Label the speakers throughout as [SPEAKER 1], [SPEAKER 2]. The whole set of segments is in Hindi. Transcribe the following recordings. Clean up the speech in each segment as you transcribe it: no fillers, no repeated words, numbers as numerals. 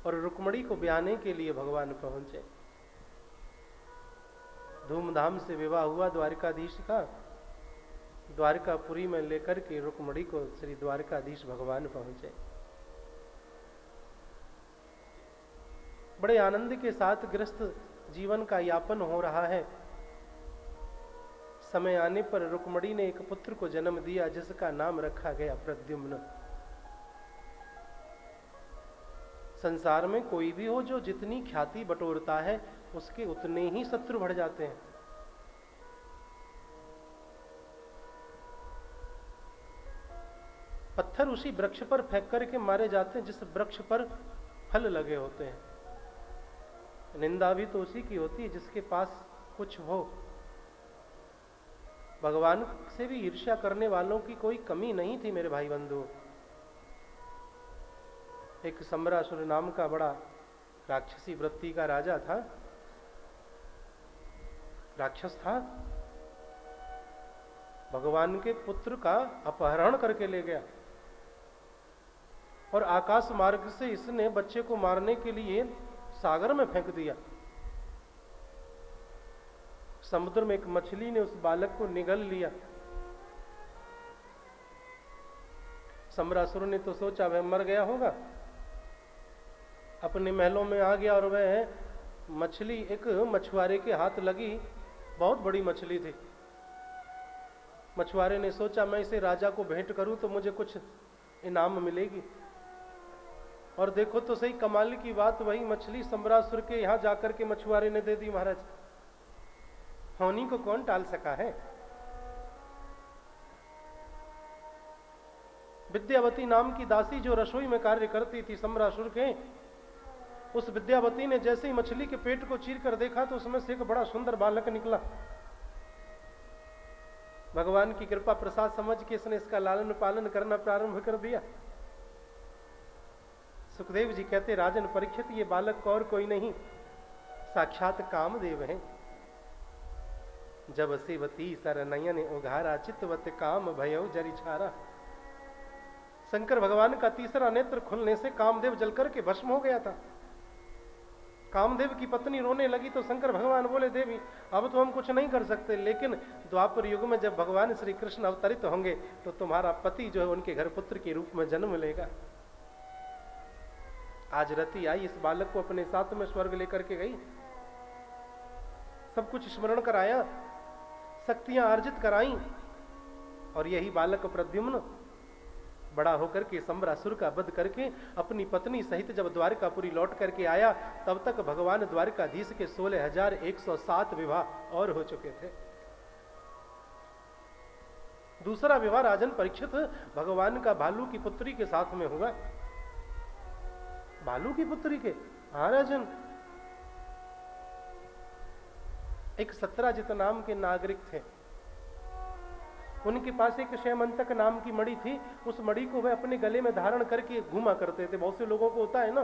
[SPEAKER 1] और रुक्मणी को ब्याहने के लिए भगवान पहुंचे। धूमधाम से विवाह हुआ द्वारिकाधीश का। द्वारकापुरी में लेकर के रुक्मणी को श्री द्वारकाधीश भगवान पहुंचे। बड़े आनंद के साथ गृहस्थ जीवन का यापन हो रहा है। समय आने पर रुक्मणी ने एक पुत्र को जन्म दिया जिसका नाम रखा गया प्रद्युम्न। संसार में कोई भी हो जो जितनी ख्याति बटोरता है उसके उतने ही शत्रु बढ़ जाते हैं। पत्थर उसी वृक्ष पर फेंक करके मारे जाते हैं जिस वृक्ष पर फल लगे होते हैं। निंदा भी तो उसी की होती है जिसके पास कुछ हो। भगवान से भी ईर्ष्या करने वालों की कोई कमी नहीं थी मेरे भाई बंधु। एक सम्रासुर नाम का बड़ा राक्षसी वृत्ति का राजा था, राक्षस था। भगवान के पुत्र का अपहरण करके ले गया और आकाश मार्ग से इसने बच्चे को मारने के लिए सागर में फेंक दिया। समुद्र में एक मछली ने उस बालक को निगल लिया। सम्रासुर ने तो सोचा वह मर गया होगा, अपने महलों में आ गया और वह मछली एक मछुआरे के हाथ लगी। बहुत बड़ी मछली थी। मछुआरे ने सोचा मैं इसे राजा को भेंट करूं तो मुझे कुछ इनाम मिलेगी। और देखो तो सही कमाल की बात, वही मछली सम्रासुर के यहां जाकर के मछुआरे ने दे दी। महाराज होनी को कौन टाल सका है। विद्यावती नाम की दासी जो रसोई में कार्य करती थी सम्रासुर के, उस विद्यावती ने जैसे ही मछली के पेट को चीर कर देखा तो उसमें से एक बड़ा सुंदर बालक निकला। भगवान की कृपा प्रसाद समझ के इसने इसका लालन पालन करना प्रारंभ कर दिया। सुखदेव जी कहते राजन परीक्षित ये बालक और कोई नहीं साक्षात कामदेव हैं। जब सेवती सर नयन उघारा चित्तवत काम भयो जरि छारा। शंकर भगवान का तीसरा नेत्र खुलने से कामदेव जलकर के भस्म हो गया था। कामदेव की पत्नी रोने लगी तो शंकर भगवान बोले देवी अब तो हम कुछ नहीं कर सकते, लेकिन द्वापर युग में जब भगवान श्री कृष्ण अवतरित होंगे तो तुम्हारा पति जो है उनके घर पुत्र के रूप में जन्म लेगा। आज रति आई, इस बालक को अपने साथ में स्वर्ग लेकर के गई, सब कुछ स्मरण कराया, शक्तियां अर्जित कराई। और यही बालक प्रद्युम्न बड़ा होकर के सम्रासुर का वध करके अपनी पत्नी सहित जब द्वारकापुरी लौट करके आया तब तक भगवान द्वारकाधीश के 16,107 विवाह और हो चुके थे। दूसरा विवाह राजन परीक्षित भगवान का भालू की पुत्री के साथ में हुआ। भालू की पुत्री के? हाँ राजन। एक सत्राजित नाम के नागरिक थे, उनके पास एक शैमंतक नाम की मणि थी। उस मणि को वह अपने गले में धारण करके घूमा करते थे। बहुत से लोगों को होता है ना,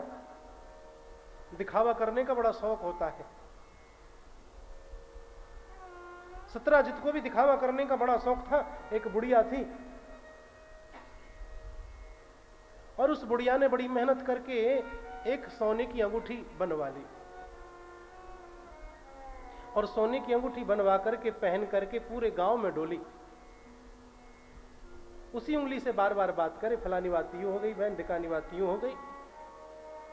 [SPEAKER 1] दिखावा करने का बड़ा शौक होता है। सत्राजित को भी दिखावा करने का बड़ा शौक था। एक बुढ़िया थी और उस बुढ़िया ने बड़ी मेहनत करके एक सोने की अंगूठी बनवा ली और सोने की अंगूठी बनवा करके पहन करके पूरे गांव में डोली। उसी उंगली से बार बार बात करे, फलानी बात यूं हो गई बहन, ढिकानी बात यूं हो गई,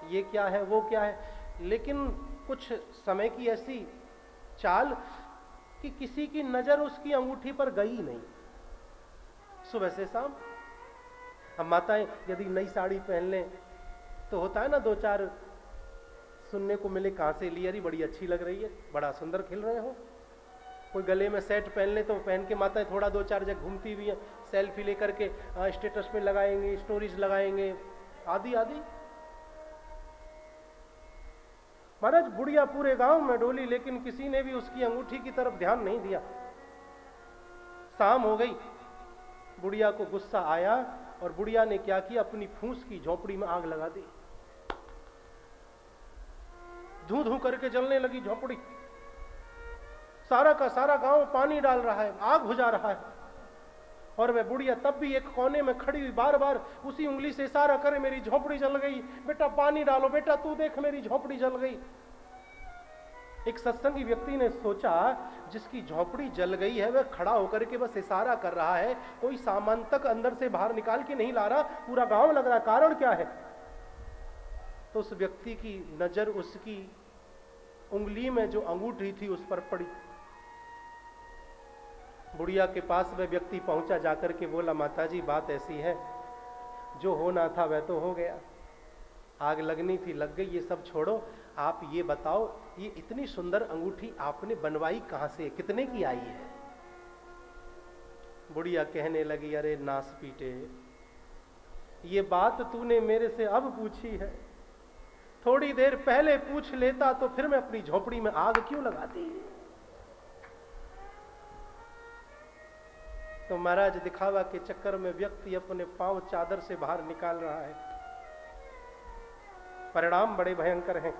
[SPEAKER 1] ये क्या है वो क्या है। लेकिन कुछ समय की ऐसी चाल कि किसी की नजर उसकी अंगूठी पर गई नहीं। सुबह से शाम हम माताएं यदि नई साड़ी पहन लें तो होता है ना, दो चार सुनने को मिले, कहां से ली, अरे बड़ी अच्छी लग रही है, बड़ा सुंदर खिल रहे हो। कोई गले में सेट पहन ले तो पहन के माताएं थोड़ा दो चार जगह घूमती हुई है, सेल्फी लेकर के स्टेटस में लगाएंगे, स्टोरीज लगाएंगे, आदि आदि। महाराज बुढ़िया पूरे गांव में डोली लेकिन किसी ने भी उसकी अंगूठी की तरफ ध्यान नहीं दिया। शाम हो गई, बुढ़िया को गुस्सा आया और बुढ़िया ने क्या किया, अपनी फूस की झोपड़ी में आग लगा दी। धू धू करके जलने लगी झोपड़ी। सारा का सारा गांव पानी डाल रहा है, आग बुझा रहा है और वह बुढ़िया तब भी एक कोने में खड़ी हुई बार बार उसी उंगली से इशारा करे, मेरी झोपड़ी जल गई, बेटा पानी डालो, बेटा तू देख मेरी झोपड़ी जल गई। एक सत्संगी व्यक्ति ने सोचा, जिसकी झोपड़ी जल गई है वह खड़ा होकर के बस इशारा कर रहा है, कोई सामान तक अंदर से बाहर निकाल के नहीं ला रहा, पूरा गांव लग रहा, कारण क्या है? तो उस व्यक्ति की नजर उसकी उंगली में जो अंगूठी थी उस पर पड़ी। बुढ़िया के पास वह व्यक्ति पहुंचा, जाकर के बोला, माताजी बात ऐसी है, जो होना था वह तो हो गया, आग लगनी थी लग गई, ये सब छोड़ो, आप ये बताओ ये इतनी सुंदर अंगूठी आपने बनवाई कहां से, कितने की आई है? बुढ़िया कहने लगी, अरे नास पीटे, ये बात तूने मेरे से अब पूछी है, थोड़ी देर पहले पूछ लेता तो फिर मैं अपनी झोपड़ी में आग क्यों लगाती? तो महाराज दिखावा के चक्कर में व्यक्ति अपने पांव चादर से बाहर निकाल रहा है, परिणाम बड़े भयंकर हैं।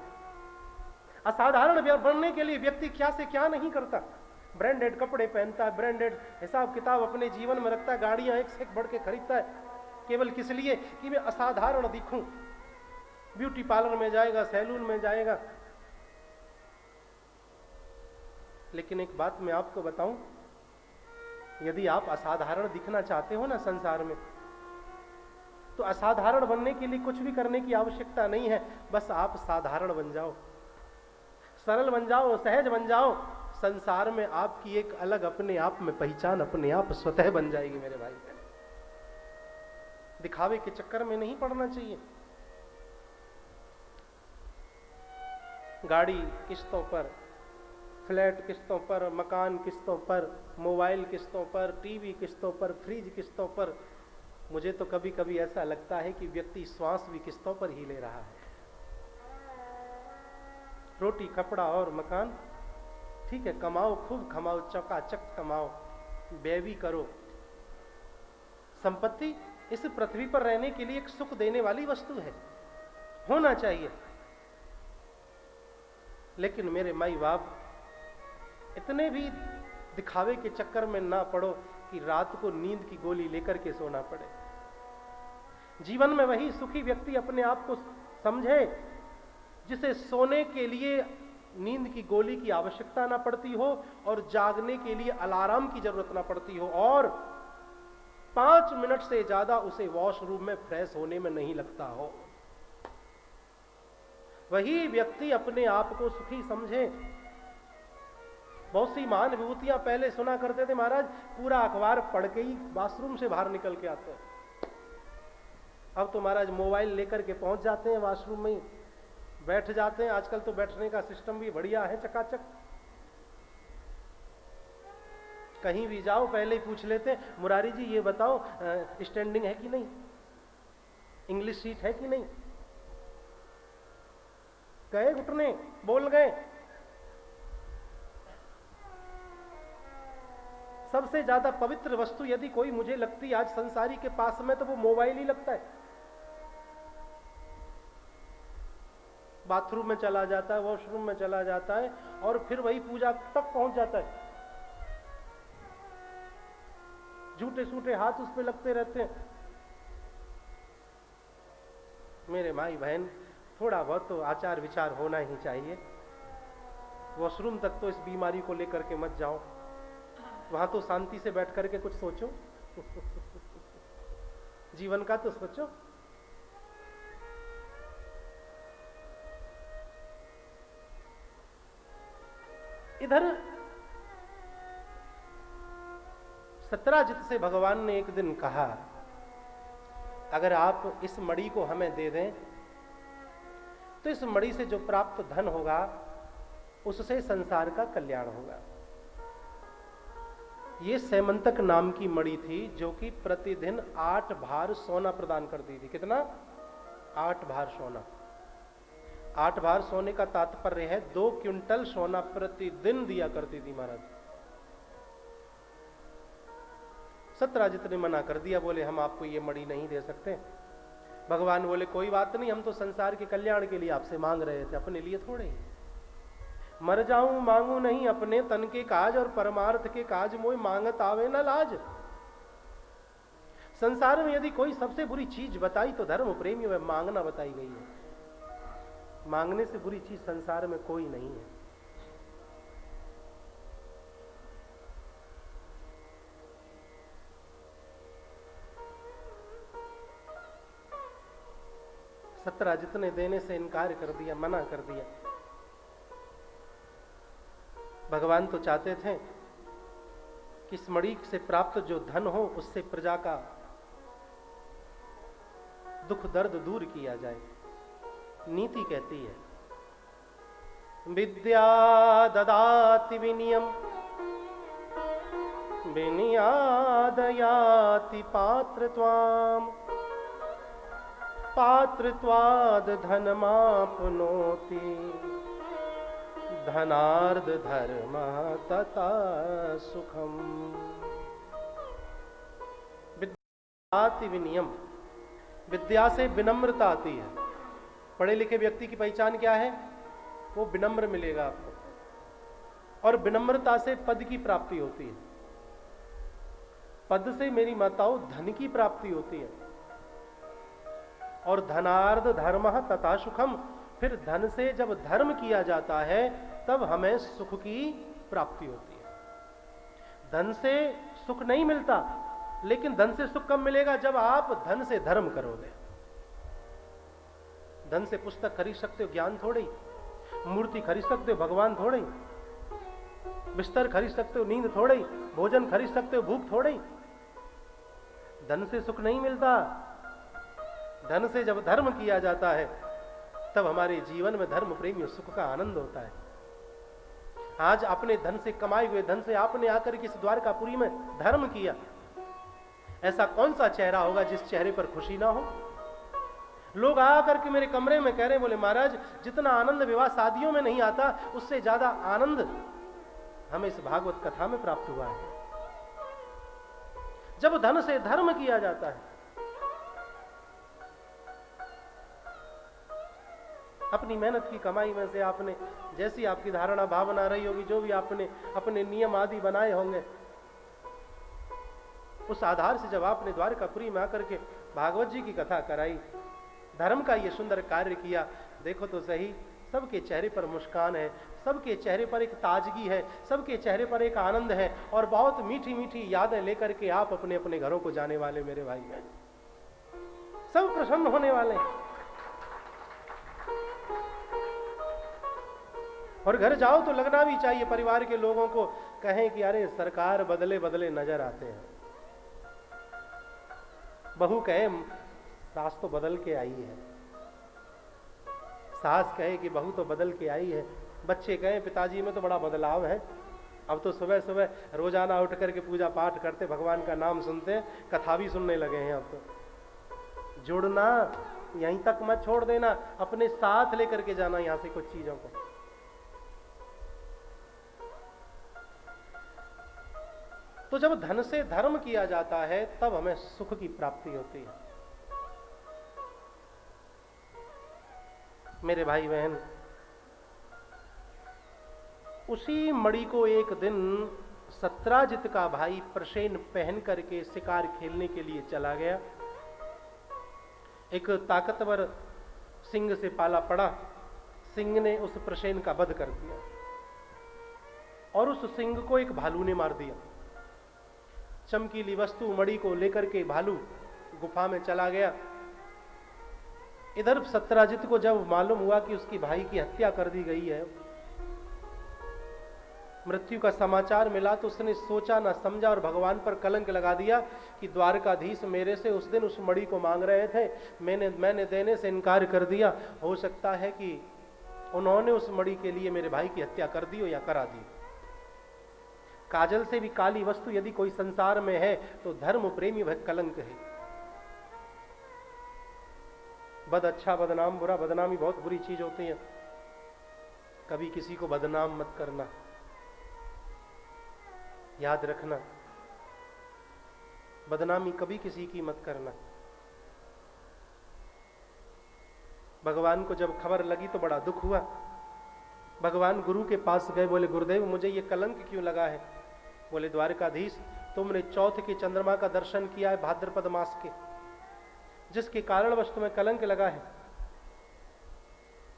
[SPEAKER 1] असाधारण बनने के लिए व्यक्ति क्या से क्या नहीं करता, ब्रांडेड कपड़े पहनता है, ब्रांडेड हिसाब किताब अपने जीवन में रखता है, गाड़ियां एक से एक बढ़ के खरीदता है, केवल किस लिए कि मैं असाधारण दिखूं। ब्यूटी पार्लर में जाएगा, सैलून में जाएगा। लेकिन एक बात मैं आपको बताऊं, यदि आप असाधारण दिखना चाहते हो ना संसार में, तो असाधारण बनने के लिए कुछ भी करने की आवश्यकता नहीं है, बस आप साधारण बन जाओ, सरल बन जाओ, सहज बन जाओ, संसार में आपकी एक अलग अपने आप में पहचान अपने आप स्वतः बन जाएगी। मेरे भाई, दिखावे के चक्कर में नहीं पड़ना चाहिए। गाड़ी किस्तों पर, फ्लैट किस्तों पर, मकान किस्तों पर, मोबाइल किस्तों पर, टीवी किस्तों पर, फ्रिज किस्तों पर। मुझे तो कभी कभी ऐसा लगता है कि व्यक्ति श्वास भी किस्तों पर ही ले रहा है। रोटी कपड़ा और मकान ठीक है, कमाओ, खूब कमाओ, चकाचक कमाओ, व्यय भी करो। संपत्ति इस पृथ्वी पर रहने के लिए एक सुख देने वाली वस्तु है, होना चाहिए। लेकिन मेरे माई बाप, इतने भी दिखावे के चक्कर में ना पड़ो कि रात को नींद की गोली लेकर के सोना पड़े। जीवन में वही सुखी व्यक्ति अपने आप को समझे जिसे सोने के लिए नींद की गोली की आवश्यकता ना पड़ती हो और जागने के लिए अलार्म की जरूरत ना पड़ती हो, और 5 मिनट से ज्यादा उसे वॉशरूम में फ्रेश होने में नहीं लगता हो। वही व्यक्ति अपने आप को सुखी समझे। बहुत सी महान विभूतियां पहले सुना करते थे, महाराज पूरा अखबार पढ़ के ही बाथरूम से बाहर निकल के आते हैं। अब तो महाराज मोबाइल लेकर के पहुंच जाते हैं, वॉशरूम में बैठ जाते हैं। आजकल तो बैठने का सिस्टम भी बढ़िया है, चकाचक। कहीं भी जाओ पहले ही पूछ लेते हैं, मुरारी जी ये बताओ स्टैंडिंग है कि नहीं, इंग्लिश सीट है कि नहीं। गए घुटने, बोल गए। सबसे ज्यादा पवित्र वस्तु यदि कोई मुझे लगती आज संसारी के पास में, तो वो मोबाइल ही लगता है। बाथरूम में चला जाता है, वॉशरूम में चला जाता है, और फिर वही पूजा तक पहुंच जाता है। झूठे सूठे हाथ उस पे लगते रहते हैं। मेरे भाई बहन, थोड़ा बहुत तो आचार विचार होना ही चाहिए। वॉशरूम तक तो इस बीमारी को लेकर के मत जाओ, वहां तो शांति से बैठ करके कुछ सोचो जीवन का तो सोचो। इधर सत्राजित से भगवान ने एक दिन कहा, अगर आप इस मणि को हमें दे दें तो इस मणि से जो प्राप्त धन होगा उससे संसार का कल्याण होगा। ये सैमंतक नाम की मणि थी, जो कि प्रतिदिन 8 भार सोना प्रदान करती थी। कितना? 8 भार सोना। 8 भार सोने का तात्पर्य है 2 क्विंटल सोना प्रतिदिन दिया करती थी महाराज। सत्राजित ने मना कर दिया, बोले हम आपको ये मणि नहीं दे सकते। भगवान बोले कोई बात नहीं, हम तो संसार के कल्याण के लिए आपसे मांग रहे थे, अपने लिए थोड़े ही। मर जाऊं मांगू नहीं अपने तन के काज, और परमार्थ के काज मोय मांगत आवे न लाज। संसार में यदि कोई सबसे बुरी चीज बताई तो धर्म प्रेमियों में मांगना बताई गई है। मांगने से बुरी चीज संसार में कोई नहीं है। सत्यराजित ने देने से इनकार कर दिया, मना कर दिया। भगवान तो चाहते थे कि इस मणि से प्राप्त जो धन हो उससे प्रजा का दुख दर्द दूर किया जाए। नीति कहती है, विद्या ददाति विनियम विनियादयाति पात्रत्वाम पात्रत्वाद धनमाप्नोति धनार्थ धर्म तथा सुखम। विद्या विनियम, विद्या से विनम्रता आती है। पढ़े लिखे व्यक्ति की पहचान क्या है? वो विनम्र मिलेगा आपको। और विनम्रता से पद की प्राप्ति होती है। पद से मेरी माताओं धन की प्राप्ति होती है। और धनार्थ धर्म तथा सुखम, फिर धन से जब धर्म किया जाता है तब हमें सुख की प्राप्ति होती है। धन से सुख नहीं मिलता, लेकिन धन से सुख कब मिलेगा? जब आप धन से धर्म करोगे। धन से पुस्तक खरीद सकते हो, ज्ञान थोड़े ही। मूर्ति खरीद सकते हो, भगवान थोड़े ही। बिस्तर खरीद सकते हो, नींद थोड़े ही। भोजन खरीद सकते हो, भूख थोड़े ही। धन से सुख नहीं मिलता। धन से जब धर्म किया जाता है तब हमारे जीवन में धर्म प्रेमी सुख का आनंद होता है। आज अपने धन से कमाए हुए धन से आपने आकर के इस द्वारकापुरी में धर्म किया। ऐसा कौन सा चेहरा होगा जिस चेहरे पर खुशी ना हो? लोग आकर के मेरे कमरे में कह रहे, बोले महाराज जितना आनंद विवाह शादियों में नहीं आता उससे ज्यादा आनंद हमें इस भागवत कथा में प्राप्त हुआ है। जब धन से धर्म किया जाता है, अपनी मेहनत की कमाई में से आपने जैसी आपकी धारणा भावना रही होगी, जो भी आपने अपने नियम आदि बनाए होंगे, उस आधार से जब आपने द्वारकापुरी में आकर के भागवत जी की कथा कराई, धर्म का ये सुंदर कार्य किया, देखो तो सही सबके चेहरे पर मुस्कान है, सबके चेहरे पर एक ताजगी है, सबके चेहरे पर एक आनंद है। और बहुत मीठी मीठी यादें लेकर के आप अपने अपने घरों को जाने वाले मेरे भाई बहन, सब प्रसन्न होने वाले हैं। और घर जाओ तो लगना भी चाहिए, परिवार के लोगों को कहें कि अरे सरकार बदले बदले नजर आते हैं। बहू कहे सास तो बदल के आई है, सास कहे कि बहू तो बदल के आई है, बच्चे कहें पिताजी में तो बड़ा बदलाव है। अब तो सुबह सुबह रोजाना उठ करके पूजा पाठ करते, भगवान का नाम सुनते, कथा भी सुनने लगे हैं। अब तो जुड़ना यहीं तक मत छोड़ देना, अपने साथ लेकर के जाना यहां से कुछ चीजों को। तो जब धन से धर्म किया जाता है तब हमें सुख की प्राप्ति होती है। मेरे भाई बहन, उसी मणि को एक दिन सत्राजित का भाई प्रसेन पहन करके शिकार खेलने के लिए चला गया। एक ताकतवर सिंह से पाला पड़ा, सिंह ने उस प्रसेन का वध कर दिया और उस सिंह को एक भालू ने मार दिया। चमकीली वस्तु मणि को लेकर के भालू गुफा में चला गया। इधर सत्राजित को जब मालूम हुआ कि उसकी भाई की हत्या कर दी गई है, मृत्यु का समाचार मिला, तो उसने सोचा ना समझा और भगवान पर कलंक लगा दिया कि द्वारकाधीश मेरे से उस दिन उस मणि को मांग रहे थे, मैंने देने से इनकार कर दिया। हो सकता है कि उन्होंने उस मणि के लिए मेरे भाई की हत्या कर दी हो या करा दी। काजल से भी काली वस्तु यदि कोई संसार में है तो धर्म प्रेमी वह कलंक है। बद अच्छा बदनाम बुरा, बदनामी बहुत बुरी चीज होती है। कभी किसी को बदनाम मत करना, याद रखना, बदनामी कभी किसी की मत करना। भगवान को जब खबर लगी तो बड़ा दुख हुआ। भगवान गुरु के पास गए, बोले गुरुदेव मुझे ये कलंक क्यों लगा है? बोले द्वारकाधीश तुमने चौथ के चंद्रमा का दर्शन किया है भाद्रपद मास के, जिसके कारणवश तुम्हें कलंक लगा है।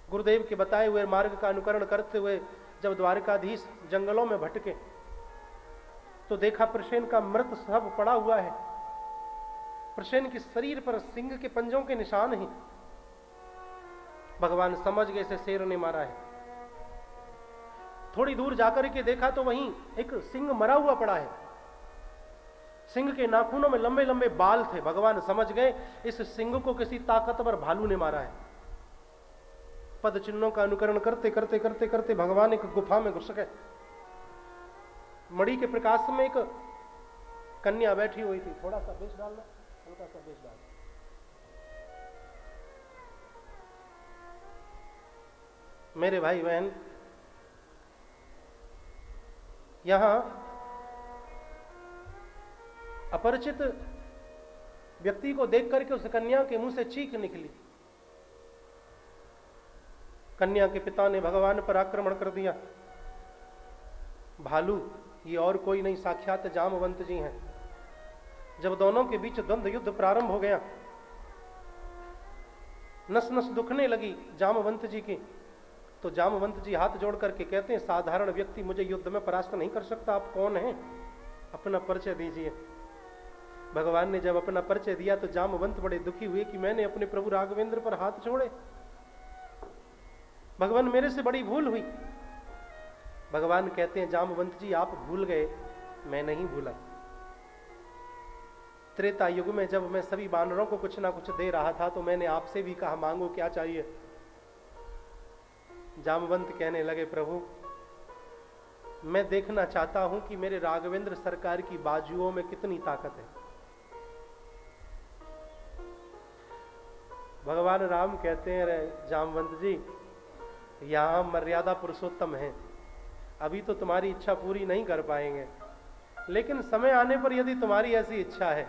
[SPEAKER 1] गुरुदेव के बताए हुए मार्ग का अनुकरण करते हुए जब द्वारकाधीश जंगलों में भटके तो देखा प्रसेन का मृत सब पड़ा हुआ है। प्रसेन के शरीर पर सिंह के पंजों के निशान हैं। भगवान समझ गए इसे शेर ने मारा है। थोड़ी दूर जाकर के देखा तो वहीं एक सिंह मरा हुआ पड़ा है। सिंह के नाखूनों में लंबे लंबे बाल थे। भगवान समझ गए इस सिंह को किसी ताकतवर भालू ने मारा है। पद चिन्हों का अनुकरण करते करते करते करते भगवान एक गुफा में घुस गए। मणि के प्रकाश में एक कन्या बैठी हुई थी। थोड़ा सा बेच डालना, हल्का सा बेच डालना। मेरे भाई बहन, यहां अपरिचित व्यक्ति को देख करके उस कन्या के मुंह से चीख निकली। कन्या के पिता ने भगवान पर आक्रमण कर दिया। भालू ये और कोई नहीं, साक्षात जामवंत जी हैं। जब दोनों के बीच द्वंद्व युद्ध प्रारंभ हो गया, नस नस दुखने लगी जामवंत जी की, तो जामवंत जी हाथ जोड़ करके कहते हैं, साधारण व्यक्ति मुझे युद्ध में परास्त नहीं कर सकता, आप कौन हैं, अपना परिचय दीजिए। भगवान ने जब अपना परिचय दिया तो जामवंत बड़े दुखी हुए कि मैंने अपने प्रभु राघवेंद्र पर हाथ छोड़े, भगवान मेरे से बड़ी भूल हुई। भगवान कहते हैं, जामवंत जी आप भूल गए, मैं नहीं भूला। त्रेता युग में जब मैं सभी वानरों को कुछ ना कुछ दे रहा था तो मैंने आपसे भी कहा मांगो क्या चाहिए। जामवंत कहने लगे, प्रभु मैं देखना चाहता हूं कि मेरे राघवेंद्र सरकार की बाजुओं में कितनी ताकत है। भगवान राम कहते हैं, रे जामवंत जी यहां मर्यादा पुरुषोत्तम है, अभी तो तुम्हारी इच्छा पूरी नहीं कर पाएंगे, लेकिन समय आने पर यदि तुम्हारी ऐसी इच्छा है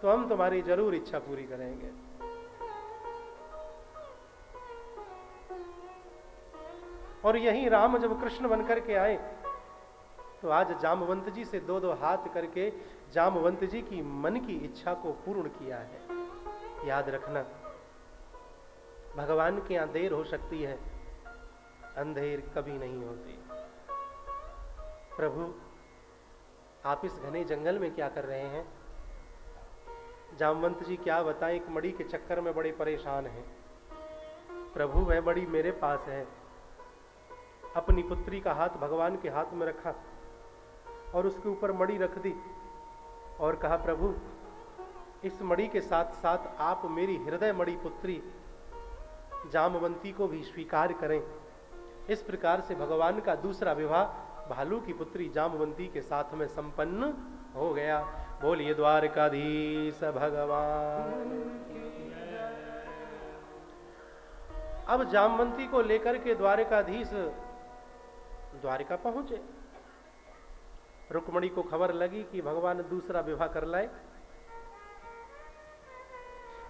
[SPEAKER 1] तो हम तुम्हारी जरूर इच्छा पूरी करेंगे। और यही राम जब कृष्ण बनकर के आए तो आज जामवंत जी से दो दो हाथ करके जामवंत जी की मन की इच्छा को पूर्ण किया है। याद रखना, भगवान के यहां देर हो सकती है, अंधेर कभी नहीं होती। प्रभु आप इस घने जंगल में क्या कर रहे हैं? जामवंत जी क्या बताएं, एक मणि के चक्कर में बड़े परेशान हैं। प्रभु वह मणि मेरे पास है। अपनी पुत्री का हाथ भगवान के हाथ में रखा और उसके ऊपर मणि रख दी और कहा, प्रभु इस मणि के साथ साथ आप मेरी हृदय मणि पुत्री जामवंती को भी स्वीकार करें। इस प्रकार से भगवान का दूसरा विवाह भालू की पुत्री जामवंती के साथ में संपन्न हो गया। बोलिए द्वारकाधीश भगवान। अब जामवंती को लेकर के द्वारकाधीश द्वारिका पहुंचे। रुक्मणी को खबर लगी कि भगवान दूसरा विवाह कर लाए।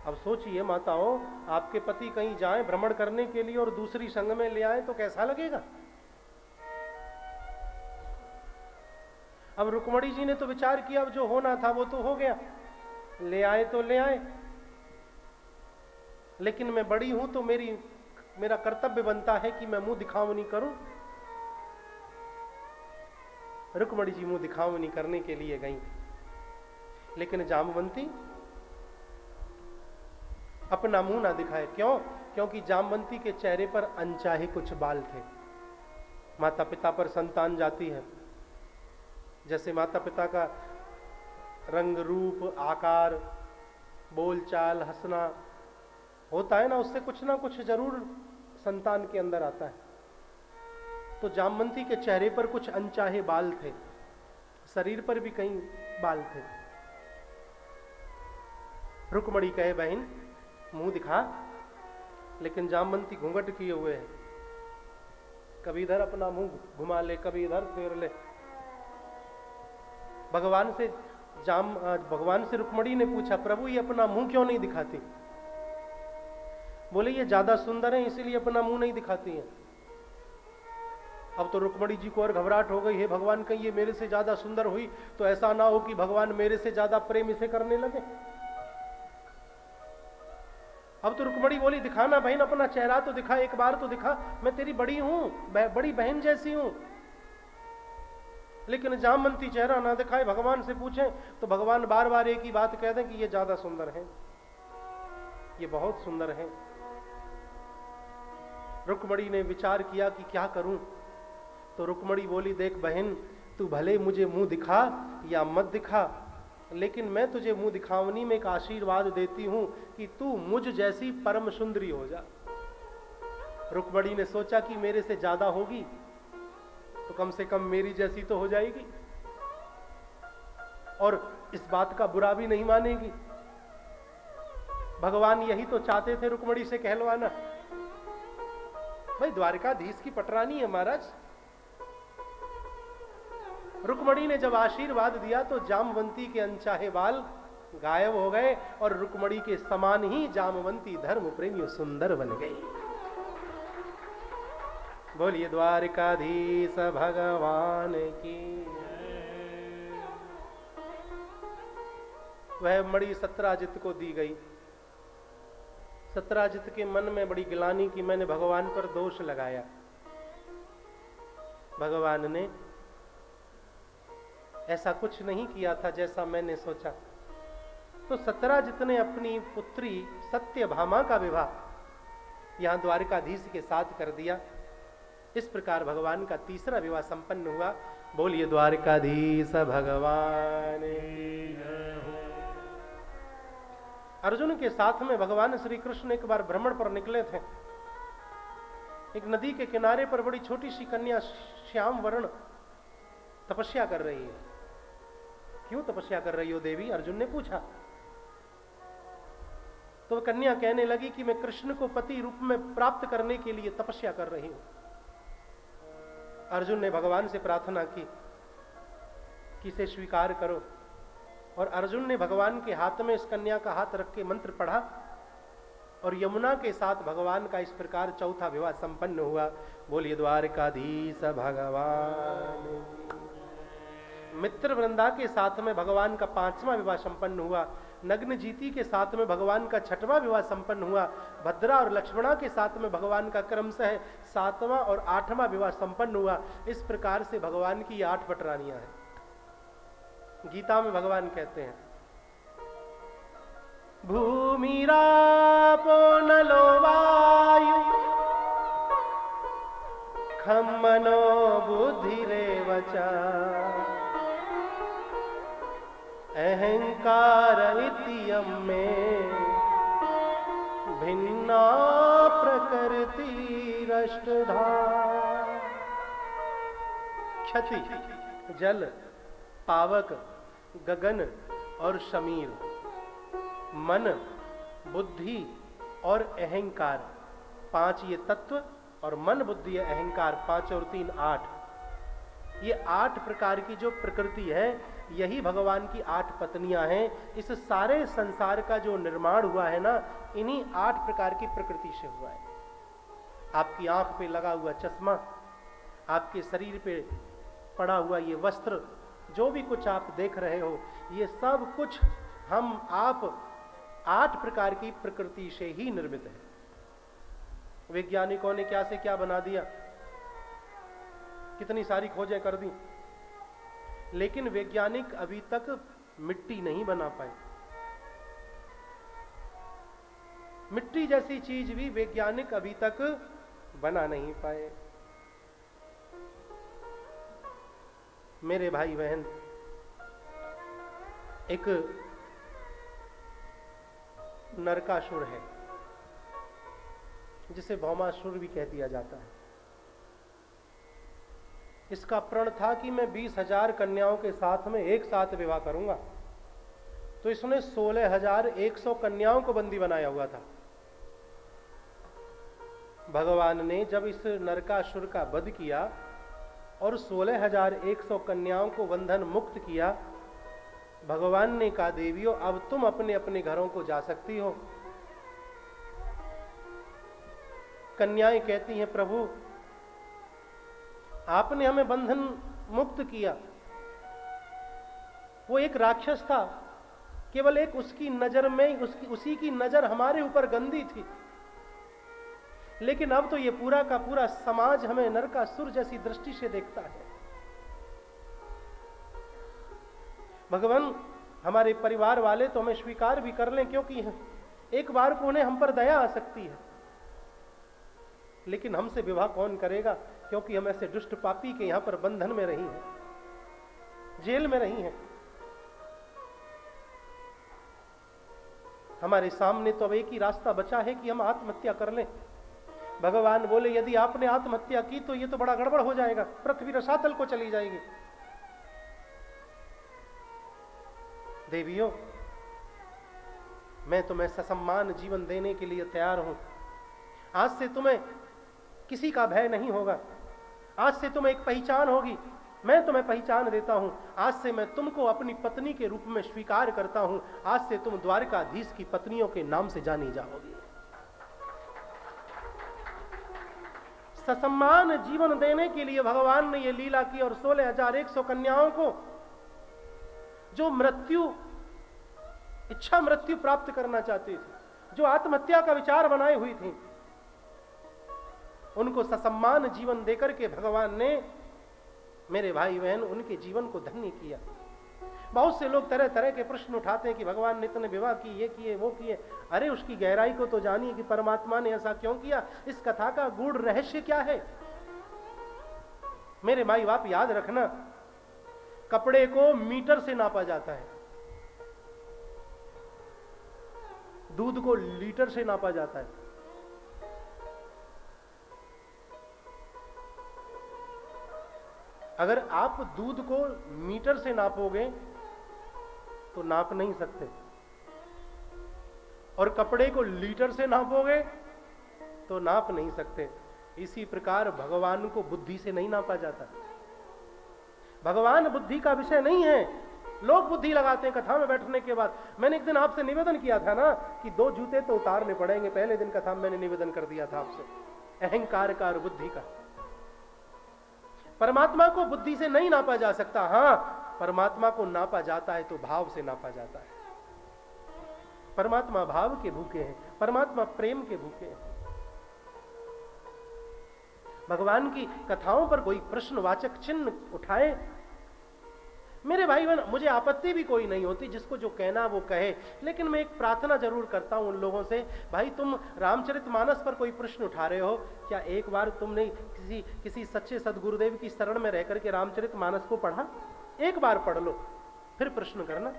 [SPEAKER 1] अब सोचिए माताओं, आपके पति कहीं जाएं भ्रमण करने के लिए और दूसरी संग में ले आए तो कैसा लगेगा? अब रुक्मणी जी ने तो विचार किया, अब जो होना था वो तो हो गया, ले आए तो ले आए, लेकिन मैं बड़ी हूं तो मेरा कर्तव्य बनता है कि मैं मुंह दिखावनी करूं। रुक्मणी जी मुंह दिखावनी करने के लिए गई, लेकिन जामवंती अपना मुंह ना दिखाए। क्यों? क्योंकि जामवंती के चेहरे पर अनचाहे कुछ बाल थे। माता पिता पर संतान जाती है, जैसे माता पिता का रंग रूप आकार बोलचाल हंसना होता है ना, उससे कुछ ना कुछ जरूर संतान के अंदर आता है। तो जामवंती के चेहरे पर कुछ अनचाहे बाल थे, शरीर पर भी कई बाल थे। रुक्मणी कहे, बहन मुंह दिखा, लेकिन जामवंती घूंघट किए हुए है, कभी इधर अपना मुंह घुमा ले, कभी इधर फेर ले। भगवान से रुक्मणी ने पूछा, प्रभु ये अपना मुंह क्यों नहीं दिखाती? बोले ये ज्यादा सुंदर है इसीलिए अपना मुंह नहीं दिखाती है। अब तो रुक्मणी जी को और घबराहट हो गई, हे भगवान कहीं ये मेरे से ज्यादा सुंदर हुई तो ऐसा ना हो कि भगवान मेरे से ज्यादा प्रेम इसे करने लगे। अब तो रुक्मणी बोली, दिखाना बहन अपना चेहरा तो दिखा, एक बार तो दिखा, मैं तेरी बड़ी हूं, बड़ी बहन जैसी हूं। लेकिन जामवंती चेहरा ना दिखाए, भगवान से पूछें तो भगवान बार बार एक ही बात कह दें कि ये ज्यादा सुंदर है, ये बहुत सुंदर है। रुक्मणी ने विचार किया कि क्या करूं, तो रुक्मणी बोली, देख बहन, तू भले मुझे मुंह दिखा या मत दिखा, लेकिन मैं तुझे मुंह दिखावनी में एक आशीर्वाद देती हूं कि तू मुझ जैसी परम सुंदरी हो जा। रुक्मणी ने सोचा कि मेरे से ज्यादा होगी तो कम से कम मेरी जैसी तो हो जाएगी और इस बात का बुरा भी नहीं मानेगी। भगवान यही तो चाहते थे रुक्मणी से कहलवाना। भाई द्वारकाधीश की पटरानी है महाराज। रुक्मणी ने जब आशीर्वाद दिया तो जामवंती के अनचाहे बाल गायब हो गए और रुक्मणी के समान ही जामवंती धर्म प्रेमी सुंदर बन गई। बोलिए द्वारकाधीश भगवान की। वह मणि सत्राजित को दी गई। सत्राजित के मन में बड़ी गिलानी की मैंने भगवान पर दोष लगाया। भगवान ने ऐसा कुछ नहीं किया था जैसा मैंने सोचा। तो सत्राजित ने अपनी पुत्री सत्यभामा का विवाह यहां द्वारकाधीश के साथ कर दिया। इस प्रकार भगवान का तीसरा विवाह संपन्न हुआ। बोलिए द्वारकाधीश भगवान। अर्जुन के साथ में भगवान श्री कृष्ण एक बार भ्रमण पर निकले थे। एक नदी के किनारे पर बड़ी छोटी सी कन्या श्याम वर्ण तपस्या कर रही है। क्यों तपस्या कर रही हो देवी? अर्जुन ने पूछा। तो कन्या कहने लगी कि मैं कृष्ण को पति रूप में प्राप्त करने के लिए तपस्या कर रही हूं। अर्जुन ने भगवान से प्रार्थना की कि इसे स्वीकार करो, और अर्जुन ने भगवान के हाथ में इस कन्या का हाथ रख के मंत्र पढ़ा और यमुना के साथ भगवान का इस प्रकार चौथा विवाह संपन्न हुआ। बोलिए द्वारकाधीश भगवान। मित्र वृंदा के साथ में भगवान का पांचवा विवाह संपन्न हुआ। नग्न जीती के साथ में भगवान का छठवां विवाह संपन्न हुआ। भद्रा और लक्ष्मणा के साथ में भगवान का क्रमशः सातवां और आठवां विवाह संपन्न हुआ। इस प्रकार से भगवान की 8 पटरानियां हैं। गीता में भगवान कहते हैं, भूमिरापो नलो वायु खम मनो बुद्धिरेव च अहंकार इत्ययं में भिन्ना प्रकृति रष्टधा। क्षति, जल, पावक, गगन और शमीर, मन, बुद्धि और अहंकार, 5 ये तत्व, और मन, बुद्धि, अहंकार 5 और 3 8। ये 8 प्रकार की जो प्रकृति है, यही भगवान की 8 पत्नियां हैं। इस सारे संसार का जो निर्माण हुआ है ना, इन्हीं 8 प्रकार की प्रकृति से हुआ है। आपकी आंख पे लगा हुआ चश्मा, आपके शरीर पे पड़ा हुआ ये वस्त्र, जो भी कुछ आप देख रहे हो, ये सब कुछ हम आप 8 प्रकार की प्रकृति से ही निर्मित है। वैज्ञानिकों ने क्या से क्या बना दिया, कितनी सारी खोजें कर दी, लेकिन वैज्ञानिक अभी तक मिट्टी नहीं बना पाए। मिट्टी जैसी चीज भी वैज्ञानिक अभी तक बना नहीं पाए। मेरे भाई बहन, एक नरकासुर है जिसे भौमासुर भी कह दिया जाता है। इसका प्रण था कि मैं 20,000 कन्याओं के साथ में एक साथ विवाह करूंगा। तो इसने 16,100 कन्याओं को बंदी बनाया हुआ था। भगवान ने जब इस नरकासुर का वध किया और 16,100 कन्याओं को बंधन मुक्त किया, भगवान ने कहा, देवियों अब तुम अपने अपने घरों को जा सकती हो। कन्याएं कहती हैं, प्रभु आपने हमें बंधन मुक्त किया। वो एक राक्षस था, केवल एक उसकी नजर में उसी की नजर हमारे ऊपर गंदी थी, लेकिन अब तो ये पूरा का पूरा समाज हमें नरकासुर जैसी दृष्टि से देखता है। भगवान, हमारे परिवार वाले तो हमें स्वीकार भी कर लें, क्योंकि एक बार को उन्हें हम पर दया आ सकती है, लेकिन हमसे विवाह कौन करेगा, क्योंकि हम ऐसे दुष्ट पापी के यहां पर बंधन में रही हैं, जेल में रही हैं। हमारे सामने तो अब एक ही रास्ता बचा है कि हम आत्महत्या कर लें। भगवान बोले, यदि आपने आत्महत्या की तो ये तो बड़ा गड़बड़ हो जाएगा, पृथ्वी रसातल को चली जाएगी। देवियों, मैं तुम्हें ससम्मान जीवन देने के लिए तैयार हूं। आज से तुम्हें किसी का भय नहीं होगा, आज से तुम्हें एक पहचान होगी। मैं तुम्हें पहचान देता हूं, आज से मैं तुमको अपनी पत्नी के रूप में स्वीकार करता हूं। आज से तुम द्वारकाधीश की पत्नियों के नाम से जानी जाओगी। ससम्मान जीवन देने के लिए भगवान ने यह लीला की, और 16,100 कन्याओं को जो इच्छा मृत्यु प्राप्त करना चाहती थी, जो आत्महत्या का विचार बनाए हुई थी, उनको ससम्मान जीवन देकर के भगवान ने, मेरे भाई बहन, उनके जीवन को धन्य किया। बहुत से लोग तरह तरह के प्रश्न उठाते हैं कि भगवान ने इतने विवाह किए, ये किए, वो किए। अरे उसकी गहराई को तो जानिए कि परमात्मा ने ऐसा क्यों किया, इस कथा का गूढ़ रहस्य क्या है। मेरे माई बाप, याद रखना, कपड़े को मीटर से नापा जाता है, दूध को लीटर से नापा जाता है। अगर आप दूध को मीटर से नापोगे तो नाप नहीं सकते, और कपड़े को लीटर से नापोगे तो नाप नहीं सकते। इसी प्रकार भगवान को बुद्धि से नहीं नापा जाता। भगवान बुद्धि का विषय नहीं है। लोग बुद्धि लगाते हैं कथा में बैठने के बाद। मैंने एक दिन आपसे निवेदन किया था ना कि 2 जूते तो उतारने पड़ेंगे। पहले दिन कथा में मैंने निवेदन कर दिया था आपसे, अहंकार का और बुद्धि का। परमात्मा को बुद्धि से नहीं नापा जा सकता। हां, परमात्मा को नापा जाता है तो भाव से नापा जाता है। परमात्मा भाव के भूखे हैं, परमात्मा प्रेम के भूखे हैं। भगवान की कथाओं पर कोई प्रश्नवाचक चिन्ह उठाए, मेरे भाई बहन, मुझे आपत्ति भी कोई नहीं होती, जिसको जो कहना वो कहे। लेकिन मैं एक प्रार्थना जरूर करता हूं उन लोगों से, भाई तुम रामचरितमानस पर कोई प्रश्न उठा रहे हो, क्या एक बार तुमने किसी सच्चे सदगुरुदेव की शरण में रहकर के रामचरितमानस को पढ़ा? एक बार पढ़ लो, फिर प्रश्न करना।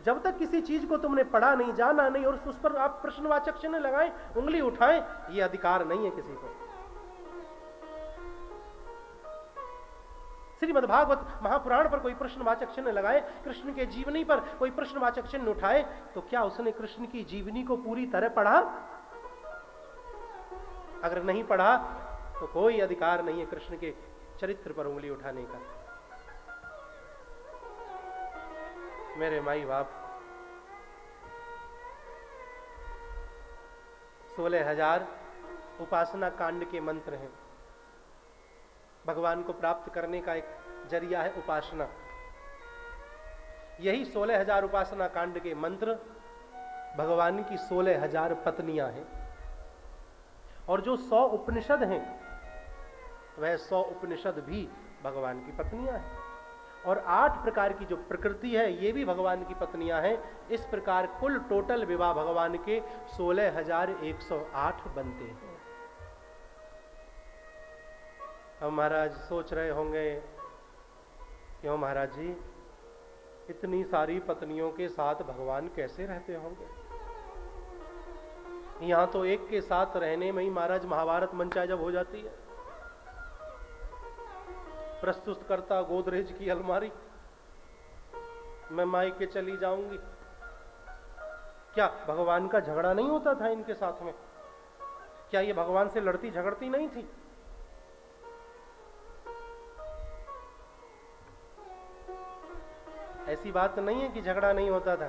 [SPEAKER 1] जब तक किसी चीज को तुमने पढ़ा नहीं, जाना नहीं, और उस पर आप प्रश्नवाचक चिन्ह लगाएं, उंगली उठाएं, ये अधिकार नहीं है किसी को। श्रीमद्भागवत महापुराण पर कोई प्रश्नवाचक चिन्ह लगाए, कृष्ण के जीवनी पर कोई प्रश्नवाचक चिन्ह उठाए, तो क्या उसने कृष्ण की जीवनी को पूरी तरह पढ़ा? अगर नहीं पढ़ा तो कोई अधिकार नहीं है कृष्ण के चरित्र पर उंगली उठाने का। मेरे माई बाप, 16,000 उपासना कांड के मंत्र हैं। भगवान को प्राप्त करने का एक जरिया है उपासना। यही 16,000 उपासना कांड के मंत्र भगवान की 16,000 पत्नियां हैं। और जो 100 उपनिषद हैं, वह 100 उपनिषद भी भगवान की पत्नियां हैं। और 8 प्रकार की जो प्रकृति है, ये भी भगवान की पत्नियां हैं। इस प्रकार कुल टोटल विवाह भगवान के 16,108 बनते हैं। अब महाराज सोच रहे होंगे, क्यों महाराज जी, इतनी सारी पत्नियों के साथ भगवान कैसे रहते होंगे? यहां तो एक के साथ रहने में ही महाराज महाभारत मंचा जब हो जाती है। प्रस्तुत करता गोदरेज की अलमारी, मैं मायके चली जाऊंगी। क्या भगवान का झगड़ा नहीं होता था इनके साथ में? क्या ये भगवान से लड़ती झगड़ती नहीं थी? ऐसी बात नहीं है कि झगड़ा नहीं होता था,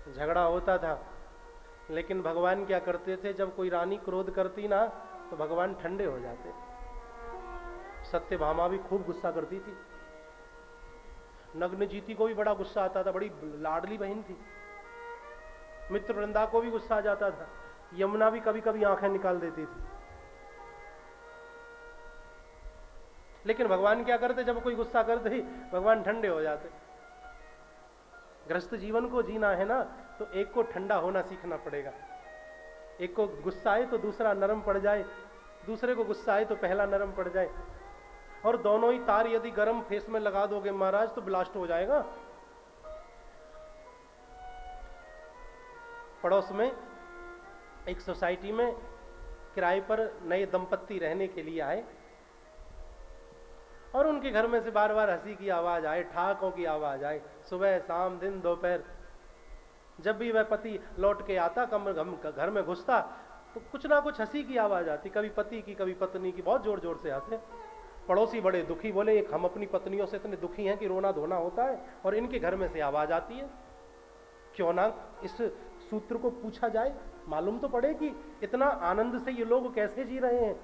[SPEAKER 1] झगड़ा होता था। लेकिन भगवान क्या करते थे, जब कोई रानी क्रोध करती ना, तो भगवान ठंडे हो जाते। सत्यभामा भी खूब गुस्सा करती थी। नग्नजीती को भी बड़ा गुस्सा आता था, बड़ी लाडली बहन थी। मित्रवृंदा को भी गुस्सा आ जाता था। यमुना भी कभी कभी आंखें निकाल देती थी। लेकिन भगवान क्या करते, जब कोई गुस्सा करते ही भगवान ठंडे हो जाते। गृहस्थ जीवन को जीना है ना, तो एक को ठंडा होना सीखना पड़ेगा। एक को गुस्सा आए तो दूसरा नरम पड़ जाए, दूसरे को गुस्सा आए तो पहला नरम पड़ जाए। और दोनों ही तार यदि गर्म फेस में लगा दोगे महाराज तो ब्लास्ट हो जाएगा। पड़ोस में एक सोसाइटी में किराए पर नए दंपत्ति रहने के लिए आए और उनके घर में से बार बार हंसी की आवाज आए, ठहाकों की आवाज आए, सुबह शाम दिन दोपहर। जब भी वह पति लौट के आता, घर में घुसता, तो कुछ ना कुछ हंसी की आवाज आती, कभी पति की कभी पत्नी की, बहुत जोर जोर से हंसे। पड़ोसी बड़े दुखी, बोले एक हम अपनी पत्नियों से इतने दुखी हैं कि रोना धोना होता है और इनके घर में से आवाज आती है। क्यों ना इस सूत्र को पूछा जाए, मालूम तो पड़े कि इतना आनंद से ये लोग कैसे जी रहे हैं।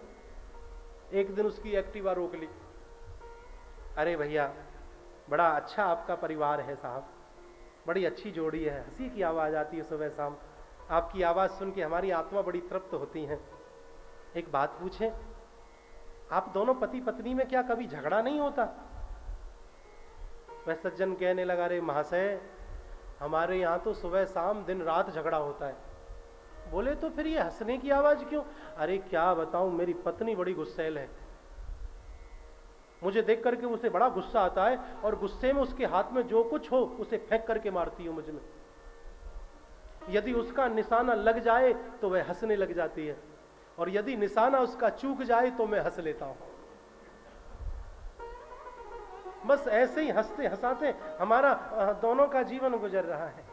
[SPEAKER 1] एक दिन उसकी एक्टिवा रोक ली। अरे भैया, बड़ा अच्छा आपका परिवार है साहब, बड़ी अच्छी जोड़ी है, हंसी की आवाज आती है सुबह शाम, आपकी आवाज सुन के हमारी आत्मा बड़ी तृप्त होती है। एक बात पूछें, आप दोनों पति पत्नी में क्या कभी झगड़ा नहीं होता? वह सज्जन कहने लगा, अरे महाशय, हमारे यहाँ तो सुबह शाम दिन रात झगड़ा होता है। बोले तो फिर ये हंसने की आवाज क्यों? अरे क्या बताऊं, मेरी पत्नी बड़ी गुस्सैल है, मुझे देख करके उसे बड़ा गुस्सा आता है और गुस्से में उसके हाथ में जो कुछ हो उसे फेंक करके मारती हूं मुझ में। यदि उसका निशाना लग जाए तो वह हंसने लग जाती है और यदि निशाना उसका चूक जाए तो मैं हंस लेता हूं। बस ऐसे ही हंसते हंसाते हमारा दोनों का जीवन गुजर रहा है।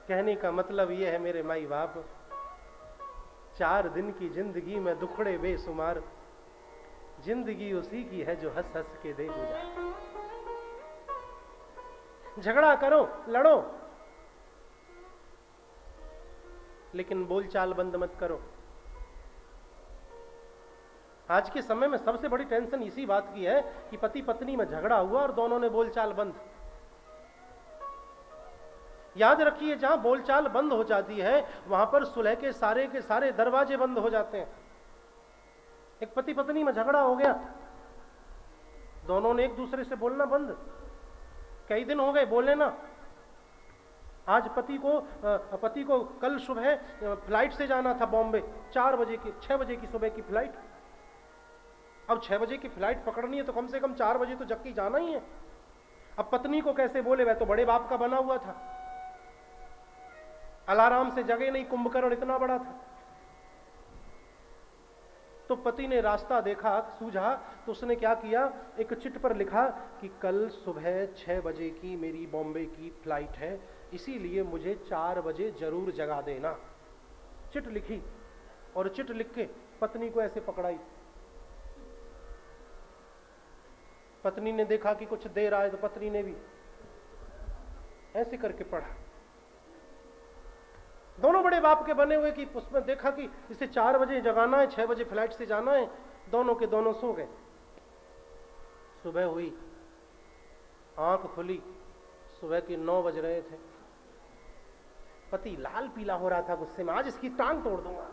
[SPEAKER 1] कहने का मतलब यह है मेरे माई बाप, 4 दिन की जिंदगी में दुखड़े बेसुमार, जिंदगी उसी की है जो हंस हंस के दे गुजार। झगड़ा करो, लड़ो, लेकिन बोलचाल बंद मत करो। आज के समय में सबसे बड़ी टेंशन इसी बात की है कि पति पत्नी में झगड़ा हुआ और दोनों ने बोलचाल बंद। याद रखिए, जहां बोलचाल बंद हो जाती है वहां पर सुलह के सारे दरवाजे बंद हो जाते हैं। एक पति पत्नी में झगड़ा हो गया, दोनों ने एक दूसरे से बोलना बंद, कई दिन हो गए बोले ना। आज पति को कल सुबह फ्लाइट से जाना था बॉम्बे, 6 बजे की सुबह की फ्लाइट। अब 6 बजे की फ्लाइट पकड़नी है तो कम से कम 4 बजे तो जग के जाना ही है। अब पत्नी को कैसे बोले, वह तो बड़े बाप का बना हुआ था, अलार्म से जगे नहीं, कुंभकर्ण इतना बड़ा था। तो पति ने रास्ता देखा, सूझा, तो उसने क्या किया, एक चिट पर लिखा कि कल सुबह 6 बजे की मेरी बॉम्बे की फ्लाइट है, इसीलिए मुझे 4 बजे जरूर जगा देना। चिट लिखी और चिट लिख के पत्नी को ऐसे पकड़ाई। पत्नी ने देखा कि कुछ देर आए तो पत्नी ने भी ऐसे करके पढ़ा। दोनों बड़े बाप के बने हुए कि उसमें देखा कि इसे 4 बजे जगाना है, 6 बजे फ्लाइट से जाना है। दोनों के दोनों सो गए। सुबह हुई, आंख खुली, सुबह के 9 बज रहे थे। पति लाल पीला हो रहा था गुस्से में, आज इसकी टांग तोड़ दूंगा।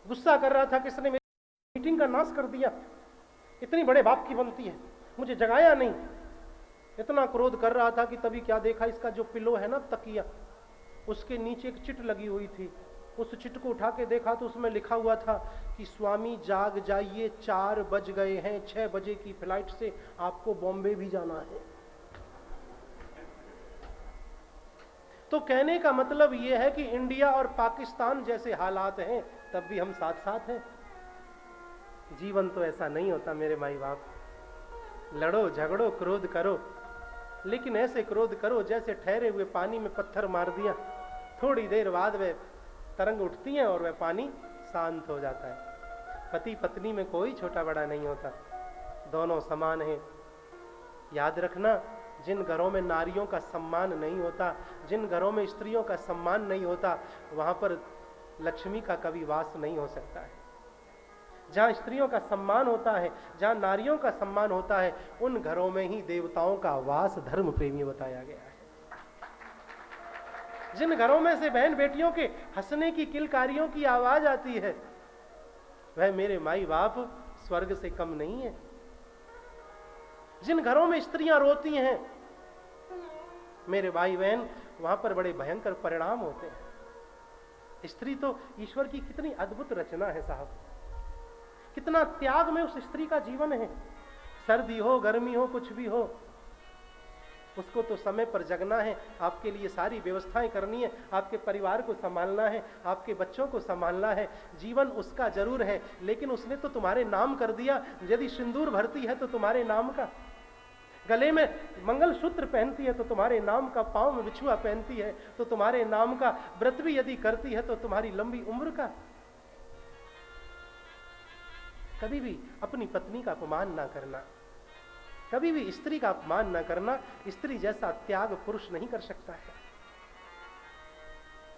[SPEAKER 1] गुस्सा कर रहा था कि इसने मेरी मीटिंग का नाश कर दिया, इतनी बड़े बाप की बनती है, मुझे जगाया नहीं। इतना क्रोध कर रहा था कि तभी क्या देखा, इसका जो पिलो है ना, तकिया, उसके नीचे एक चिट लगी हुई थी। उस चिट को उठा के देखा तो उसमें लिखा हुआ था कि स्वामी जाग जाइए, 4 बज गए हैं, 6 बजे की फ्लाइट से आपको बॉम्बे भी जाना है। तो कहने का मतलब यह है कि इंडिया और पाकिस्तान जैसे हालात हैं तब भी हम साथ साथ हैं। जीवन तो ऐसा नहीं होता मेरे माई बाप। लड़ो, झगड़ो, क्रोध करो, लेकिन ऐसे क्रोध करो जैसे ठहरे हुए पानी में पत्थर मार दिया, थोड़ी देर बाद वह तरंग उठती हैं और वह पानी शांत हो जाता है। पति पत्नी में कोई छोटा बड़ा नहीं होता, दोनों समान हैं। याद रखना, जिन घरों में नारियों का सम्मान नहीं होता, जिन घरों में स्त्रियों का सम्मान नहीं होता, वहां पर लक्ष्मी का कभी वास नहीं हो सकता है। जहाँ स्त्रियों का सम्मान होता है, जहाँ नारियों का सम्मान होता है, उन घरों में ही देवताओं का वास धर्म प्रेमी बताया गया है। जिन घरों में से बहन बेटियों के हंसने की किलकारियों की आवाज आती है, वह मेरे माई बाप स्वर्ग से कम नहीं है। जिन घरों में स्त्रियां रोती हैं मेरे भाई बहन, वहां पर बड़े भयंकर परिणाम होते हैं। स्त्री तो ईश्वर की कितनी अद्भुत रचना है साहब, कितना त्याग में उस स्त्री का जीवन है। सर्दी हो, गर्मी हो, कुछ भी हो, उसको तो समय पर जगना है, आपके लिए सारी व्यवस्थाएं करनी है, आपके परिवार को संभालना है, आपके बच्चों को संभालना है। जीवन उसका जरूर है, लेकिन उसने तो तुम्हारे नाम कर दिया। यदि सिंदूर भरती है तो तुम्हारे नाम का, गले में मंगलसूत्र पहनती है तो तुम्हारे नाम का, पांव में बिछुआ पहनती है तो तुम्हारे नाम का, व्रत भी यदि करती है तो तुम्हारी लंबी उम्र का। कभी भी अपनी पत्नी का अपमान ना करना, कभी भी स्त्री का अपमान ना करना। स्त्री जैसा त्याग पुरुष नहीं कर सकता है।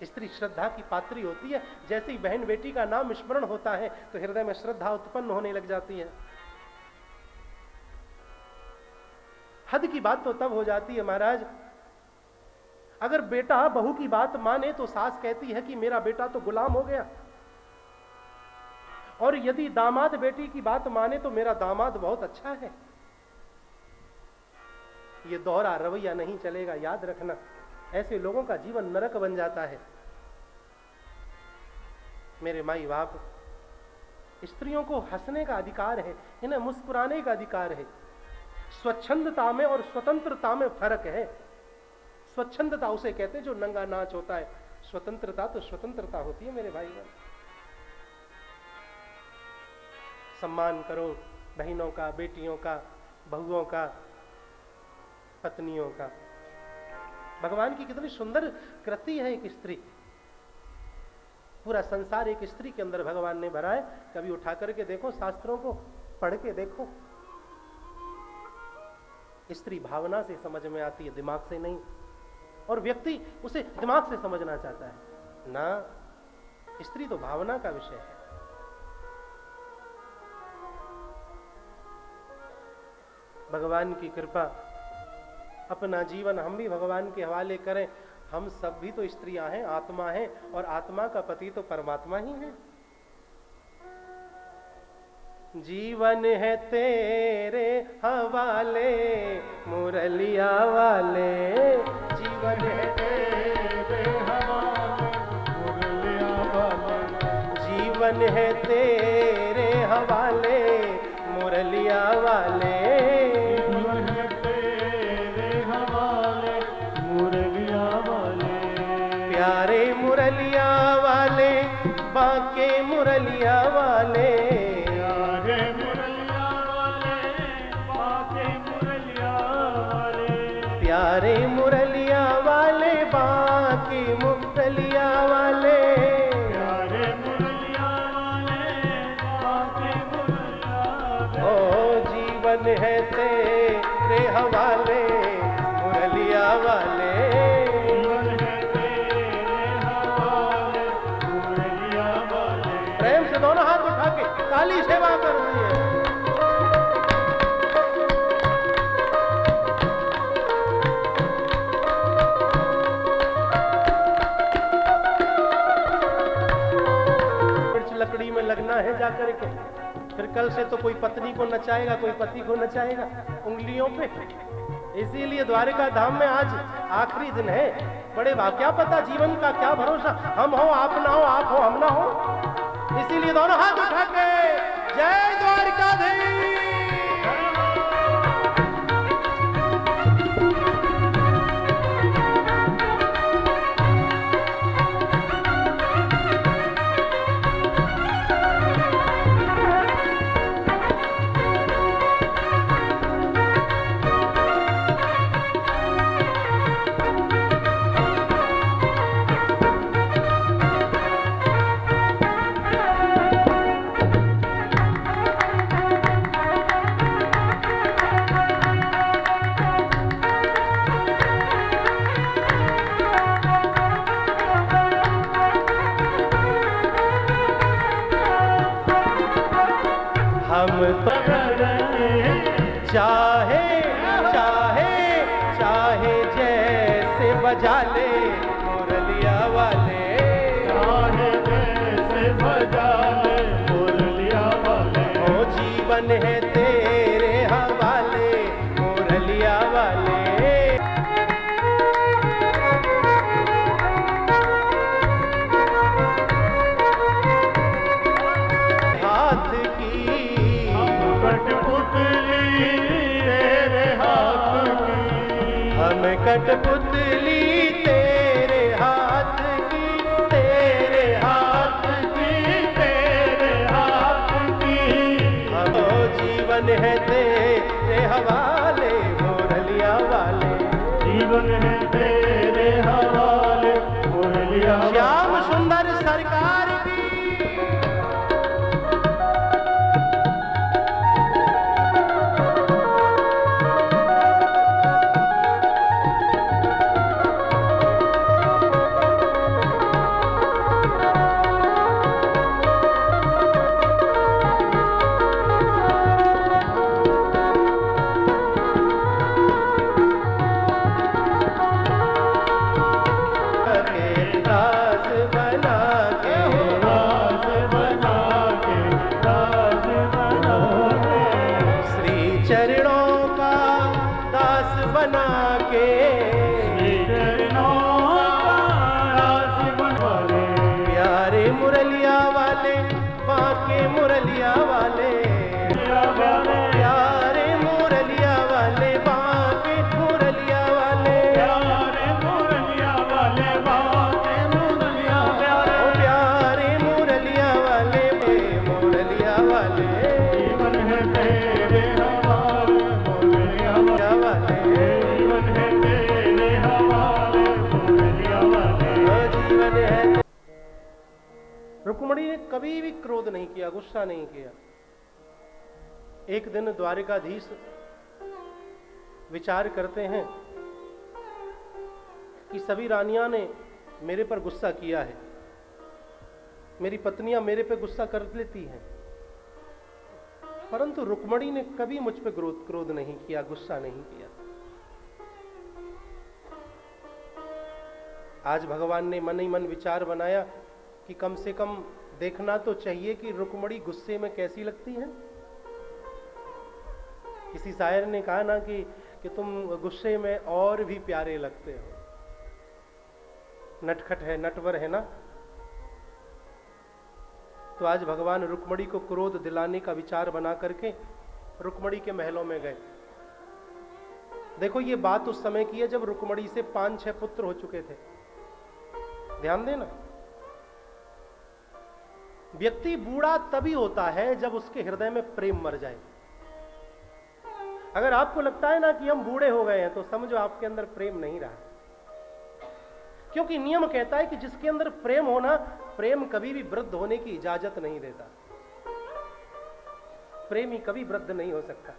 [SPEAKER 1] स्त्री श्रद्धा की पात्री होती है। जैसे ही बहन बेटी का नाम स्मरण होता है तो हृदय में श्रद्धा उत्पन्न होने लग जाती है। हद की बात तो तब हो जाती है महाराज, अगर बेटा बहू की बात माने तो सास कहती है कि मेरा बेटा तो गुलाम हो गया, और यदि दामाद बेटी की बात माने तो मेरा दामाद बहुत अच्छा है। ये दोहरा रवैया नहीं चलेगा, याद रखना। ऐसे लोगों का जीवन नरक बन जाता है। मेरे माई बाप, स्त्रियों को हंसने का अधिकार है, इन्हें मुस्कुराने का अधिकार है। स्वच्छंदता में और स्वतंत्रता में फर्क है। स्वच्छंदता उसे कहते हैं जो नंगा नाच होता है, स्वतंत्रता तो स्वतंत्रता होती है मेरे भाई बहन। सम्मान करो बहनों का, बेटियों का, बहुओं का, पत्नियों का। भगवान की कितनी सुंदर कृति है एक स्त्री। पूरा संसार एक स्त्री के अंदर भगवान ने भरा है। कभी उठा करके देखो, शास्त्रों को पढ़ के देखो। स्त्री भावना से समझ में आती है, दिमाग से नहीं। और व्यक्ति उसे दिमाग से समझना चाहता है ना। स्त्री तो भावना का विषय है। भगवान की कृपा, अपना जीवन हम भी भगवान के हवाले करें। हम सब भी तो स्त्रियां हैं, आत्मा हैं, और आत्मा का पति तो परमात्मा ही है। जीवन है तेरे हवाले मुरलिया वाले, जीवन है तेरे हवाले मुरलिया वाले, जीवन है तेरे हवाले मुरलिया वाले, जीवन है तेरे हवाले मुरलिया वाले। प्यारे मुरलिया वाले, बाके मुरलिया वाले, प्यारे मुरलिया वाले, बाकी मुरलिया वाले, प्यारे मुरलिया वाले, बाकी मुरलिया वाले। ओ जीवन है तेरे हवाले मुरलिया वाले, जीवन है तेरे हवाले मुरलिया वाले। प्रेम से दोनों हाथ उठा के काली सेवा कर रही है। लकड़ी में लगना है जाकर के, फिर कल से तो कोई पत्नी को नचाएगा, कोई पति को नचाएगा उंगलियों पे। इसीलिए द्वारिका धाम में आज आखिरी दिन है। बड़े भाग, क्या पता जीवन का क्या भरोसा, हम हो आप ना हो, आप हो हम ना हो। इसीलिए दोनों हाथ उठा के जय द्वारिकाधीश।
[SPEAKER 2] जाले मुरलिया वाले,
[SPEAKER 1] ओ जीवन है तेरे हवाले मुरलिया वाले। हाथ की
[SPEAKER 2] कठपुतली तेरे हाथ की,
[SPEAKER 1] हम कठपुतली तेरे हाथ की, तेरे हाथ
[SPEAKER 2] की तेरे हाथ की,
[SPEAKER 1] हम जीवन है तेरे हवाले मुरलिया वाले।
[SPEAKER 2] जीवन है तेरे हवाले मुरलिया वाले।
[SPEAKER 1] श्याम सुंदर सरकार की दास बना के,
[SPEAKER 2] दास बना के, दास बना के,
[SPEAKER 1] श्री चरणों का दास बना के,
[SPEAKER 2] चरणों का दास बना ले,
[SPEAKER 1] प्यारे मुरलिया वाले बाके मुरलिया वाले, प्यारे मुरलिया वाले बाके मुरलिया वाले,
[SPEAKER 2] प्यारे मुरलिया वाले बाके मुरलिया वाले,
[SPEAKER 1] ओ प्यारे मुरलिया वाले मुरलिया वाले,
[SPEAKER 2] जीवन है तेरे हवाले मुरलिया वाले, जीवन है तेरे हवाले मुरलिया वाले,
[SPEAKER 1] जीवन है। रुक्मणी ने कभी भी क्रोध नहीं किया, गुस्सा नहीं किया। एक दिन द्वारिकाधीश विचार करते हैं कि सभी रानियां ने मेरे पर गुस्सा किया है, मेरी पत्नियां मेरे पे गुस्सा कर लेती हैं, परंतु रुक्मणी ने कभी मुझ पे क्रोध नहीं किया, गुस्सा नहीं किया। आज भगवान ने मन ही मन विचार बनाया कि कम से कम देखना तो चाहिए कि रुक्मणी गुस्से में कैसी लगती है। किसी शायर ने कहा ना कि तुम गुस्से में और भी प्यारे लगते हो, नटखट है, नटवर है ना। तो आज भगवान रुक्मणी को क्रोध दिलाने का विचार बना करके रुक्मणी के महलों में गए। देखो ये बात उस समय की है जब रुक्मणी से 5-6 पुत्र हो चुके थे। ध्यान देना, व्यक्ति बूढ़ा तभी होता है जब उसके हृदय में प्रेम मर जाए। अगर आपको लगता है ना कि हम बूढ़े हो गए हैं तो समझो आपके अंदर प्रेम नहीं रहा, क्योंकि नियम कहता है कि जिसके अंदर प्रेम होना, प्रेम कभी भी वृद्ध होने की इजाजत नहीं देता। प्रेम ही कभी वृद्ध नहीं हो सकता।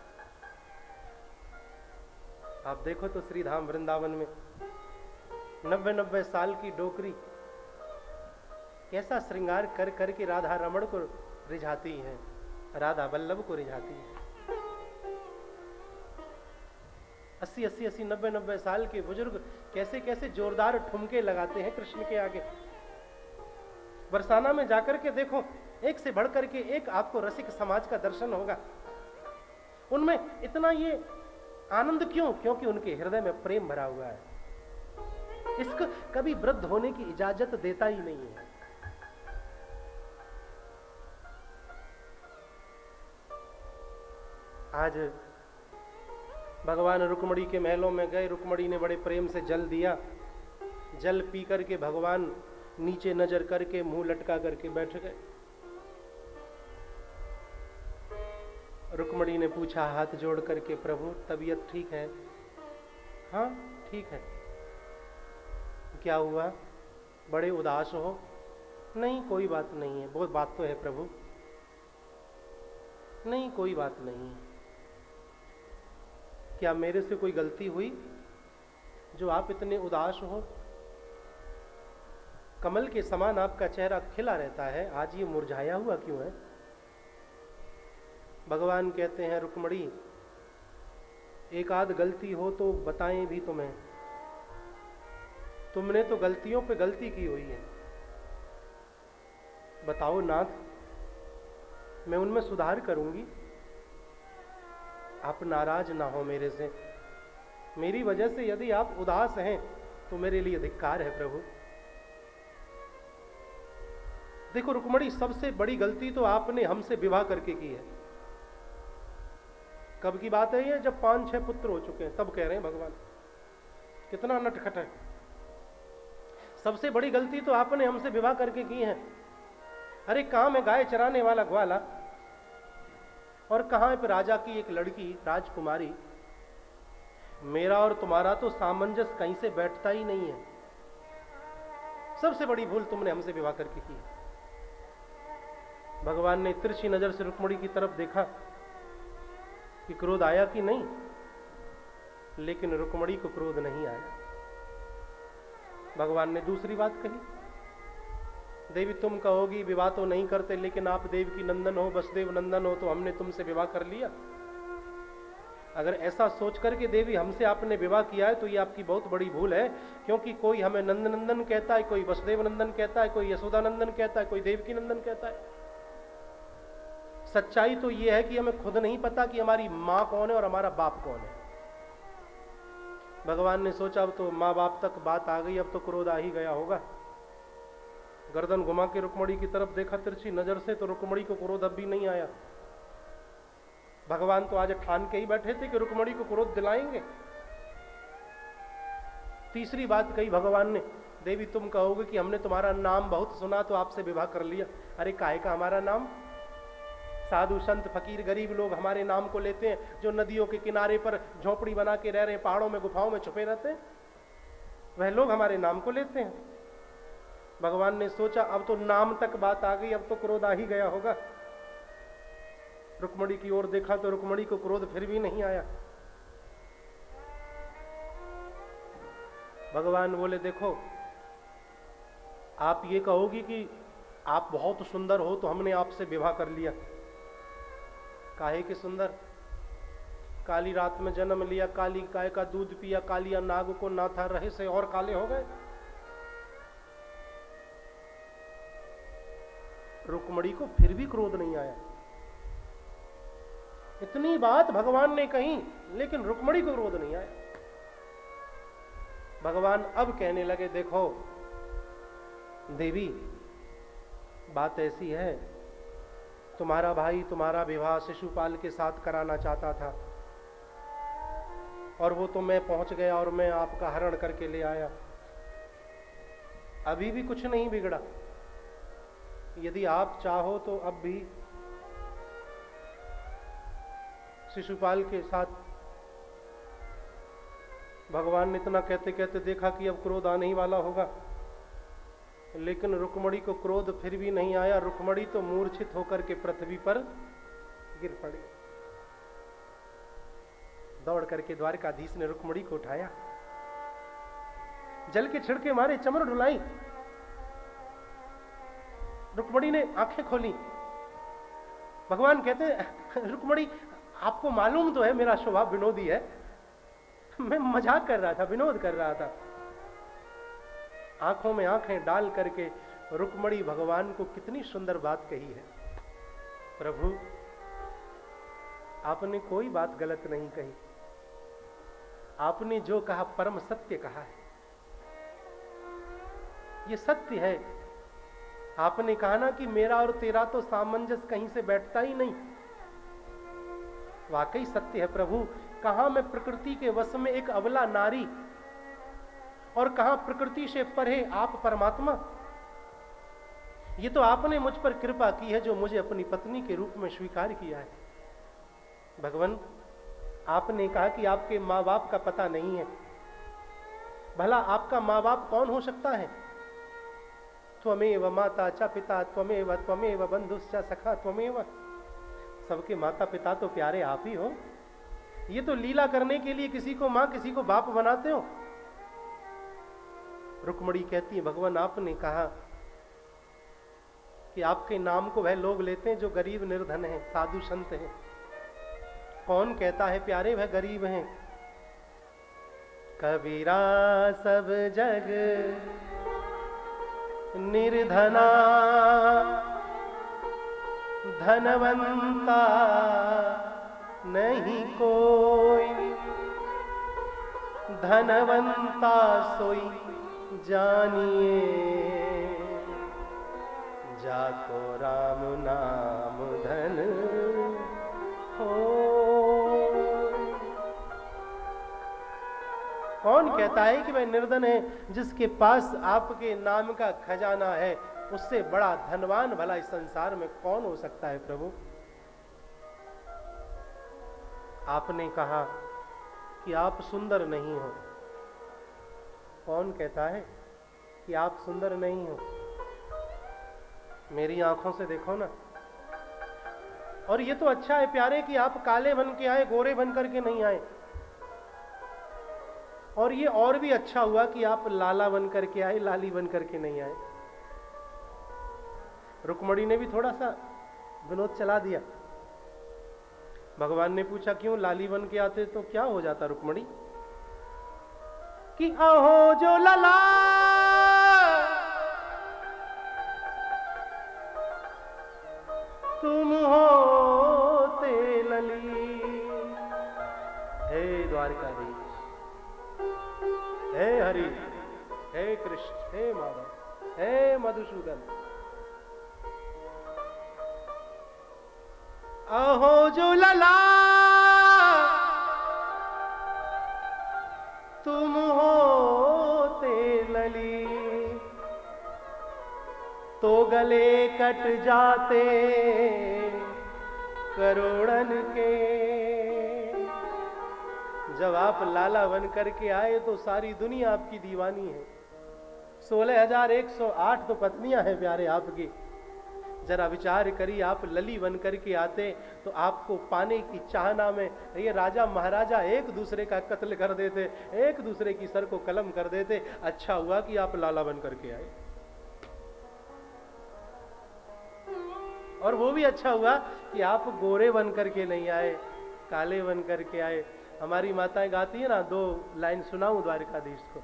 [SPEAKER 1] आप देखो तो श्रीधाम वृंदावन में 90-90 साल की डोकरी कैसा श्रृंगार कर करके राधा रमण को रिझाती हैं, राधा वल्लभ को रिझाती हैं। 80-80, 90-90 साल के बुजुर्ग कैसे कैसे जोरदार ठुमके लगाते हैं कृष्ण के आगे। बरसाना में जाकर के देखो, एक से बढ़कर के एक आपको रसिक समाज का दर्शन होगा। उनमें इतना ये आनंद क्यों? क्योंकि उनके हृदय में प्रेम भरा हुआ है। इसको कभी वृद्ध होने की इजाजत देता ही नहीं है। आज भगवान रुक्मणी के महलों में गए, रुक्मणी ने बड़े प्रेम से जल दिया। जल पी करके भगवान नीचे नजर करके मुंह लटका करके बैठ गए। रुक्मणी ने पूछा हाथ जोड़ करके, प्रभु तबीयत ठीक है? हाँ ठीक है। क्या हुआ, बड़े उदास हो? नहीं कोई बात नहीं है। बहुत बात तो है प्रभु। नहीं कोई बात नहीं है। क्या मेरे से कोई गलती हुई जो आप इतने उदास हो? कमल के समान आपका चेहरा खिला रहता है, आज ये मुरझाया हुआ क्यों है? भगवान कहते हैं, रुक्मणी एक आध गलती हो तो बताएं भी तुम्हें। तुमने तो गलतियों पे गलती की हुई है। बताओ नाथ, मैं उनमें सुधार करूंगी, आप नाराज ना हो मेरे से। मेरी वजह से यदि आप उदास हैं तो मेरे लिए धिक्कार है प्रभु। देखो रुक्मणी, सबसे बड़ी गलती तो आपने हमसे विवाह करके की है। कब की बात है ये? जब 5-6 पुत्र हो चुके हैं, तब कह रहे हैं भगवान। कितना नटखट है। सबसे बड़ी गलती तो आपने हमसे विवाह करके की है। अरे कहां में गाय चराने वाला ग्वाला और कहां पे राजा की एक लड़की राजकुमारी। मेरा और तुम्हारा तो सामंजस्य कहीं से बैठता ही नहीं है। सबसे बड़ी भूल तुमने हमसे विवाह करके की है। भगवान ने तिरछी नजर से रुक्मणी की तरफ देखा कि क्रोध आया कि नहीं, लेकिन रुक्मणी को क्रोध नहीं आया। भगवान ने दूसरी बात कही, देवी तुम कहोगी विवाह तो नहीं करते, लेकिन आप देव की नंदन हो, वसुदेव नंदन हो, तो हमने तुमसे विवाह कर लिया। अगर ऐसा सोच करके देवी हमसे आपने विवाह किया है तो ये आपकी बहुत बड़ी भूल है, क्योंकि कोई हमें नंद नंदन कहता है, कोई वसुदेव नंदन कहता है, कोई यशोदा नंदन कहता है, कोई देवकी नंदन कहता है। सच्चाई तो ये है कि हमें खुद नहीं पता कि हमारी माँ कौन है और हमारा बाप कौन है। भगवान ने सोचा अब तो माँ बाप तक बात आ गई, अब तो क्रोध आ ही गया होगा। गर्दन घुमा के रुक्मणी की तरफ देखा तिरछी नजर से, तो रुक्मणी को क्रोध अब भी नहीं आया। भगवान तो आज ठान के ही बैठे थे कि रुक्मणी को क्रोध दिलाएंगे। तीसरी बात कही भगवान ने, देवी तुम कहोगे कि हमने तुम्हारा नाम बहुत सुना तो आपसे विवाह कर लिया। अरे काहे का हमारा नाम? साधु संत फकीर गरीब लोग हमारे नाम को लेते हैं, जो नदियों के किनारे पर झोपड़ी बना के रह रहे हैं, पहाड़ों में गुफाओं में छुपे रहते हैं, वह लोग हमारे नाम को लेते हैं। भगवान ने सोचा अब तो नाम तक बात आ गई, अब तो क्रोध आ ही गया होगा। रुक्मणी की ओर देखा तो रुक्मणी को क्रोध फिर भी नहीं आया। भगवान बोले देखो, आप ये कहोगी कि आप बहुत सुंदर हो तो हमने आपसे विवाह कर लिया। काहे के सुंदर? काली रात में जन्म लिया, काली गाय का दूध पिया, कालिया नाग को नाथा, रहे से और काले हो गए। रुक्मणी को फिर भी क्रोध नहीं आया। इतनी बात भगवान ने कही, लेकिन रुक्मणी को क्रोध नहीं आया। भगवान अब कहने लगे देखो देवी, बात ऐसी है, तुम्हारा भाई तुम्हारा विवाह शिशुपाल के साथ कराना चाहता था, और वो तो मैं पहुंच गया और मैं आपका हरण करके ले आया। अभी भी कुछ नहीं बिगड़ा। यदि आप चाहो तो अब भी शिशुपाल के साथ। भगवान ने इतना कहते कहते देखा कि अब क्रोध आने ही वाला होगा, लेकिन रुक्मणी को क्रोध फिर भी नहीं आया। रुक्मणी तो मूर्छित होकर के पृथ्वी पर गिर पड़ी। दौड़ करके द्वारकाधीश ने रुक्मणी को उठाया, जल के छिड़के मारे, चमर डुलाई। रुक्मणी ने आंखें खोली। भगवान कहते रुक्मणी आपको मालूम तो है मेरा स्वभाव विनोदी है, मैं मजाक कर रहा था, विनोद कर रहा था। आंखों में आंखें डाल करके रुक्मणी भगवान को कितनी सुंदर बात कही है, प्रभु आपने कोई बात गलत नहीं कही, आपने जो कहा परम सत्य कहा है, ये सत्य है। आपने कहा ना कि मेरा और तेरा तो सामंजस्य कहीं से बैठता ही नहीं। वाकई सत्य है प्रभु। कहां मैं प्रकृति के वश में एक अबला नारी, और कहां प्रकृति से परे आप परमात्मा। ये तो आपने मुझ पर कृपा की है जो मुझे अपनी पत्नी के रूप में स्वीकार किया है। भगवान आपने कहा कि आपके माँ बाप का पता नहीं है। भला आपका माँ बाप कौन हो सकता है? त्वमेव माता च पिता त्वमेव त्वमेव बंधुश्च सखा त्वमेव। सबके माता पिता तो प्यारे आप ही हो। ये तो लीला करने के लिए किसी को माँ किसी को बाप बनाते हो। रुक्मणी कहती है भगवान आपने कहा कि आपके नाम को वह लोग लेते हैं जो गरीब निर्धन हैं, साधु संत हैं। कौन कहता है प्यारे वह गरीब हैं? कबीरा सब जग निर्धना धनवंता नहीं कोई, धनवंता सोई जानिए, जाको राम नाम धन हो। कौन कहता है कि वह निर्धन है? जिसके पास आपके नाम का खजाना है, उससे बड़ा धनवान भला इस संसार में कौन हो सकता है प्रभु? आपने कहा कि आप सुंदर नहीं हो। कौन कहता है कि आप सुंदर नहीं हो? मेरी आंखों से देखो ना। और ये तो अच्छा है प्यारे कि आप काले बन के आए, गोरे बन करके नहीं आए। और ये और भी अच्छा हुआ कि आप लाला बन करके आए, लाली बन करके नहीं आए। रुक्मणी ने भी थोड़ा सा विनोद चला दिया। भगवान ने पूछा क्यों लाली बन के आते तो क्या हो जाता रुक्मणी? कि अहो जो लला तुम होते लली। हे द्वारकाधीश, हे हरि, हे कृष्ण, हे माधव, हे मधुसूदन, अहो जो लला तुम होते लली, तो गले कट जाते करोड़न के। जब आप लाला बन करके आए तो सारी दुनिया आपकी दीवानी है। 16,108 तो पत्नियां हैं प्यारे आपकी। जरा विचार करिए, आप लली बन करके आते तो आपको पाने की चाहना में ये राजा महाराजा एक दूसरे का कत्ल कर देते, एक दूसरे की सर को कलम कर देते। अच्छा हुआ कि आप लाला बन करके आए। और वो भी अच्छा हुआ कि आप गोरे बन करके नहीं आए, काले बन करके आए। हमारी माताएं गाती है ना, 2 लाइन सुनाऊं द्वारकाधीश को।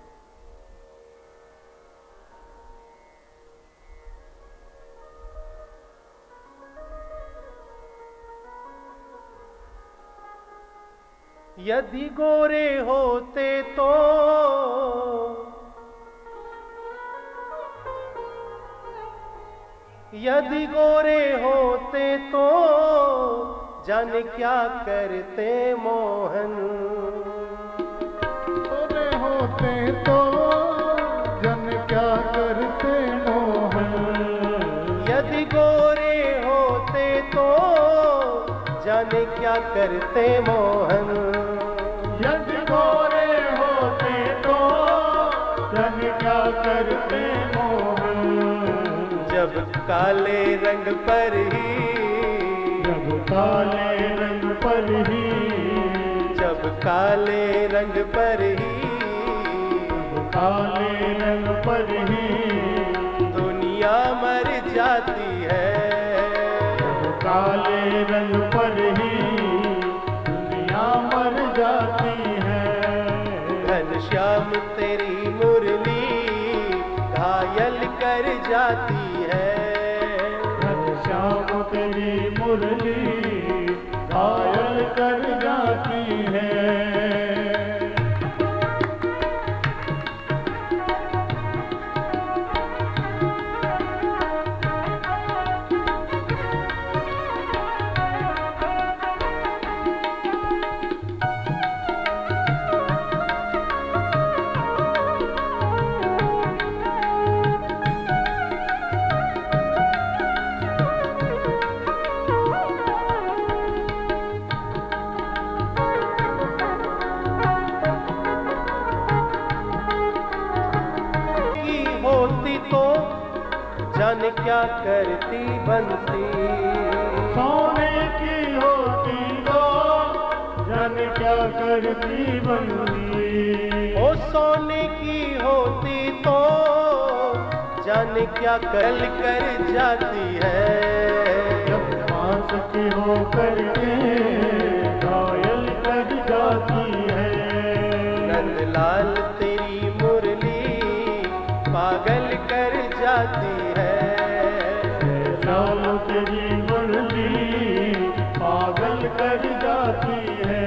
[SPEAKER 1] यदि गोरे होते तो यदि गोरे होते तो जाने क्या करते मोहन।
[SPEAKER 2] गोरे होते तो जाने क्या करते मोहन।
[SPEAKER 1] यदि गोरे होते तो जाने क्या करते मोहन।
[SPEAKER 2] यदि गोरे होते तो जाने क्या करते मोहन।
[SPEAKER 1] जब काले रंग पर ही,
[SPEAKER 2] जब काले रंग पर ही,
[SPEAKER 1] जब काले रंग पर ही,
[SPEAKER 2] जब काले रंग पर ही
[SPEAKER 1] दुनिया मर जाती है।
[SPEAKER 2] जब काले रंग पर ही दुनिया मर जाती है।
[SPEAKER 1] घनश्याम तेरी मुरली घायल कर जाती है।
[SPEAKER 2] घनश्याम तेरी मुरली घायल कर जाती है।
[SPEAKER 1] जाने क्या करती बंसी।
[SPEAKER 2] सोने की होती तो जाने क्या करती बंसी।
[SPEAKER 1] ओ सोने की होती तो जाने क्या कर जाती है।
[SPEAKER 2] जब मांस की हो करके घायल कर जाती है।
[SPEAKER 1] नंदलाल तेरी मुरली पागल कर जाती है।
[SPEAKER 2] लाल तेरी मुरली कर जाती है,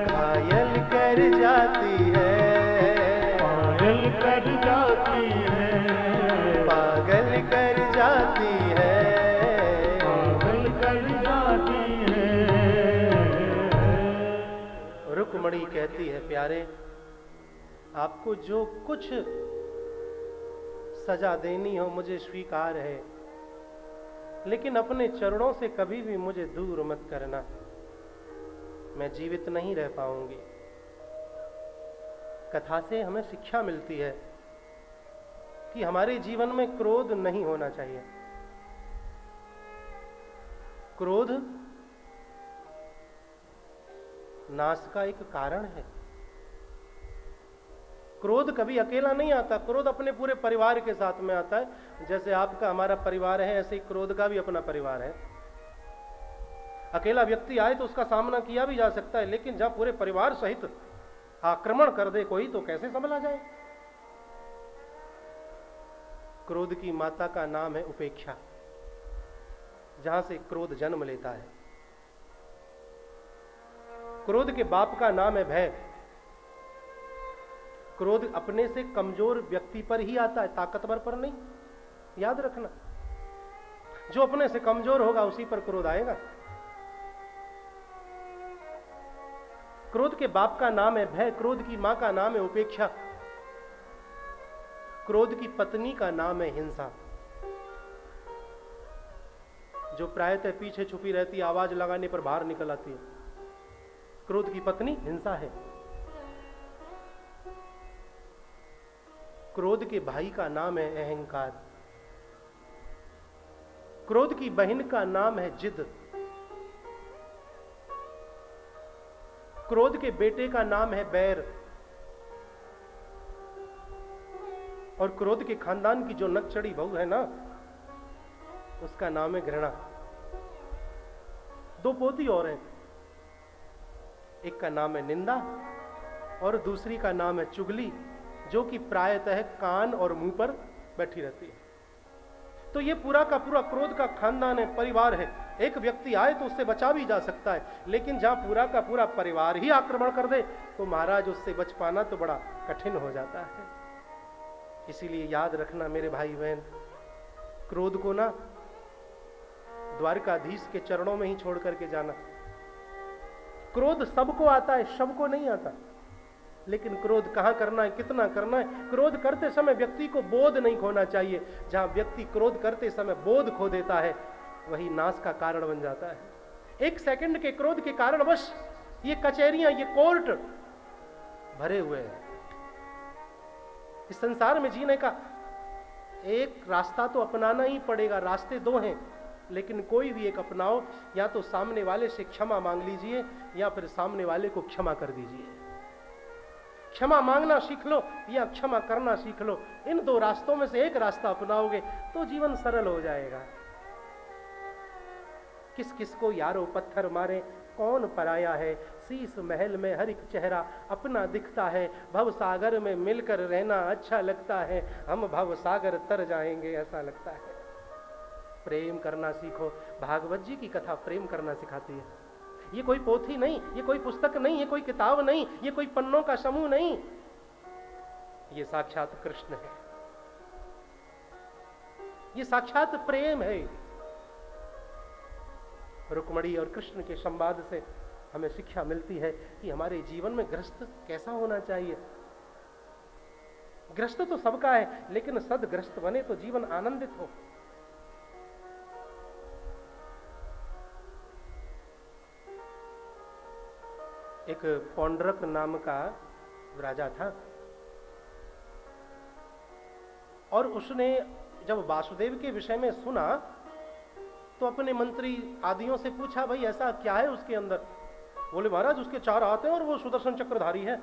[SPEAKER 1] घायल कर जाती है,
[SPEAKER 2] पागल कर जाती है,
[SPEAKER 1] पागल कर जाती है,
[SPEAKER 2] पागल कर जाती है।
[SPEAKER 1] रुक्मणी कहती है, प्यारे आपको जो कुछ सजा देनी हो मुझे स्वीकार है, लेकिन अपने चरणों से कभी भी मुझे दूर मत करना, मैं जीवित नहीं रह पाऊंगी। कथा से हमें शिक्षा मिलती है कि हमारे जीवन में क्रोध नहीं होना चाहिए। क्रोध नाश का एक कारण है। क्रोध कभी अकेला नहीं आता, क्रोध अपने पूरे परिवार के साथ में आता है। जैसे आपका हमारा परिवार है, ऐसे ही क्रोध का भी अपना परिवार है। अकेला व्यक्ति आए तो उसका सामना किया भी जा सकता है, लेकिन जहां पूरे परिवार सहित आक्रमण कर दे कोई, तो कैसे संभला जाए। क्रोध की माता का नाम है उपेक्षा, जहां से क्रोध जन्म लेता है। क्रोध के बाप का नाम है भय। क्रोध अपने से कमजोर व्यक्ति पर ही आता है, ताकतवर पर नहीं, याद रखना। जो अपने से कमजोर होगा उसी पर क्रोध आएगा। क्रोध के बाप का नाम है भय, क्रोध की मां का नाम है उपेक्षा, क्रोध की पत्नी का नाम है हिंसा, जो प्रायतः पीछे छुपी रहती, आवाज लगाने पर बाहर निकल आती है। क्रोध की पत्नी हिंसा है। क्रोध के भाई का नाम है अहंकार, क्रोध की बहन का नाम है जिद, क्रोध के बेटे का नाम है बैर, और क्रोध के खानदान की जो नकचड़ी बहू है ना, उसका नाम है घृणा। दो पोती और हैं, एक का नाम है निंदा और दूसरी का नाम है चुगली, जो कि प्रायतः कान और मुंह पर बैठी रहती है। तो ये पूरा का पूरा क्रोध का खानदान है, परिवार है। एक व्यक्ति आए तो उससे बचा भी जा सकता है, लेकिन जहां पूरा का पूरा परिवार ही आक्रमण कर दे तो महाराज उससे बच पाना तो बड़ा कठिन हो जाता है। इसीलिए याद रखना मेरे भाई बहन, क्रोध को ना द्वारकाधीश के चरणों में ही छोड़ करके जाना। क्रोध सबको आता है, सबको नहीं आता, लेकिन क्रोध कहां करना है, कितना करना है। क्रोध करते समय व्यक्ति को बोध नहीं खोना चाहिए। जहां व्यक्ति क्रोध करते समय बोध खो देता है, वही नाश का कारण बन जाता है। एक सेकंड के क्रोध के कारण बस ये कचहरियां, ये कोर्ट भरे हुए हैं। इस संसार में जीने का एक रास्ता तो अपनाना ही पड़ेगा। रास्ते दो हैं, लेकिन कोई भी एक अपनाओ। या तो सामने वाले से क्षमा मांग लीजिए, या फिर सामने वाले को क्षमा कर दीजिए। क्षमा मांगना सीख लो या क्षमा करना सीख लो। इन दो रास्तों में से एक रास्ता अपनाओगे तो जीवन सरल हो जाएगा। किस किस को यारो पत्थर मारे, कौन पराया है। शीश महल में हर एक चेहरा अपना दिखता है। भव सागर में मिलकर रहना अच्छा लगता है, हम भव सागर तर जाएंगे ऐसा लगता है। प्रेम करना सीखो। भागवत जी की कथा प्रेम करना सिखाती है। ये कोई पोथी नहीं, ये कोई पुस्तक नहीं, ये कोई किताब नहीं, ये कोई पन्नों का समूह नहीं, ये साक्षात कृष्ण है, ये साक्षात प्रेम है। रुक्मणी और कृष्ण के संवाद से हमें शिक्षा मिलती है कि हमारे जीवन में गृहस्थ कैसा होना चाहिए। गृहस्थ तो सबका है, लेकिन सदगृहस्थ बने तो जीवन आनंदित हो। एक पौंड्रक नाम का राजा था, और उसने जब वासुदेव के विषय में सुना तो अपने मंत्री आदियों से पूछा, भाई ऐसा क्या है उसके अंदर। बोले महाराज उसके 4 हाथ हैं और वो सुदर्शन चक्रधारी है।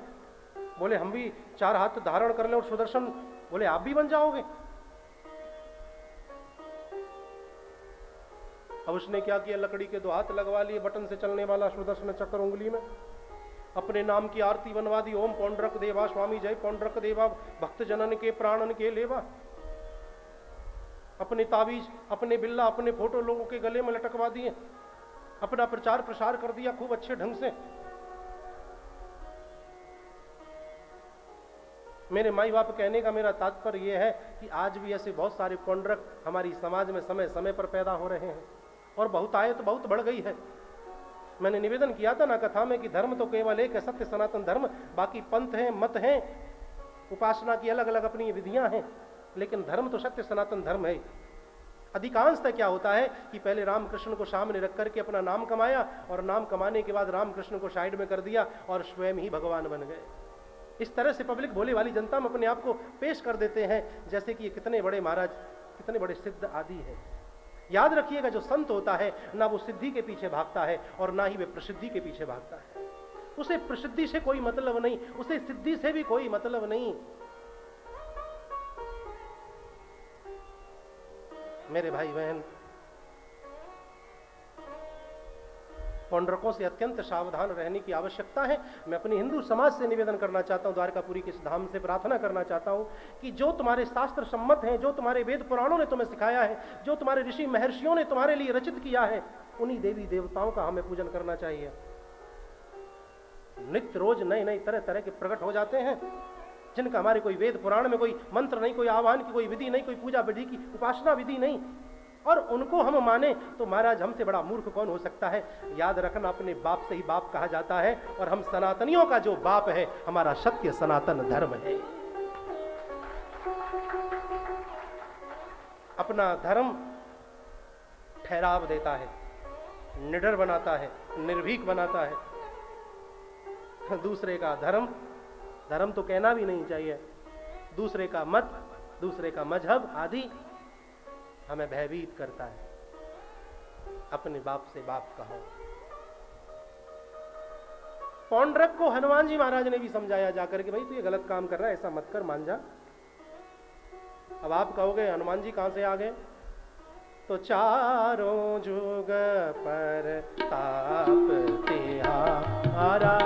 [SPEAKER 1] बोले हम भी 4 हाथ धारण कर लें और सुदर्शन, बोले आप भी बन जाओगे। अब उसने क्या किया, लकड़ी के 2 हाथ लगवा लिए, बटन से चलने वाला सुदर्शन चक्र उंगली में, अपने नाम की आरती बनवा दी। ओम पौंड्रक देवा स्वामी जय पौंड्रक देवा, भक्त जनन के प्राणन के लेवा। अपने ताबीज, अपने बिल्ला, अपने फोटो लोगों के गले में लटकवा दिए। अपना प्रचार प्रसार कर दिया खूब अच्छे ढंग से। मेरे माई बाप कहने का मेरा तात्पर्य यह है कि आज भी ऐसे बहुत सारे पौंड्रक हमारी समाज में समय समय पर पैदा हो रहे हैं, और बहुत आए तो बहुत बढ़ गई है। मैंने निवेदन किया था ना कथा में कि धर्म तो केवल एक है, सत्य सनातन धर्म, बाकी पंथ हैं, मत हैं, उपासना की अलग अलग अपनी विधियां हैं, लेकिन धर्म तो सत्य सनातन धर्म है। अधिकांशतः क्या होता है कि पहले रामकृष्ण को सामने रख करके अपना नाम कमाया, और नाम कमाने के बाद रामकृष्ण को साइड में कर दिया और स्वयं ही भगवान बन गए। इस तरह से पब्लिक भोले वाली जनता में अपने आप को पेश कर देते हैं जैसे कि ये कितने बड़े महाराज, कितने बड़े सिद्ध आदि हैं। याद रखिएगा, जो संत होता है ना वो सिद्धि के पीछे भागता है और ना ही वे प्रसिद्धि के पीछे भागता है। उसे प्रसिद्धि से कोई मतलब नहीं, उसे सिद्धि से भी कोई मतलब नहीं। मेरे भाई बहन, पौंड्रकों से अत्यंत सावधान रहने की आवश्यकता है। मैं अपनी हिंदू समाज से निवेदन करना चाहता हूं, द्वारकापुरी के इस धाम से प्रार्थना करना चाहता हूं कि जो तुम्हारे शास्त्र सम्मत हैं, जो तुम्हारे वेद पुराणों ने तुम्हें सिखाया है, जो तुम्हारे ऋषि महर्षियों ने तुम्हारे लिए रचित किया है, उन्हीं देवी देवताओं का हमें पूजन करना चाहिए। नित्य रोज नए नए तरह तरह के प्रकट हो जाते हैं, जिनका हमारे कोई वेद पुराण में कोई मंत्र नहीं, कोई आह्वान की कोई विधि नहीं, कोई पूजा विधि की उपासना विधि नहीं, और उनको हम माने तो महाराज हमसे बड़ा मूर्ख कौन हो सकता है। याद रखना, अपने बाप से ही बाप कहा जाता है, और हम सनातनियों का जो बाप है हमारा सत्य सनातन धर्म है। अपना धर्म ठहराव देता है, निडर बनाता है, निर्भीक बनाता है। दूसरे का धर्म, धर्म तो कहना भी नहीं चाहिए, दूसरे का मत, दूसरे का मजहब आदि हमें भयभीत करता है। अपने बाप से बाप कहो। पौंड्रक को हनुमान जी महाराज ने भी समझाया जाकर कि भाई तू ये गलत काम कर रहा है, ऐसा मत कर, मान जा। अब आप कहोगे हनुमान जी कहां से आ गए, तो चारों जुग पर ताप तिहारा,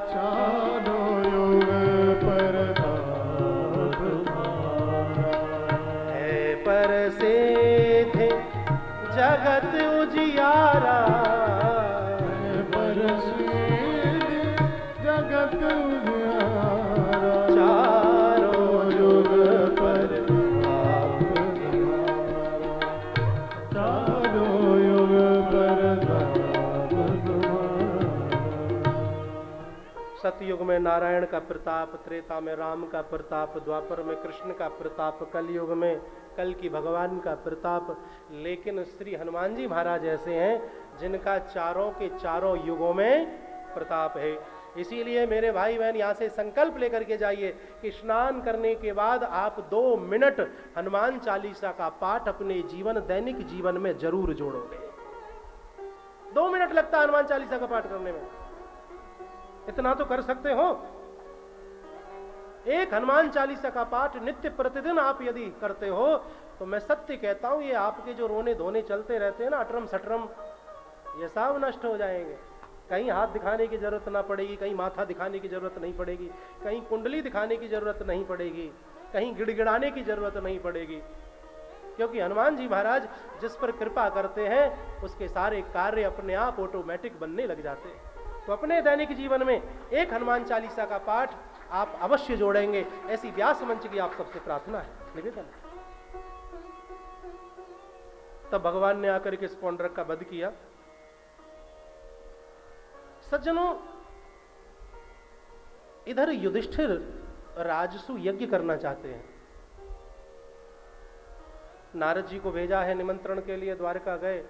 [SPEAKER 2] चारों युग पर ताप
[SPEAKER 1] है पर से थे जगत उजियारा,
[SPEAKER 2] पर से जगत उजियारा,
[SPEAKER 1] चारों युग पर
[SPEAKER 2] ताप तुम्हारा, चारों युग पर ताप तुम्हारा।
[SPEAKER 1] सतयुग में नारायण का प्रताप, त्रेता में राम का प्रताप, द्वापर में कृष्ण का प्रताप, कलयुग में कल की भगवान का प्रताप। लेकिन श्री हनुमान जी महाराज ऐसे हैं जिनका चारों के चारों युगों में प्रताप है। इसीलिए मेरे भाई बहन यहाँ से संकल्प लेकर के जाइए कि स्नान करने के बाद आप 2 मिनट हनुमान चालीसा का पाठ अपने जीवन, दैनिक जीवन में जरूर जोड़ोगे। 2 मिनट लगता है हनुमान चालीसा का पाठ करने में, इतना तो कर सकते हो। एक हनुमान चालीसा का पाठ नित्य प्रतिदिन आप यदि करते हो तो मैं सत्य कहता हूं, ये आपके जो रोने धोने चलते रहते हैं ना, अटरम सटरम, ये सब नष्ट हो जाएंगे। कहीं हाथ दिखाने की जरूरत ना पड़ेगी, कहीं माथा दिखाने की जरूरत नहीं पड़ेगी, कहीं कुंडली दिखाने की जरूरत नहीं पड़ेगी, कहीं गिड़गिड़ाने की जरूरत नहीं पड़ेगी, क्योंकि हनुमान जी महाराज जिस पर कृपा करते हैं उसके सारे कार्य अपने आप ऑटोमेटिक बनने लग जाते हैं। तो अपने दैनिक जीवन में एक हनुमान चालीसा का पाठ आप अवश्य जोड़ेंगे, ऐसी व्यास मंच की आप सबसे प्रार्थना है, निवेदन। तब भगवान ने आकर के इस पौंड्रक का वध किया। सज्जनों, इधर युधिष्ठिर राजसु यज्ञ करना चाहते हैं। नारद जी को भेजा है निमंत्रण के लिए, द्वारका गए,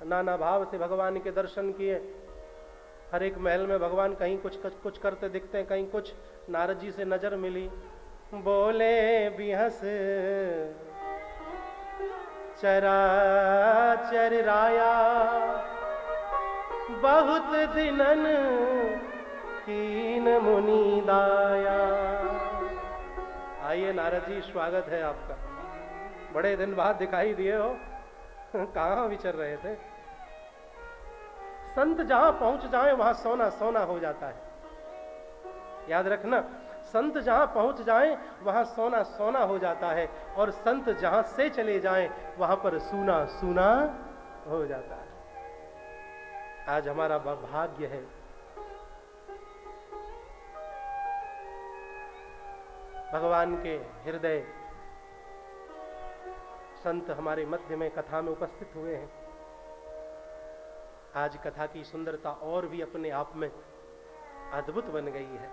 [SPEAKER 1] नाना भाव से भगवान के दर्शन किए। हर एक महल में भगवान कहीं कुछ करते दिखते हैं, कहीं कुछ। नारद जी से नजर मिली, बोले बिहस चराचर राया, बहुत दिनन कीन मुनि दाया। आइए नारद जी, स्वागत है आपका, बड़े दिन बाद दिखाई दिए हो, कहाँ विचर रहे थे। संत जहां पहुंच जाए वहां सोना सोना हो जाता है, याद रखना। संत जहां पहुंच जाए वहां सोना सोना हो जाता है, और संत जहां से चले जाएं वहां पर सूना सूना हो जाता है। आज हमारा भाग्य है भगवान के हृदय संत हमारे मध्य में कथा में उपस्थित हुए हैं। आज कथा की सुंदरता और भी अपने आप में अद्भुत बन गई है।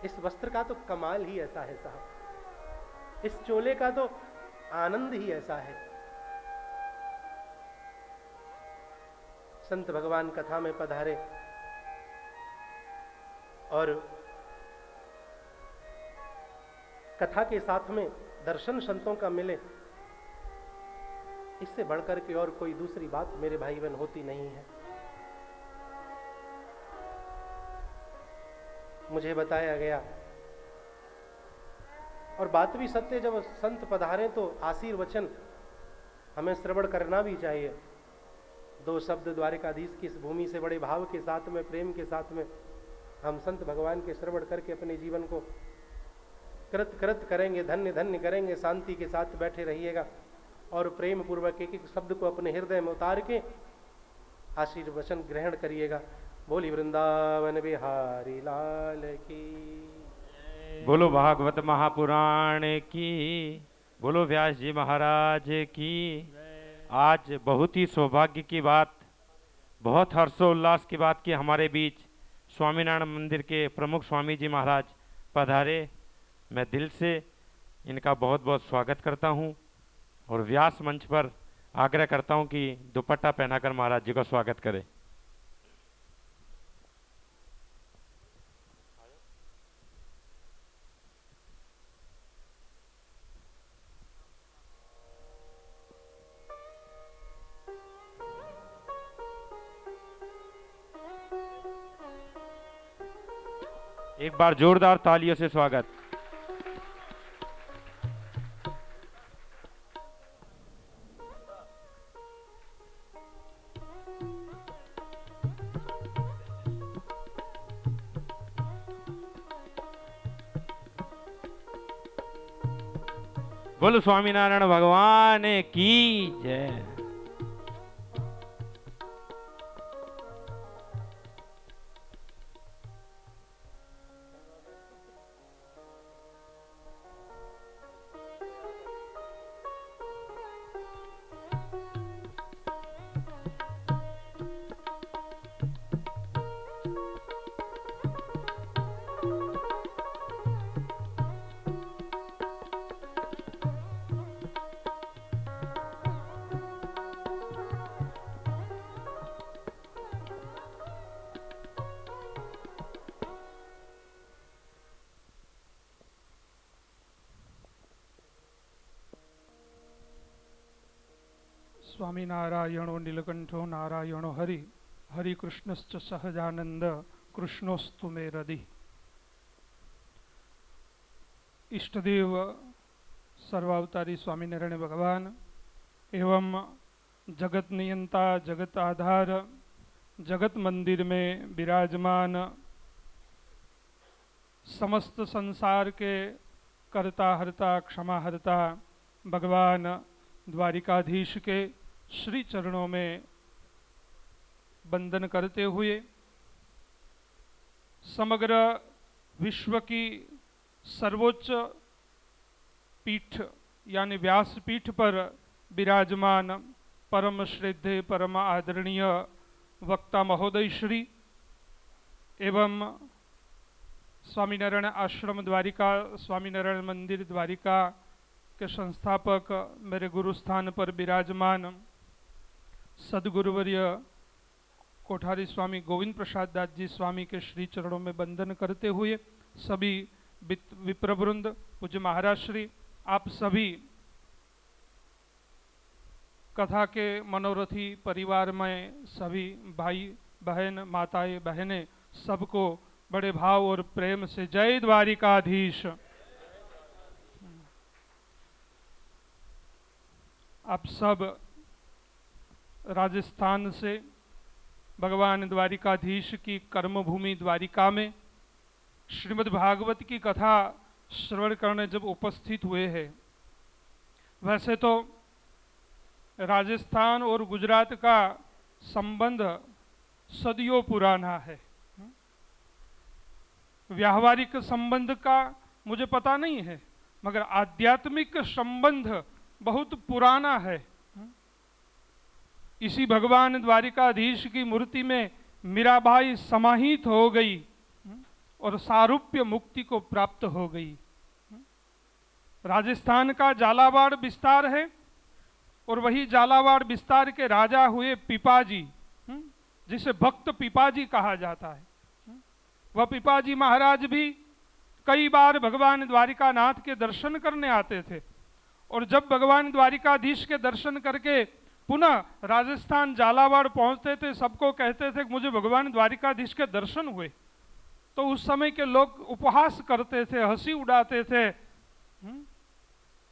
[SPEAKER 1] इस वस्त्र का तो कमाल ही ऐसा है साहब, इस चोले का तो आनंद ही ऐसा है। संत भगवान कथा में पधारे और कथा के साथ में दर्शन संतों का मिले, इससे बढ़कर के और कोई दूसरी बात मेरे भाई बहन होती नहीं है। मुझे बताया गया और बात भी सत्य, जब संत पधारे तो आशीर्वचन हमें श्रवण करना भी चाहिए। दो शब्द द्वारिकाधीश की इस भूमि से बड़े भाव के साथ में, प्रेम के साथ में हम संत भगवान के श्रवण करके अपने जीवन को कृत कृत करेंगे, धन्य धन्य करेंगे। शांति के साथ बैठे रहिएगा और प्रेम पूर्वक एक एक शब्द को अपने हृदय में उतार के आशीर्वचन ग्रहण करिएगा। बोली वृंदावन बिहारी लाल की,
[SPEAKER 3] बोलो भागवत महापुराण की, बोलो व्यास जी महाराज की। आज बहुत ही सौभाग्य की बात, बहुत हर्षोल्लास की बात कि हमारे बीच स्वामीनारायण मंदिर के प्रमुख स्वामी जी महाराज पधारे। मैं दिल से इनका बहुत बहुत स्वागत करता हूं और व्यास मंच पर आग्रह करता हूं कि दुपट्टा पहनाकर महाराज जी का स्वागत करें। एक बार जोरदार तालियों से स्वागत। बोलो स्वामीनारायण भगवान की जय।
[SPEAKER 4] स्वामी नारायणो नीलकंठो नारायणो हरि, हरि कृष्णश्च सहजानंद, कृष्णोस्तु मे हृदि। इष्टदेव सर्वावतारी स्वामीनारायण भगवान एवं जगत नियंता, जगत आधार, जगत मंदिर में विराजमान समस्त संसार के कर्ता हर्ता क्षमा हर्ता भगवान द्वारिकाधीश के श्री चरणों में वंदन करते हुए समग्र विश्व की सर्वोच्च पीठ यानी व्यास पीठ पर विराजमान परम श्रद्धेय परम आदरणीय वक्ता महोदय श्री एवं स्वामीनारायण आश्रम द्वारिका, स्वामीनारायण मंदिर द्वारिका के संस्थापक मेरे गुरु स्थान पर विराजमान सदगुरुवर्य कोठारी स्वामी गोविंद प्रसाद दास जी स्वामी के श्री चरणों में वंदन करते हुए सभी विप्रवृंद, पूज्य महाराज श्री, आप सभी कथा के मनोरथी परिवार में सभी भाई बहन, माताएं बहनें, सबको बड़े भाव और प्रेम से जय द्वारिकाधीश। आप सब राजस्थान से भगवान द्वारिकाधीश की कर्मभूमि द्वारिका में श्रीमद् भागवत की कथा श्रवण करने जब उपस्थित हुए हैं, वैसे तो राजस्थान और गुजरात का संबंध सदियों पुराना है। व्यावहारिक संबंध का मुझे पता नहीं है, मगर आध्यात्मिक संबंध बहुत पुराना है। इसी भगवान द्वारिकाधीश की मूर्ति में मीराबाई समाहित हो गई और सारूप्य मुक्ति को प्राप्त हो गई। राजस्थान का झालावाड़ विस्तार है और वही झालावाड़ विस्तार के राजा हुए पिपाजी, जिसे भक्त पिपाजी कहा जाता है। वह पिपाजी महाराज भी कई बार भगवान द्वारिकानाथ के दर्शन करने आते थे और जब भगवान द्वारिकाधीश के दर्शन करके पुनः राजस्थान झालावाड़ पहुंचते थे, सबको कहते थे कि मुझे भगवान द्वारिकाधीश के दर्शन हुए। तो उस समय के लोग उपहास करते थे, हंसी उड़ाते थे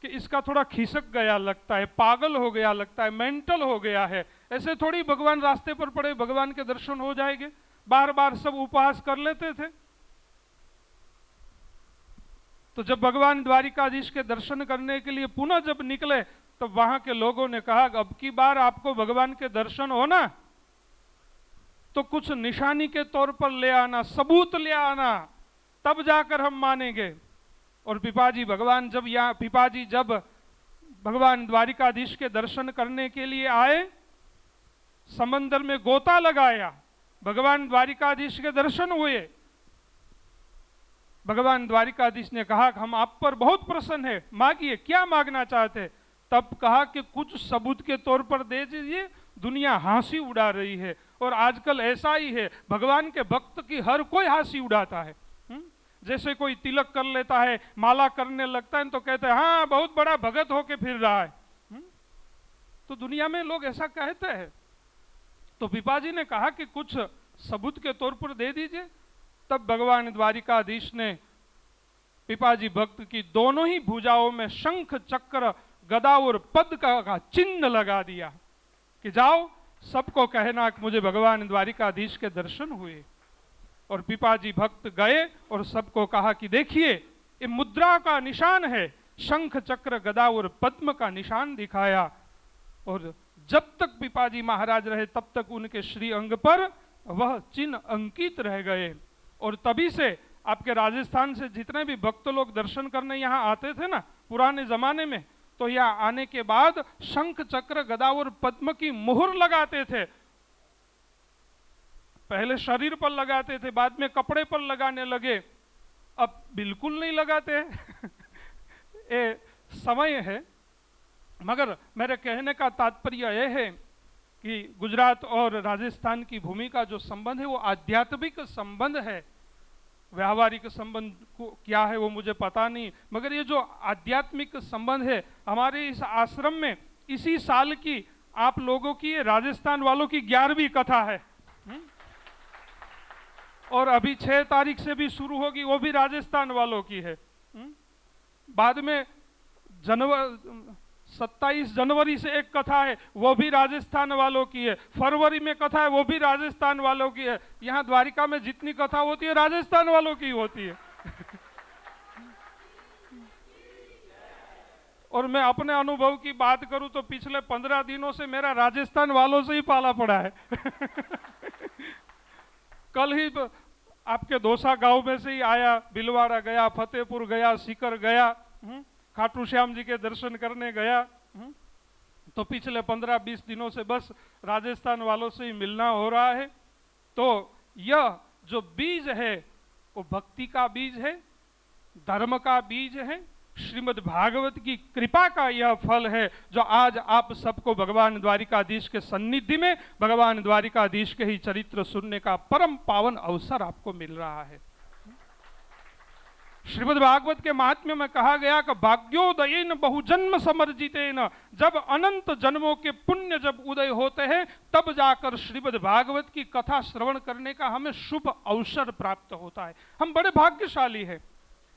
[SPEAKER 4] कि इसका थोड़ा खिसक गया लगता है, पागल हो गया लगता है, मेंटल हो गया है। ऐसे थोड़ी भगवान रास्ते पर पड़े भगवान के दर्शन हो जाएंगे। बार बार सब उपहास कर लेते थे। तो जब भगवान द्वारिकाधीश के दर्शन करने के लिए पुनः जब निकले तो वहां के लोगों ने कहा अब की बार आपको भगवान के दर्शन हो ना तो कुछ निशानी के तौर पर ले आना, सबूत ले आना, तब जाकर हम मानेंगे। और पिपाजी जब भगवान द्वारिकाधीश के दर्शन करने के लिए आए, समंदर में गोता लगाया, भगवान द्वारिकाधीश के दर्शन हुए। भगवान द्वारिकाधीश ने कहा कि हम आप पर बहुत प्रसन्न है, मांगिए, क्या मांगना चाहते। तब कहा कि कुछ सबूत के तौर पर दे दीजिए, दुनिया हंसी उड़ा रही है और आजकल ऐसा ही है, भगवान के भक्त की हर कोई हंसी उड़ाता है। जैसे कोई तिलक कर लेता है, माला करने लगता है तो कहते हैं हाँ बहुत बड़ा भगत होके फिर रहा है। तो दुनिया में लोग ऐसा कहते हैं। तो पिपाजी ने कहा कि कुछ सबूत के तौर पर दे दीजिए। तब भगवान द्वारिकाधीश ने पिपाजी भक्त की दोनों ही भुजाओं में शंख चक्र गदा और पद का चिन्ह लगा दिया कि जाओ सबको कहना कि मुझे भगवान द्वारिकाधीश के दर्शन हुए। और पिपाजी भक्त गए और सबको कहा कि देखिए ये मुद्रा का निशान है, शंख चक्र गदा और पद्म का निशान दिखाया। और जब तक पिपाजी महाराज रहे तब तक उनके श्री अंग पर वह चिन्ह अंकित रह गए। और तभी से आपके राजस्थान से जितने भी भक्त लोग दर्शन करने यहाँ आते थे ना पुराने जमाने में, तो यहाँ आने के बाद शंख चक्र गदा और पद्म की मुहर लगाते थे। पहले शरीर पर लगाते थे, बाद में कपड़े पर लगाने लगे, अब बिल्कुल नहीं लगाते। ये समय है। मगर मेरे कहने का तात्पर्य यह है कि गुजरात और राजस्थान की भूमि का जो संबंध है वो आध्यात्मिक संबंध है। व्यावहारिक संबंध को क्या है वो मुझे पता नहीं, मगर ये जो आध्यात्मिक संबंध है हमारे इस आश्रम में इसी साल की आप लोगों की, राजस्थान वालों की 11वीं कथा है। और अभी 6 तारीख से भी शुरू होगी, वो भी राजस्थान वालों की है। बाद में 27 जनवरी से एक कथा है, वो भी राजस्थान वालों की है। फरवरी में कथा है, वो भी राजस्थान वालों की है। यहाँ द्वारिका में जितनी कथा होती है राजस्थान वालों की होती है। और मैं अपने अनुभव की बात करूं तो पिछले 15 दिनों से मेरा राजस्थान वालों से ही पाला पड़ा है। कल ही आपके दौसा गांव में से ही आया, बिलवाड़ा गया, फतेहपुर गया, सीकर गया, खाटू श्याम जी के दर्शन करने गया। तो पिछले 15-20 दिनों से बस राजस्थान वालों से ही मिलना हो रहा है। तो यह जो बीज है वो भक्ति का बीज है, धर्म का बीज है, श्रीमद् भागवत की कृपा का यह फल है जो आज आप सबको भगवान द्वारिकाधीश के सन्निधि में भगवान द्वारिकाधीश के ही चरित्र सुनने का परम पावन अवसर आपको मिल रहा है। श्रीमद् भागवत के महात्म्य में कहा गया कि भाग्योदयेन बहुजन्म समर्जितेन, जब अनंत जन्मों के पुण्य जब उदय होते हैं तब जाकर श्रीमद् भागवत की कथा श्रवण करने का हमें शुभ अवसर प्राप्त होता है। हम बड़े भाग्यशाली हैं।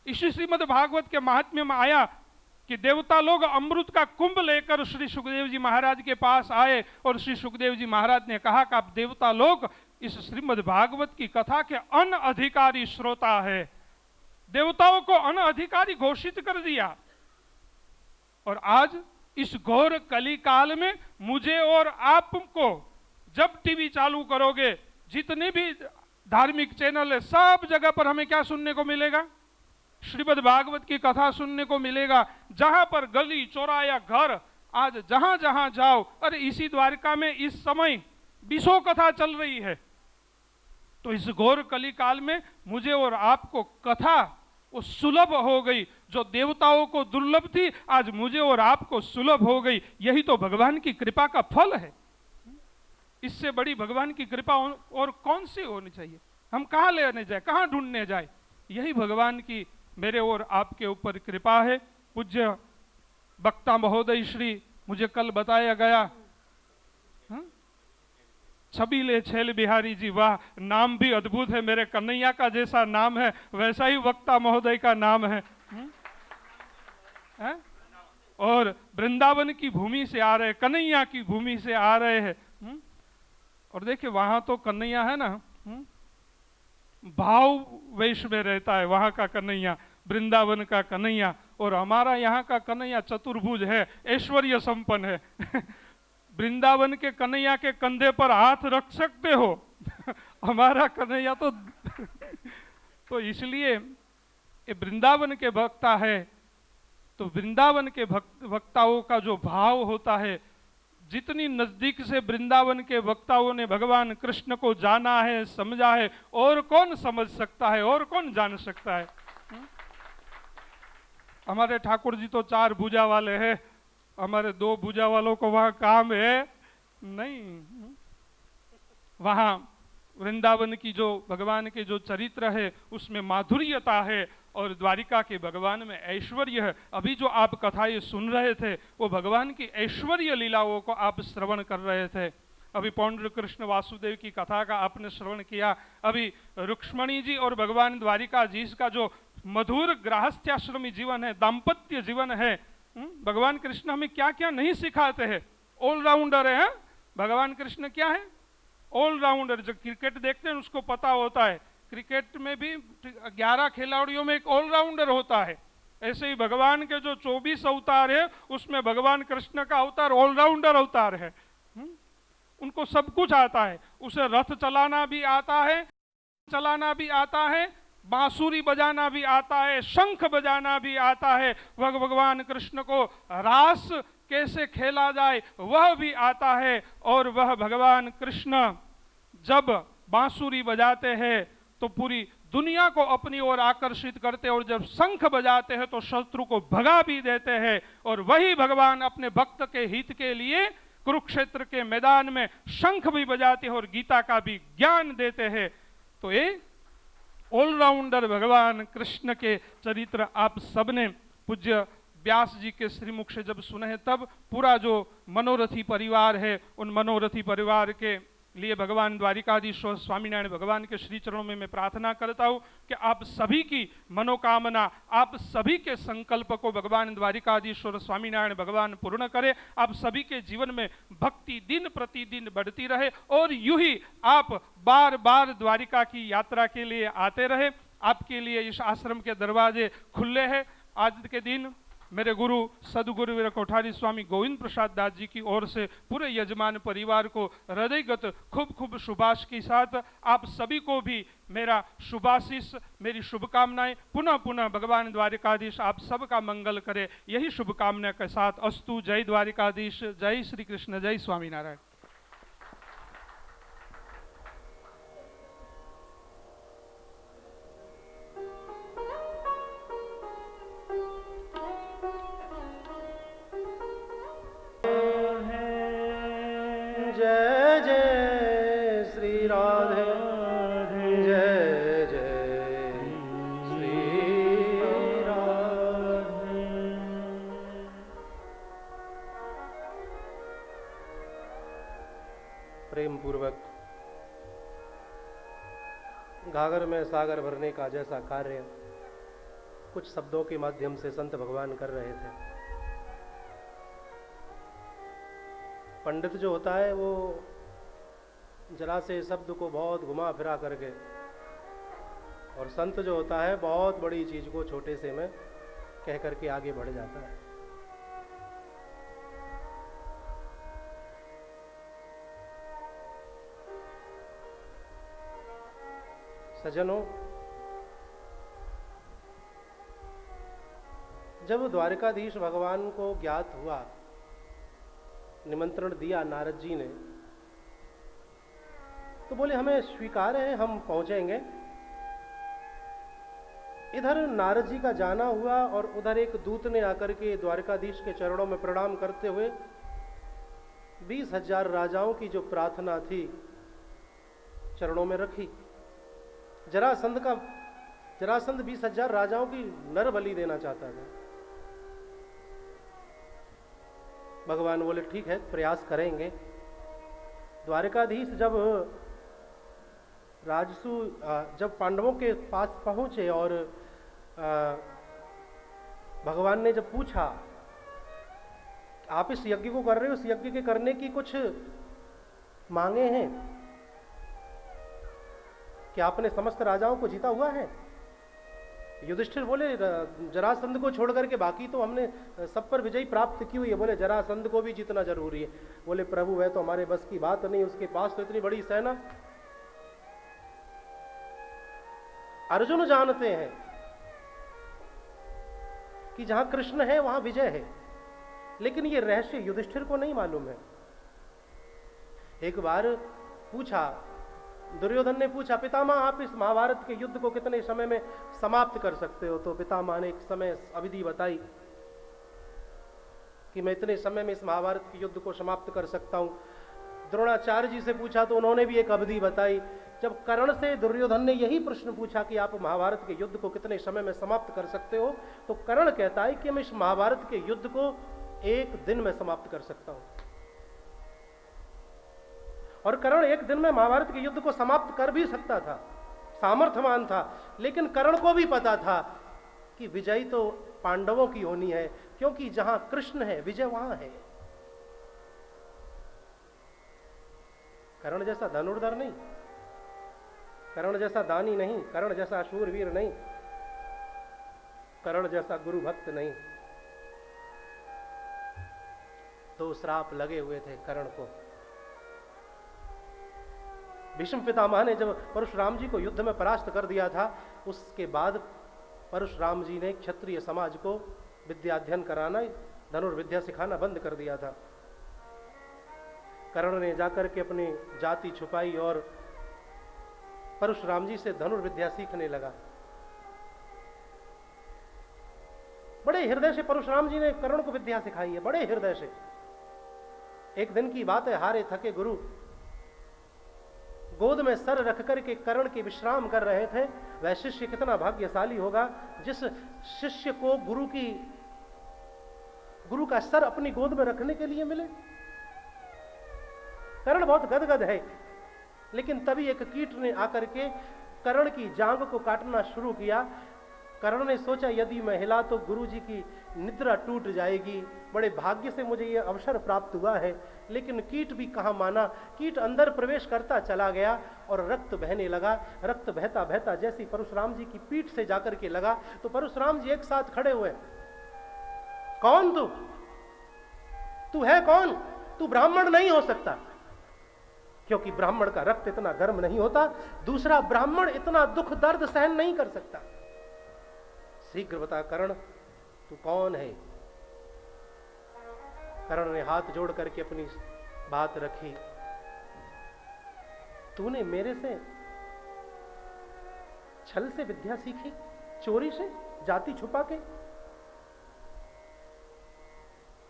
[SPEAKER 4] इसी श्रीमद् भागवत के महात्म्य में आया कि देवता लोग अमृत का कुंभ लेकर श्री सुखदेव जी महाराज के पास आए और श्री सुखदेव जी महाराज ने कहा कि आप देवता लोग इस श्रीमद् भागवत की कथा के अनअधिकारी श्रोता है। देवताओं को अनअधिकारी घोषित कर दिया। और आज इस घोर कली काल में मुझे और आपको जब टीवी चालू करोगे, जितने भी धार्मिक चैनल है, सब जगह पर हमें क्या सुनने को मिलेगा? श्रीमद् भागवत की कथा सुनने को मिलेगा। जहां पर गली चौराया घर, आज जहां जहां जाओ, अरे इसी द्वारका में इस समय विश्व कथा चल रही है। तो इस घोर कली काल में मुझे और आपको कथा वो सुलभ हो गई, जो देवताओं को दुर्लभ थी आज मुझे और आपको सुलभ हो गई। यही तो भगवान की कृपा का फल है। इससे बड़ी भगवान की कृपा और कौन सी होनी चाहिए? हम कहाँ लेने जाए, कहाँ ढूंढने जाए? यही भगवान की मेरे और आपके ऊपर कृपा है। पूज्य वक्ता महोदय श्री मुझे कल बताया गया, छबीले छेल बिहारी जी, वाह, नाम भी अद्भुत है। मेरे कन्हैया का जैसा नाम है वैसा ही वक्ता महोदय का नाम है। और वृंदावन की भूमि से आ रहे, कन्हैया की भूमि से आ रहे हैं। और देखिए वहां तो कन्हैया है ना, भाव वेश में रहता है वहां का कन्हैया, वृंदावन का कन्हैया। और हमारा यहाँ का कन्हैया चतुर्भुज है, ऐश्वर्य संपन्न है। वृंदावन के कन्हैया के कंधे पर हाथ रख सकते हो, हमारा कन्हैया तो इसलिए ये वृंदावन के भक्ता है। तो वृंदावन के वक्ताओं का जो भाव होता है, जितनी नजदीक से वृंदावन के वक्ताओं ने भगवान कृष्ण को जाना है, समझा है, और कौन समझ सकता है, और कौन जान सकता है? हमारे ठाकुर जी तो 4 भुजा वाले हैं, हमारे 2 भुजा वालों को वहां काम है नहीं। वहां वृंदावन की जो भगवान के जो चरित्र है उसमें माधुर्यता है, और द्वारिका के भगवान में ऐश्वर्य है। अभी जो आप कथाएं सुन रहे थे वो भगवान की ऐश्वर्य लीलाओं को आप श्रवण कर रहे थे। अभी पौंड्र कृष्ण वासुदेव की कथा का आपने श्रवण किया। अभी रुक्ष्मणी जी और भगवान द्वारिकाधीश का जो मधुर गृहस्थ्याश्रमी जीवन है, दाम्पत्य जीवन है, भगवान कृष्ण हमें क्या क्या नहीं सिखाते हैं। ऑलराउंडर है भगवान कृष्ण। क्या है? ऑलराउंडर। जो क्रिकेट देखते हैं उसको पता होता है, क्रिकेट में भी 11 खिलाड़ियों में एक ऑलराउंडर होता है। ऐसे ही भगवान के जो 24 अवतार है उसमें भगवान कृष्ण का अवतार ऑलराउंडर अवतार है। उनको सब कुछ आता है। उसे रथ चलाना भी आता है, चलाना भी आता है, बांसुरी बजाना भी आता है, शंख बजाना भी आता है। भगवान कृष्ण को रास कैसे खेला जाए वह भी आता है। और वह भगवान कृष्ण जब बांसुरी बजाते हैं तो पूरी दुनिया को अपनी ओर आकर्षित करते हैं, और जब शंख बजाते हैं तो शत्रु को भगा भी देते हैं। और वही भगवान अपने भक्त के हित के लिए कुरुक्षेत्र के मैदान में शंख भी बजाते हैं और गीता का भी ज्ञान देते हैं। तो ये ऑलराउंडर भगवान कृष्ण के चरित्र आप सबने पूज्य व्यास जी के श्रीमुख से जब सुने हैं, तब पूरा जो मनोरथी परिवार है उन मनोरथी परिवार के लिए भगवान द्वारिकाधीश्वर स्वामीनारायण भगवान के श्री चरणों में मैं प्रार्थना करता हूँ कि आप सभी की मनोकामना, आप सभी के संकल्प को भगवान द्वारिकाधीश्वर स्वामीनारायण भगवान पूर्ण करे। आप सभी के जीवन में भक्ति दिन प्रतिदिन बढ़ती रहे, और यूं ही आप बार बार द्वारिका की यात्रा के लिए आते रहे। आपके लिए इस आश्रम के दरवाजे खुले हैं। आज के दिन मेरे गुरु सदगुरु वीर कोठारी स्वामी गोविंद प्रसाद दास जी की ओर से पूरे यजमान परिवार को हृदयगत खूब खूब शुभाश के साथ आप सभी को भी मेरा शुभाशीष, मेरी शुभकामनाएं। पुनः पुनः भगवान द्वारिकाधीश आप सबका मंगल करे, यही शुभकामना के साथ अस्तु। जय द्वारिकाधीश, जय श्री कृष्ण, जय स्वामीनारायण।
[SPEAKER 1] जय जय श्री राधे, जय जय श्री राधे। प्रेम पूर्वक घाघर में सागर भरने का जैसा कार्य कुछ शब्दों के माध्यम से संत भगवान कर रहे थे। पंडित जो होता है वो जरा से शब्द को बहुत घुमा फिरा करके, और संत जो होता है बहुत बड़ी चीज को छोटे से में कह करके आगे बढ़ जाता है। सज्जनों, जब द्वारिकाधीश भगवान को ज्ञात हुआ, निमंत्रण दिया नारद जी ने, तो बोले हमें स्वीकार है, हम पहुंचेंगे। इधर नारद जी का जाना हुआ और उधर एक दूत ने आकर के द्वारिकाधीश के चरणों में प्रणाम करते हुए 20,000 राजाओं की जो प्रार्थना थी चरणों में रखी। जरासंध 20,000 राजाओं की नर बलि देना चाहता था। भगवान बोले ठीक है, प्रयास करेंगे। द्वारिकाधीश जब पांडवों के पास पहुंचे और भगवान ने जब पूछा, आप इस यज्ञ को कर रहे हो, इस यज्ञ के करने की कुछ मांगे हैं कि आपने समस्त राजाओं को जीता हुआ है? युधिष्ठिर बोले जरासंध को छोड़ करके बाकी तो हमने सब पर विजय प्राप्त की हुई है। बोले जरासंध को भी जीतना जरूरी है। बोले प्रभु वह तो हमारे बस की बात नहीं, उसके पास तो इतनी बड़ी सेना। अर्जुन जानते हैं कि जहां कृष्ण है वहां विजय है, लेकिन ये रहस्य युधिष्ठिर को नहीं मालूम है। एक बार पूछा, दुर्योधन ने पूछा, पितामह आप इस महाभारत के युद्ध को कितने समय में समाप्त कर सकते हो? तो पितामह ने एक समय अवधि बताई कि मैं इतने समय में इस महाभारत के युद्ध को समाप्त कर सकता हूं। द्रोणाचार्य जी से पूछा तो उन्होंने भी एक अवधि बताई। जब कर्ण से दुर्योधन ने यही प्रश्न पूछा कि आप महाभारत के युद्ध को कितने समय में समाप्त कर सकते हो, तो कर्ण कहता है कि मैं इस महाभारत के युद्ध को 1 दिन में समाप्त कर सकता हूं। और कर्ण 1 दिन में महाभारत के युद्ध को समाप्त कर भी सकता था, सामर्थ्यवान था, लेकिन कर्ण को भी पता था कि विजय तो पांडवों की होनी है, क्योंकि जहां कृष्ण है विजय वहां है। कर्ण जैसा धनुर्धर नहीं, कर्ण जैसा दानी नहीं, कर्ण जैसा शूरवीर नहीं, कर्ण जैसा गुरु भक्त नहीं। 2 श्राप लगे हुए थे कर्ण को। भीष्म पितामह ने जब परशुराम जी को युद्ध में परास्त कर दिया था, उसके बाद परशुराम जी ने क्षत्रिय समाज को विद्या अध्ययन कराना, धनुर्विद्या सिखाना बंद कर दिया था। कर्ण ने जाकर के अपनी जाति छुपाई और परशुराम जी से धनुर्विद्या सीखने लगा। बड़े हृदय से परशुराम जी ने कर्ण को विद्या सिखाई है, बड़े हृदय से। एक दिन की बात है, हारे थके गुरु गोद में सर रख करके कर्ण के विश्राम कर रहे थे। वह शिष्य कितना भाग्यशाली होगा जिस शिष्य को गुरु का सर अपनी गोद में रखने के लिए मिले। कर्ण बहुत गदगद है, लेकिन तभी एक कीट ने आकर के कर्ण की जांघ को काटना शुरू किया। कर्ण ने सोचा यदि मैं हिला तो गुरु जी की निद्रा टूट जाएगी, बड़े भाग्य से मुझे यह अवसर प्राप्त हुआ है। लेकिन कीट भी कहां माना, कीट अंदर प्रवेश करता चला गया और रक्त बहने लगा। रक्त बहता बहता जैसी परशुराम जी की पीठ से जाकर के लगा तो परशुराम जी एक साथ खड़े हुए। कौन तू है कौन? तू ब्राह्मण नहीं हो सकता, क्योंकि ब्राह्मण का रक्त इतना गर्म नहीं होता। दूसरा, ब्राह्मण इतना दुख दर्द सहन नहीं कर सकता। शीघ्र बता कर्ण, तू कौन है? कर्ण ने हाथ जोड़ करके अपनी बात रखी। तूने मेरे से छल से विद्या सीखी, चोरी से, जाति छुपा के?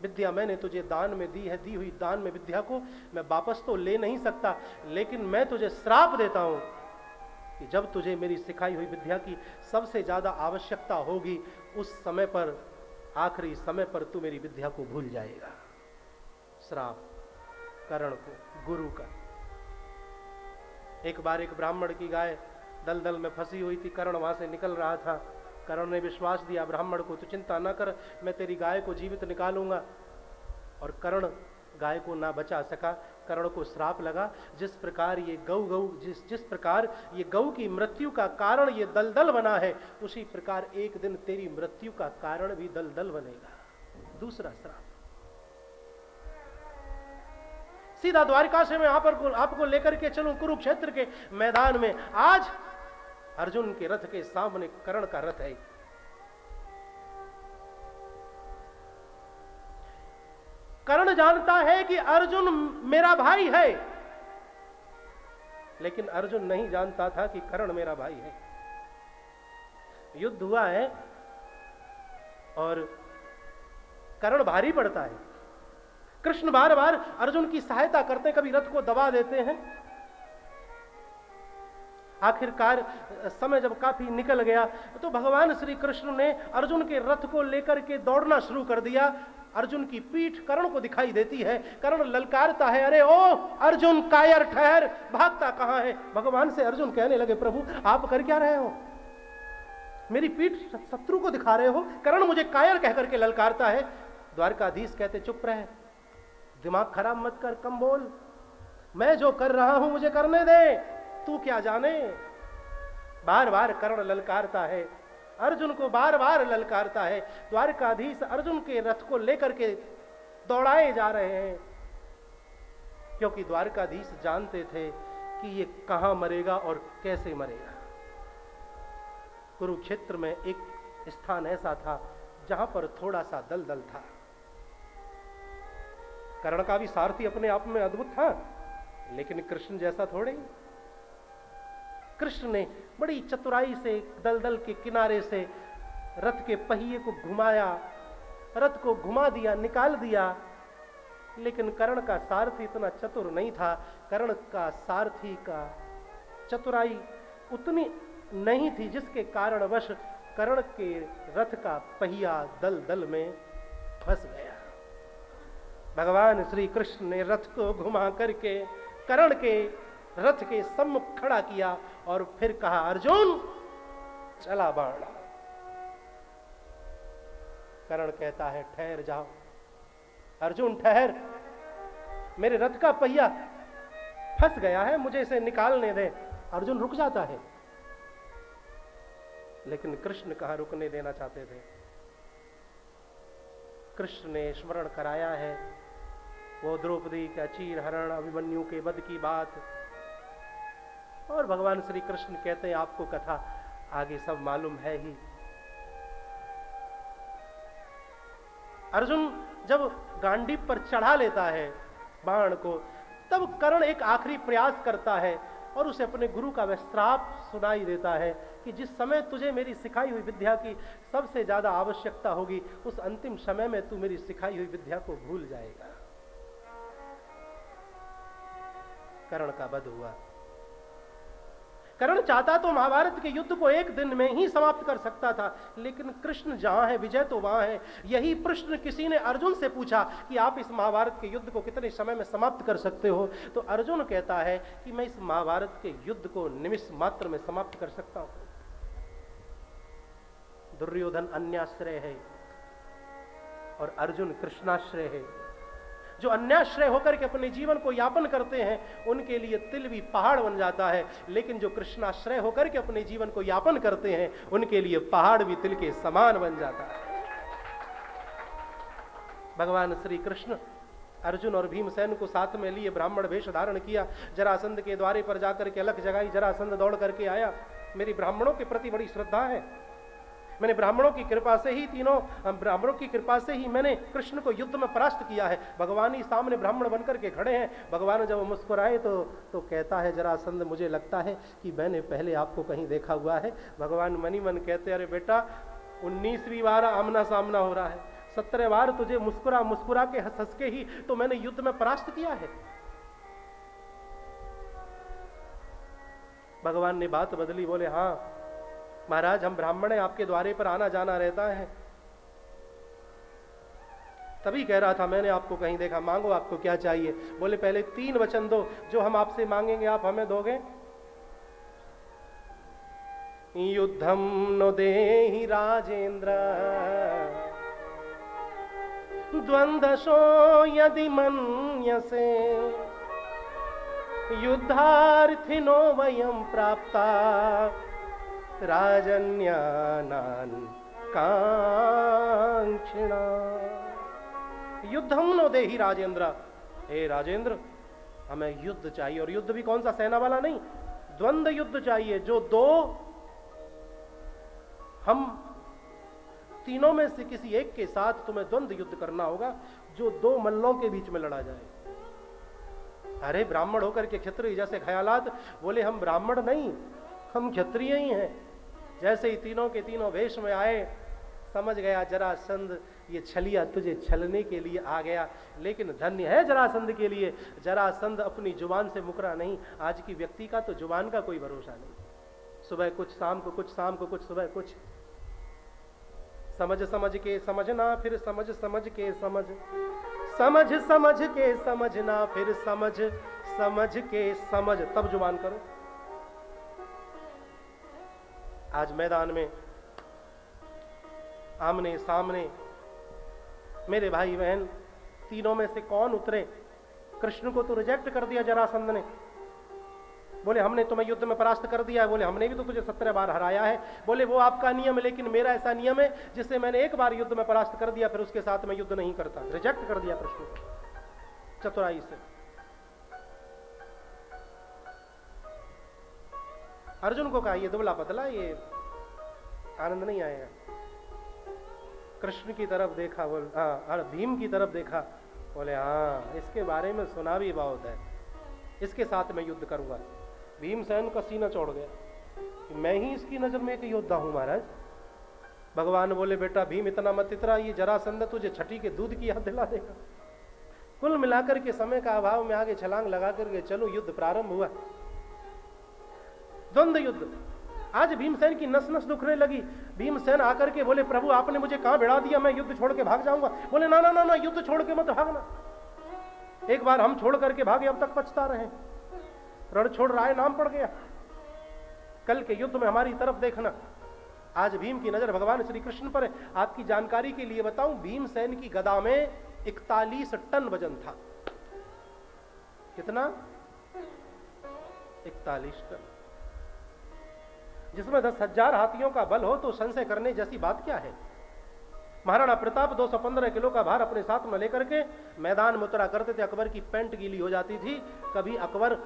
[SPEAKER 1] विद्या मैंने तुझे दान में दी है, दी हुई दान में विद्या को मैं वापस तो ले नहीं सकता, लेकिन मैं तुझे श्राप देता हूं कि जब तुझे मेरी सिखाई हुई विद्या की सबसे ज्यादा आवश्यकता होगी, उस समय पर, आखिरी समय पर तू मेरी विद्या को भूल जाएगा। श्राप कर्ण को, गुरु का। एक बार एक ब्राह्मण की गाय दलदल में फंसी हुई थी, कर्ण वहां से निकल रहा था। कर्ण ने विश्वास दिया ब्राह्मण को, तू चिंता न कर, मैं तेरी गाय को जीवित निकालूंगा। और कर्ण गाय को ना बचा सका। कर्ण को श्राप लगा, जिस प्रकार ये जिस प्रकार ये गौ की मृत्यु का कारण ये दलदल बना है, उसी प्रकार एक दिन तेरी मृत्यु का कारण भी दलदल बनेगा। दूसरा श्राप। सीधा द्वारिका से मैं आपको लेकर के चलूं कुरुक्षेत्र के मैदान में। आज अर्जुन के रथ के सामने कर्ण का रथ है। कर्ण जानता है कि अर्जुन मेरा भाई है, लेकिन अर्जुन नहीं जानता था कि कर्ण मेरा भाई है। युद्ध हुआ है और कर्ण भारी पड़ता है। कृष्ण बार बार अर्जुन की सहायता करते, कभी रथ को दबा देते हैं। आखिरकार समय जब काफी निकल गया तो भगवान श्री कृष्ण ने अर्जुन के रथ को लेकर के दौड़ना शुरू कर दिया। अर्जुन की पीठ कर्ण को दिखाई देती है। कर्ण ललकारता है, अरे ओ अर्जुन कायर ठहर, भागता कहां है। भगवान से अर्जुन कहने लगे, प्रभु आप कर क्या रहे हो, मेरी पीठ शत्रु को दिखा रहे हो। कर्ण मुझे कायर कहकर के ललकारता है। द्वारकाधीश कहते, चुप रहे, दिमाग खराब मत कर, कम बोल, मैं जो कर रहा हूं मुझे करने दे, तू क्या जाने। बार बार कर्ण ललकारता है, अर्जुन को बार बार ललकारता है। द्वारकाधीश अर्जुन के रथ को लेकर के दौड़ाए जा रहे हैं, क्योंकि द्वारकाधीश जानते थे कि ये कहां मरेगा और कैसे मरेगा। कुरुक्षेत्र में एक स्थान ऐसा था जहां पर थोड़ा सा दलदल था। कर्ण का भी सारथी अपने आप में अद्भुत था, लेकिन कृष्ण जैसा थोड़े ही। कृष्ण ने बड़ी चतुराई से दलदल के किनारे से रथ के पहिए को घुमाया, रथ को घुमा दिया, निकाल दिया। लेकिन कर्ण का सारथी इतना चतुर नहीं था। कर्ण का सारथी का चतुराई उतनी नहीं थी, जिसके कारणवश कर्ण के रथ का पहिया दलदल में फंस गया। भगवान श्री कृष्ण ने रथ को घुमा करके कर्ण के रथ के सम्मुख खड़ा किया और फिर कहा, अर्जुन चला बाण। कर्ण कहता है, ठहर जाओ अर्जुन, ठहर, मेरे रथ का पहिया फंस गया है, मुझे इसे निकालने दे। अर्जुन रुक जाता है, लेकिन कृष्ण कहां रुकने देना चाहते थे। कृष्ण ने स्मरण कराया है वो द्रौपदी का चीर हरण, अभिमन्यु के वध की बात। और भगवान श्री कृष्ण कहते हैं, आपको कथा आगे सब मालूम है ही। अर्जुन जब गांडीव पर चढ़ा लेता है बाण को, तब कर्ण एक आखिरी प्रयास करता है और उसे अपने गुरु का वह श्राप सुनाई देता है कि जिस समय तुझे मेरी सिखाई हुई विद्या की सबसे ज्यादा आवश्यकता होगी, उस अंतिम समय में तू मेरी सिखाई हुई विद्या को भूल जाएगा। कर्ण का वध हुआ। कर्ण चाहता तो महाभारत के युद्ध को एक दिन में ही समाप्त कर सकता था, लेकिन कृष्ण जहां है विजय तो वहां है। यही प्रश्न किसी ने अर्जुन से पूछा कि आप इस महाभारत के युद्ध को कितने समय में समाप्त कर सकते हो, तो अर्जुन कहता है कि मैं इस महाभारत के युद्ध को निमिष मात्र में समाप्त कर सकता हूं। दुर्योधन अन्याश्रय है और अर्जुन कृष्णाश्रय है। जो अन्याश्रय होकर के अपने जीवन को यापन करते हैं उनके लिए तिल भी पहाड़ बन जाता है, लेकिन जो कृष्णाश्रय होकर के अपने जीवन को यापन करते हैं उनके लिए पहाड़ भी तिल के समान बन जाता है। भगवान श्री कृष्ण अर्जुन और भीमसेन को साथ में लिए ब्राह्मण वेश धारण किया, जरासंध के द्वारे पर जाकर के अलख जगाई। जरासंध दौड़ करके आया। मेरी ब्राह्मणों के प्रति बड़ी श्रद्धा है, मैंने ब्राह्मणों की कृपा से ही, तीनों ब्राह्मणों की कृपा से ही मैंने कृष्ण को युद्ध में परास्त किया है। भगवान ही सामने ब्राह्मण बनकर के खड़े हैं। भगवान जब मुस्कुराए तो कहता है, जरासंध मुझे लगता है कि मैंने पहले आपको कहीं देखा हुआ है। भगवान मनी मन कहते, अरे बेटा 19वीं बार आमना सामना हो रहा है, 17 बार तुझे मुस्कुरा मुस्कुरा के हंस के ही तो मैंने युद्ध में परास्त किया है। भगवान ने बात बदली, बोले हाँ महाराज हम ब्राह्मण हैं, आपके द्वारे पर आना जाना रहता है। तभी कह रहा था मैंने आपको कहीं देखा, मांगो आपको क्या चाहिए। बोले पहले 3 वचन दो, जो हम आपसे मांगेंगे आप हमें दोगे। युद्धम नो देहि राजेंद्र द्वंद्वशो यदि मन्यसे युद्धार्थिनो वयं प्राप्ता राजन्यानान कांक्षिणा। युद्धम नो देहि राजेंद्र, हे राजेंद्र हमें युद्ध चाहिए, और युद्ध भी कौन सा सेना वाला नहीं, द्वंद्व युद्ध चाहिए जो 2 हम तीनों में से किसी एक के साथ तुम्हें द्वंद्व युद्ध करना होगा जो दो मल्लों के बीच में लड़ा जाए। अरे ब्राह्मण होकर के क्षत्रिय जैसे ख्यालात, बोले हम ब्राह्मण नहीं, हम क्षत्रिय ही हैं। जैसे ही तीनों के तीनों वेश में आए, समझ गया जरासंध ये छलिया तुझे छलने के लिए आ गया, लेकिन धन्य है जरासंध के लिए, जरासंध अपनी जुबान से मुकरा नहीं। आज की व्यक्ति का तो जुबान का कोई भरोसा नहीं, सुबह कुछ शाम को कुछ, शाम को कुछ सुबह कुछ। समझ समझ के समझना, फिर समझ समझ के समझ, समझ समझ के समझना, फिर समझ समझ के समझ, तब जुबान करो। आज मैदान में आमने सामने मेरे भाई बहन तीनों में से कौन उतरे? कृष्ण को तो रिजेक्ट कर दिया जरासंध ने, बोले हमने तुम्हें युद्ध में परास्त कर दिया है, बोले हमने भी तो तुझे 17 बार हराया है, बोले वो आपका नियम है, लेकिन मेरा ऐसा नियम है जिससे मैंने एक बार युद्ध में परास्त कर दिया फिर उसके साथ मैं युद्ध नहीं करता। रिजेक्ट कर दिया कृष्ण को चतुराई से। अर्जुन को कहा ये दुबला पतला, ये आनंद नहीं आएगा। कृष्ण की तरफ देखा, बोल हाँ, भीम की तरफ देखा, बोले हाँ इसके बारे में सुना भी बहुत है, इसके साथ मैं युद्ध करूंगा। भीमसेन का सीना चौड़ गया कि मैं ही इसकी नजर में एक योद्धा हूं महाराज। भगवान बोले बेटा भीम इतना मत इतरा, ये जरासंध तुझे छठी के दूध की याद दिला देगा। कुल मिलाकर के समय का अभाव में आगे छलांग लगा करके चलो, युद्ध प्रारंभ हुआ, द्वंद्व युद्ध। आज भीमसेन की नस नस दुखने लगी। भीमसेन आकर के बोले प्रभु आपने मुझे कहां भिड़ा दिया, मैं युद्ध छोड़ के भाग जाऊंगा। बोले ना ना ना ना, युद्ध छोड़ के मत भागना, एक बार हम छोड़ करके भागे अब तक पछता रहे, रण छोड़ राय नाम पड़ गया, कल के युद्ध में हमारी तरफ देखना। आज भीम की नजर भगवान श्री कृष्ण पर है। आपकी जानकारी के लिए बताऊं, भीमसेन की गदा में 41 टन वजन था। कितना? 41 टन, जिसमें 10,000 हाथियों का बल हो तो संशय करने जैसी बात क्या है। महाराणा प्रताप 215 किलो का भार अपने साथ में लेकर के मैदान में उतरा करते थे। अकबर की पैंट गीली हो जाती थी, कभी अकबर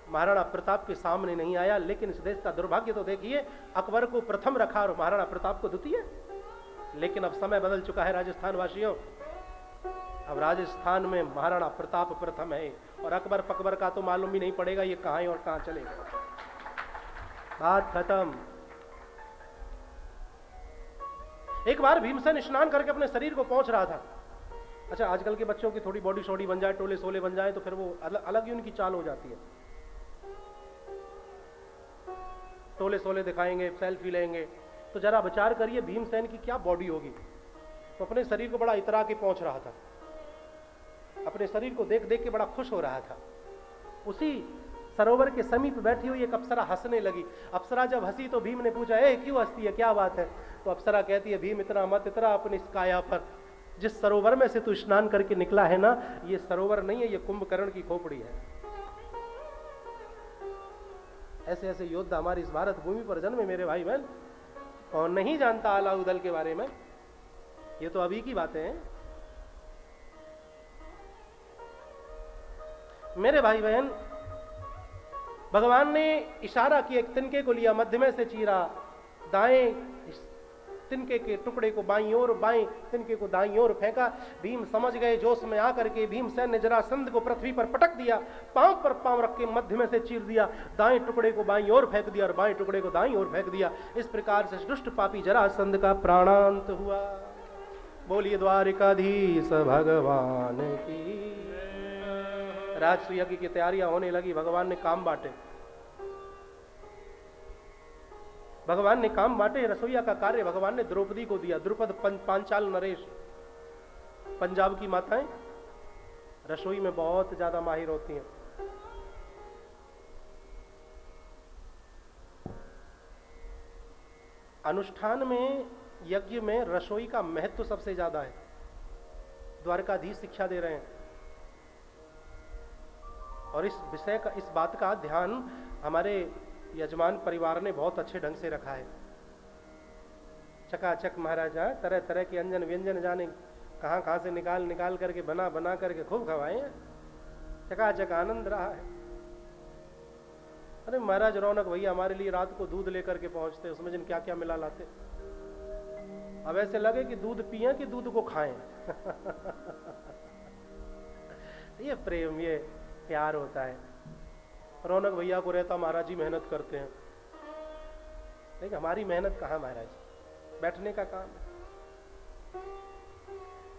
[SPEAKER 1] महाराणा प्रताप के सामने नहीं आया। लेकिन इस देश का दुर्भाग्य तो देखिए, अकबर को प्रथम रखा और महाराणा प्रताप को द्वितीय। लेकिन अब समय बदल चुका है राजस्थान वासियों, अब राजस्थान में महाराणा प्रताप प्रथम है और अकबर पकबर का तो मालूम ही नहीं पड़ेगा ये कहां है और कहां चलेगा। बात खत्म। एक बार भीमसेन स्नान करके अपने शरीर को पहुंच रहा था। अच्छा, आजकल के बच्चों की थोड़ी बॉडी शॉडी बन जाए, टोले सोले बन जाए तो फिर वो अलग ही उनकी चाल हो जाती है। टोले सोले दिखाएंगे, सेल्फी लेंगे, तो जरा विचार करिए भीमसेन की क्या बॉडी होगी। तो अपने शरीर को बड़ा इतरा के पहुंच रहा था, अपने शरीर को देख देख के बड़ा खुश हो रहा था। उसी सरोवर के समीप बैठी हुई एक अप्सरा हंसने लगी। अप्सरा जब हंसी तो भीम ने पूछा ए क्यों हंसती है, क्या बात है? तो अप्सरा कहती है भीम इतना मत इतरा अपनी इस काया पर, जिस सरोवर में से तू स्नान करके निकला है ना, ये सरोवर नहीं है, ये कुंभकर्ण की खोपड़ी है। ऐसे ऐसे योद्धा हमारी इस भारत भूमि पर जन्मे मेरे भाई बहन। कौन नहीं जानता अलाउदल के बारे में, ये तो अभी की बातें हैं मेरे भाई बहन। भगवान ने इशारा किया, एक तिनके को लिया, मध्य में से चीरा, दाएं तिनके के टुकड़े को बाईं ओर, बाएं तिनके को दाईं ओर फेंका। भीम समझ गए, जोश में आकर के भीमसेन ने जरासंध को पृथ्वी पर पटक दिया, पांव पर पांव रख के मध्य में से चीर दिया, दाएं टुकड़े को बाईं ओर फेंक दिया और बाएं टुकड़े को दाईं ओर फेंक दिया। इस प्रकार से दुष्ट पापी जरासंध का प्राणांत हुआ। बोलिए द्वारिकाधीश भगवान की। राजसूय यज्ञ की तैयारियां होने लगी। भगवान ने काम बांटे, भगवान ने काम बांटे। रसोईया का कार्य भगवान ने द्रौपदी को दिया। द्रुपद, पांचाल, नरेश, पंजाब की माताएं रसोई में बहुत ज्यादा माहिर होती हैं। अनुष्ठान में, यज्ञ में रसोई का महत्व सबसे ज्यादा है। द्वारकाधीश शिक्षा दे रहे हैं और इस विषय का, इस बात का ध्यान हमारे यजमान परिवार ने बहुत अच्छे ढंग से रखा है। चकाचक महाराजा तरह तरह के अंजन व्यंजन जाने कहां कहां से निकाल निकाल करके बना बना करके खूब खवाए हैं। चकाचक आनंद रहा है। अरे महाराज रौनक भैया हमारे लिए रात को दूध लेकर के पहुंचते, उसमें जिन क्या क्या मिला लाते। अब ऐसे लगे कि दूध पिए कि दूध को खाएं। ये प्रेम, ये प्यार होता है। रौनक भैया को रहता महाराज जी मेहनत करते हैं, लेकिन हमारी मेहनत कहाँ महाराज, बैठने का काम है।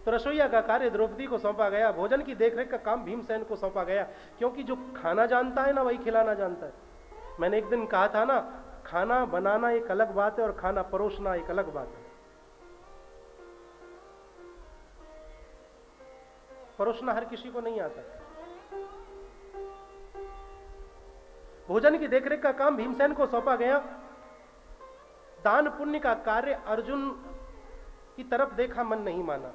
[SPEAKER 1] तो रसोईया का कार्य द्रौपदी को सौंपा गया, भोजन की देखरेख का काम भीमसेन को सौंपा गया, क्योंकि जो खाना जानता है ना वही खिलाना जानता है। मैंने एक दिन कहा था ना, खाना बनाना एक अलग बात है और खाना परोसना एक अलग बात है। परोसना हर किसी को नहीं आता। भोजन की देखरेख का काम भीमसेन को सौंपा गया। दान पुण्य का कार्य अर्जुन की तरफ देखा, मन नहीं माना।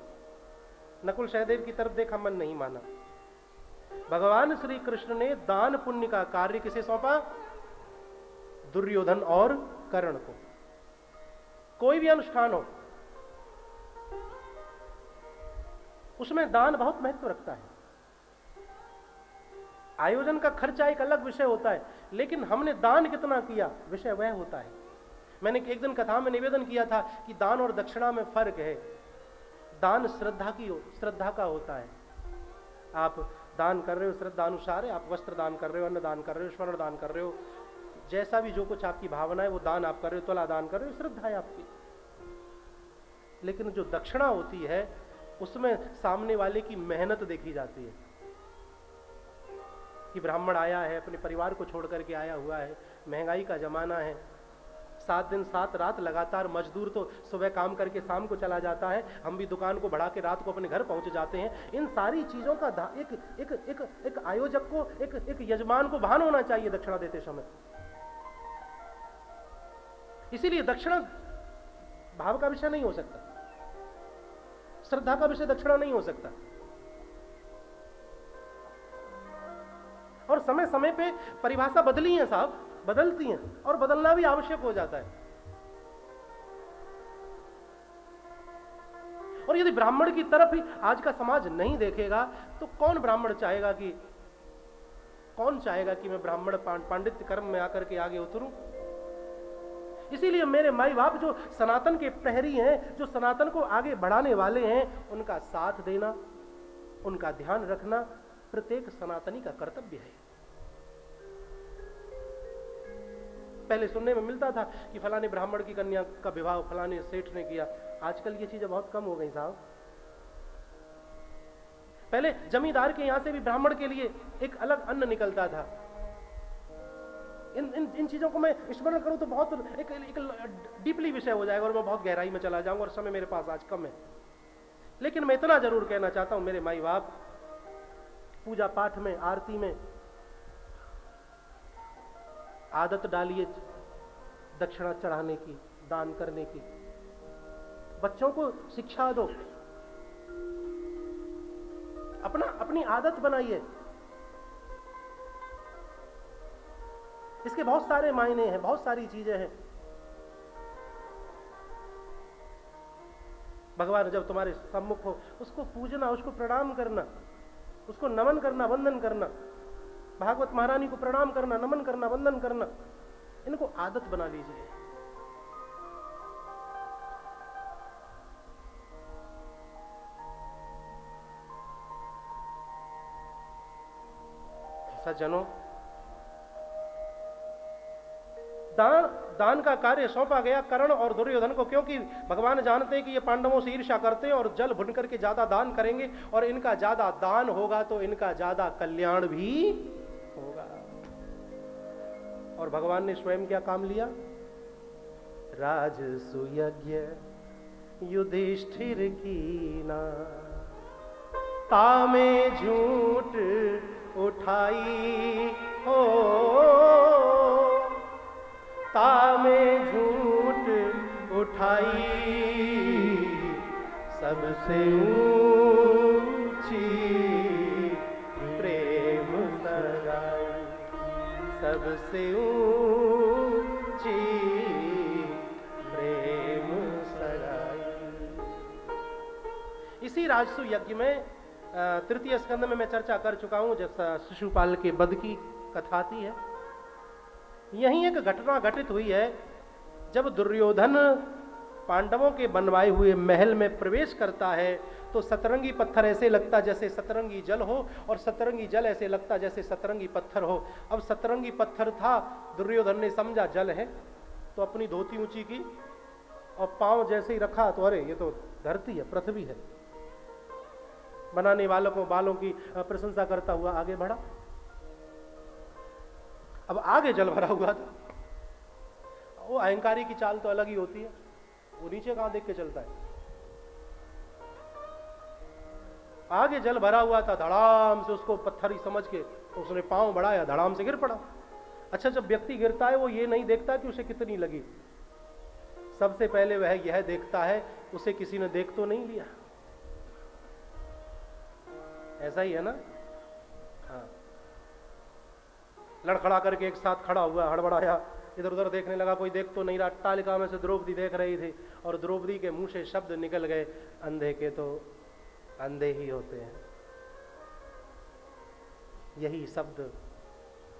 [SPEAKER 1] नकुल सहदेव की तरफ देखा, मन नहीं माना। भगवान श्री कृष्ण ने दान पुण्य का कार्य किसे सौंपा? दुर्योधन और कर्ण को। कोई भी अनुष्ठान हो उसमें दान बहुत महत्व रखता है। आयोजन का खर्चा एक अलग विषय होता है, लेकिन हमने दान कितना किया विषय वह होता है। मैंने एक दिन कथा में निवेदन किया था कि दान और दक्षिणा में फर्क है। दान श्रद्धा का होता है। आप दान कर रहे हो श्रद्धा अनुसार है, आप वस्त्र दान कर रहे हो, अन्न दान कर रहे हो, स्वर्ण दान कर रहे हो, जैसा भी जो कुछ आपकी भावना है वो दान आप कर रहे हो, तुला दान कर रहे हो, श्रद्धा है आपकी। लेकिन जो दक्षिणा होती है उसमें सामने वाले की मेहनत देखी जाती है कि ब्राह्मण आया है, अपने परिवार को छोड़ करके आया हुआ है, महंगाई का जमाना है, 7 दिन 7 रात लगातार मजदूर तो सुबह काम करके शाम को चला जाता है, हम भी दुकान को बढ़ा के रात को अपने घर पहुंच जाते हैं। इन सारी चीजों का एक आयोजक को, एक यजमान को भान होना चाहिए दक्षिणा देते समय। इसीलिए दक्षिणा भाव का विषय नहीं हो सकता, श्रद्धा का विषय दक्षिणा नहीं हो सकता। और समय समय पे परिभाषा बदली है साहब, बदलती हैं, और बदलना भी आवश्यक हो जाता है। और यदि ब्राह्मण की तरफ ही आज का समाज नहीं देखेगा तो कौन चाहेगा कि मैं ब्राह्मण पांडित्य कर्म में आकर के आगे उतरूं। इसीलिए मेरे माई बाप जो सनातन के प्रहरी हैं, जो सनातन को आगे बढ़ाने वाले हैं, उनका साथ देना, उनका ध्यान रखना प्रत्येक सनातनी का कर्तव्य है। पहले सुनने में मिलता था कि फलाने ब्राह्मण की कन्या का विवाह फलाने सेठ ने किया, आजकल ये चीजें बहुत कम हो गई साहब। पहले जमींदार के यहां से भी ब्राह्मण के लिए एक अलग अन्न निकलता था। इन चीजों को मैं स्मरण करूं तो बहुत एक डीपली विषय हो जाएगा और मैं बहुत गहराई में चला जाऊंगा और समय मेरे पास आज कम है। लेकिन मैं इतना जरूर कहना चाहता हूं, मेरे माई बाप पूजा पाठ में, आरती में आदत डालिए दक्षिणा चढ़ाने की, दान करने की। बच्चों को शिक्षा दो, अपनी आदत बनाइए। इसके बहुत सारे मायने हैं, बहुत सारी चीजें हैं। भगवान जब तुम्हारे सम्मुख हो उसको पूजना, उसको प्रणाम करना, उसको नमन करना, वंदन करना, भागवत महारानी को प्रणाम करना, नमन करना, वंदन करना, इनको आदत बना लीजिए। सज्जनों, दान का कार्य सौंपा गया कर्ण और दुर्योधन को, क्योंकि भगवान जानते हैं कि ये पांडवों से ईर्ष्या करते हैं और जल भुन करके ज्यादा दान करेंगे, और इनका ज्यादा दान होगा तो इनका ज्यादा कल्याण भी होगा। और भगवान ने स्वयं क्या काम लिया? राजसुयज्ञ युधिष्ठिर कीना, तामे झूठ उठाई हो, तामे झूठ उठाई, सबसे ऊंची प्रेम सगाई, सबसे ऊंची प्रेम सगाई। इसी राजसु यज्ञ में तृतीय स्कंद में मैं चर्चा कर चुका हूं, जैसा शिशुपाल के वध की कथा आती है। यहीं एक घटना घटित हुई है, जब दुर्योधन पांडवों के बनवाए हुए महल में प्रवेश करता है तो सतरंगी पत्थर ऐसे लगता जैसे सतरंगी जल हो, और सतरंगी जल ऐसे लगता जैसे सतरंगी पत्थर हो। अब सतरंगी पत्थर था, दुर्योधन ने समझा जल है, तो अपनी धोती ऊंची की और पांव जैसे ही रखा तो अरे ये तो धरती है, पृथ्वी है। बनाने वालों को बालों की प्रशंसा करता हुआ आगे बढ़ा। अब आगे जल भरा हुआ था। वो अहंकारी की चाल तो अलग ही होती है, वो नीचे कहां देख के चलता है। आगे जल भरा हुआ था, धड़ाम से उसको पत्थर ही समझ के उसने पांव बढ़ाया, धड़ाम से गिर पड़ा। अच्छा, जब व्यक्ति गिरता है वो ये नहीं देखता कि उसे कितनी लगी, सबसे पहले वह यह देखता है उसे किसी ने देख तो नहीं लिया। ऐसा ही है ना। हाँ, लड़खड़ा करके एक साथ खड़ा हुआ, हड़बड़ाया, इधर उधर देखने लगा, कोई देख तो नहीं रहा। अट्टालिका में से द्रौपदी देख रही थी और द्रौपदी के मुंह से शब्द निकल गए, अंधे के तो अंधे ही होते हैं। यही शब्द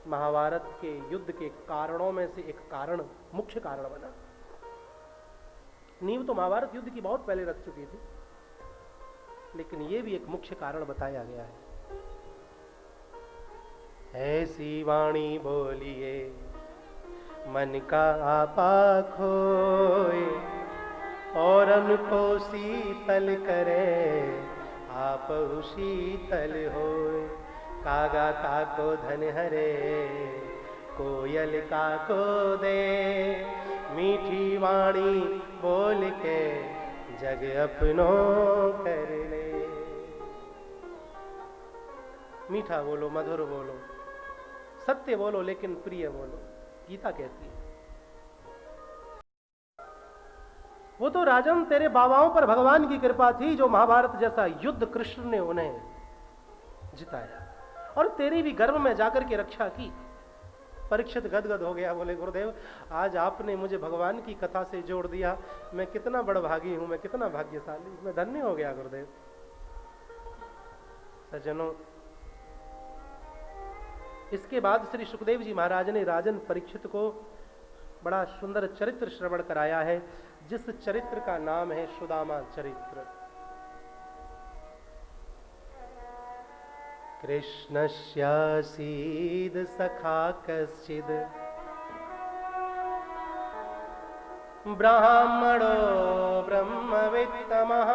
[SPEAKER 1] महाभारत के युद्ध के कारणों में से एक कारण, मुख्य कारण बना। नींव तो महाभारत युद्ध की बहुत पहले रख चुकी थी, लेकिन यह भी एक मुख्य कारण बताया गया है। ऐसी वाणी बोलिए मन का आपा खोए, और उनको शीतल करे आप शीतल होए। कागा काको धन हरे, कोयल काको दे, मीठी वाणी बोल के जग अपनो कर ले। मीठा बोलो, मधुर बोलो, सत्य बोलो, लेकिन प्रिय बोलो, गीता कहती है। वो तो राजन तेरे बाबाओं पर भगवान की कृपा थी, जो महाभारत जैसा युद्ध कृष्ण ने उन्हें जिताया, और तेरी भी गर्भ में जाकर के रक्षा की। परीक्षित गदगद हो गया, बोले गुरुदेव आज आपने मुझे भगवान की कथा से जोड़ दिया, मैं कितना बड़भागी हूं, मैं कितना भाग्यशाली, मैं धन्य हो गया गुरुदेव। सज्जनों, इसके बाद श्री सुखदेव जी महाराज ने राजन परीक्षित को बड़ा सुंदर चरित्र श्रवण कराया है, जिस चरित्र का नाम है सुदामा चरित्र। कृष्णस्यासीद सखा कश्चिद, ब्राह्मणो ब्रह्मवित्तमः,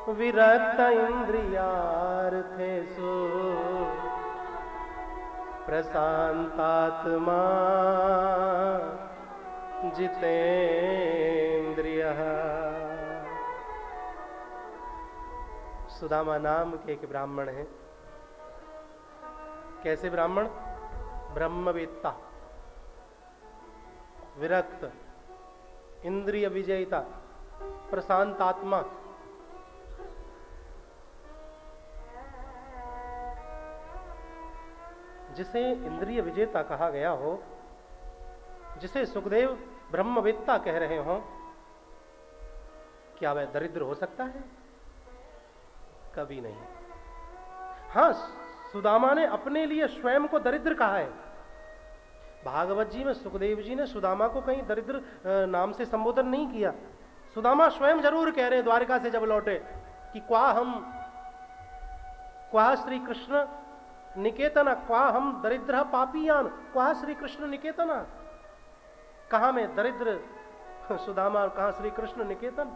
[SPEAKER 1] विरक्त इंद्रियार्थेषु प्रशांतात्मा जितेन्द्रियः। सुदामा नाम के एक ब्राह्मण हैं। कैसे ब्राह्मण? ब्रह्मवेत्ता, विरक्त, इंद्रिय विजयिता, प्रशांत आत्मा। जिसे इंद्रिय विजेता कहा गया हो, जिसे सुखदेव ब्रह्मवेत्ता कह रहे हो, क्या वह दरिद्र हो सकता है? कभी नहीं। हां, सुदामा ने अपने लिए स्वयं को दरिद्र कहा है। भागवत जी में सुखदेव जी ने सुदामा को कहीं दरिद्र नाम से संबोधन नहीं किया। सुदामा स्वयं जरूर कह रहे हैं द्वारका से जब लौटे कि क्वा श्री कृष्ण निकेतना, क्वा हम दरिद्र पापीयान, क्वा श्री कृष्ण निकेतना। कहां में दरिद्र सुदामा और कहां श्री कृष्ण निकेतन।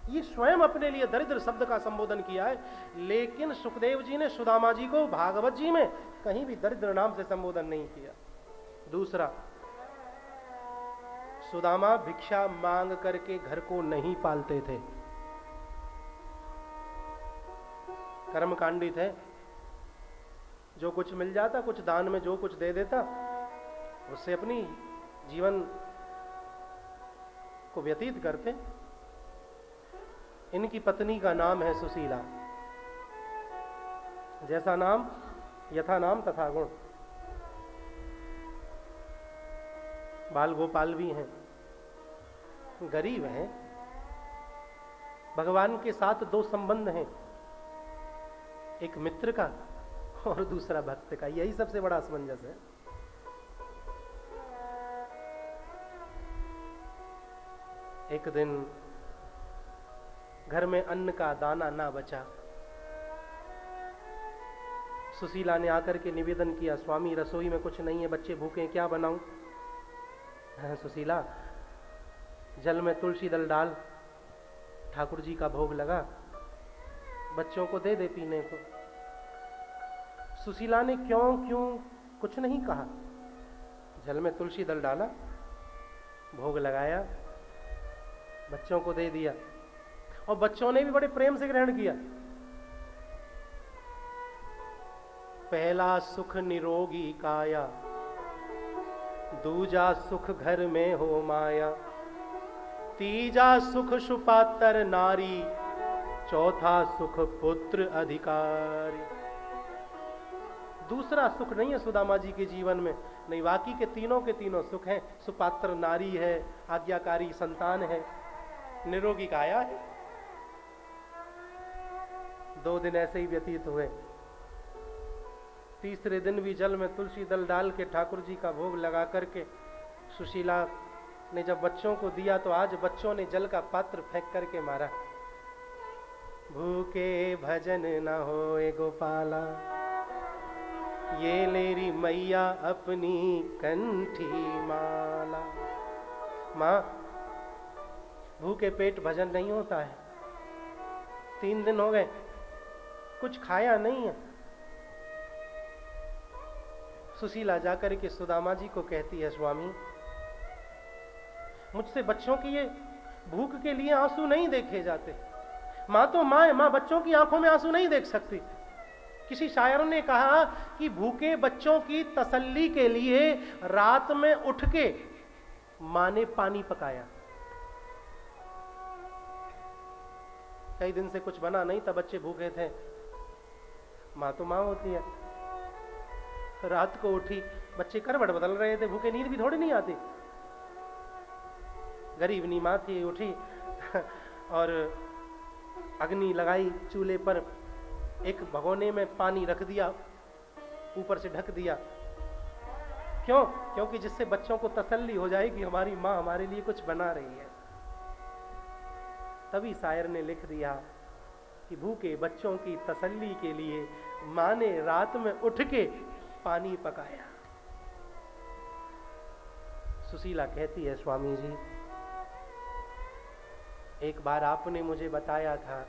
[SPEAKER 1] ये स्वयं अपने लिए दरिद्र शब्द का संबोधन किया है, लेकिन सुखदेव जी ने सुदामा जी को भागवत जी में कहीं भी दरिद्र नाम से संबोधन नहीं किया। दूसरा, सुदामा भिक्षा मांग करके घर को नहीं पालते थे, कर्मकांडी थे। जो कुछ मिल जाता, कुछ दान में जो कुछ दे देता, उससे अपनी जीवन को व्यतीत करते। इनकी पत्नी का नाम है सुशीला। जैसा नाम यथा नाम तथा गुण। बाल गोपाल भी हैं, गरीब हैं। भगवान के साथ दो संबंध हैं, एक मित्र का और दूसरा भक्त का। यही सबसे बड़ा असमंजस है। एक दिन घर में अन्न का दाना ना बचा। सुशीला ने आकर के निवेदन किया, स्वामी रसोई में कुछ नहीं है, बच्चे भूखे हैं, क्या बनाऊं? हाँ, सुशीला, जल में तुलसी दल डाल, ठाकुर जी का भोग लगा, बच्चों को दे दे पीने को। सुशीला ने क्यों कुछ नहीं कहा। जल में तुलसी दल डाला, भोग लगाया, बच्चों को दे दिया, और बच्चों ने भी बड़े प्रेम से ग्रहण किया। पहला सुख निरोगी काया, दूजा सुख घर में हो माया, तीजा सुख सुपात्र नारी, चौथा सुख पुत्र अधिकारी। दूसरा सुख नहीं है सुदामा जी के जीवन में, नहीं, बाकी के तीनों सुख हैं। सुपात्र नारी है, आज्ञाकारी संतान है, निरोगी काया है। 2 दिन ऐसे ही व्यतीत हुए। तीसरे दिन भी जल में तुलसी दल डाल के ठाकुर जी का भोग लगा करके सुशीला ने जब बच्चों को दिया, तो आज बच्चों ने जल का पात्र फेंक करके मारा। भूखे भजन न होए गोपाला, ये लेरी मैया अपनी कंठी माला। माँ, भूखे पेट भजन नहीं होता है। 3 दिन हो गए, कुछ खाया नहीं है। सुशीला जाकर के सुदामा जी को कहती है, स्वामी, मुझसे बच्चों की ये भूख के लिए आंसू नहीं देखे जाते। माँ तो माँ है, माँ बच्चों की आंखों में आंसू नहीं देख सकती। किसी शायर ने कहा कि भूखे बच्चों की तसल्ली के लिए रात में उठ के माँ ने पानी पकाया। कई दिन से कुछ बना नहीं था, बच्चे भूखे थे। माँ तो माँ होती है। रात को उठी, बच्चे करवट बदल रहे थे, भूखे नींद भी थोड़ी नहीं आती। गरीबनी माँ थी, उठी और अग्नि लगाई चूल्हे पर, एक भगोने में पानी रख दिया, ऊपर से ढक दिया। क्यों? क्योंकि जिससे बच्चों को तसल्ली हो जाए कि हमारी माँ हमारे लिए कुछ बना रही है। तभी शायर ने लिख दिया कि भूखे बच्चों की तसल्ली के लिए माँ ने रात में उठ के पानी पकाया। सुशीला कहती है, स्वामी जी, एक बार आपने मुझे बताया था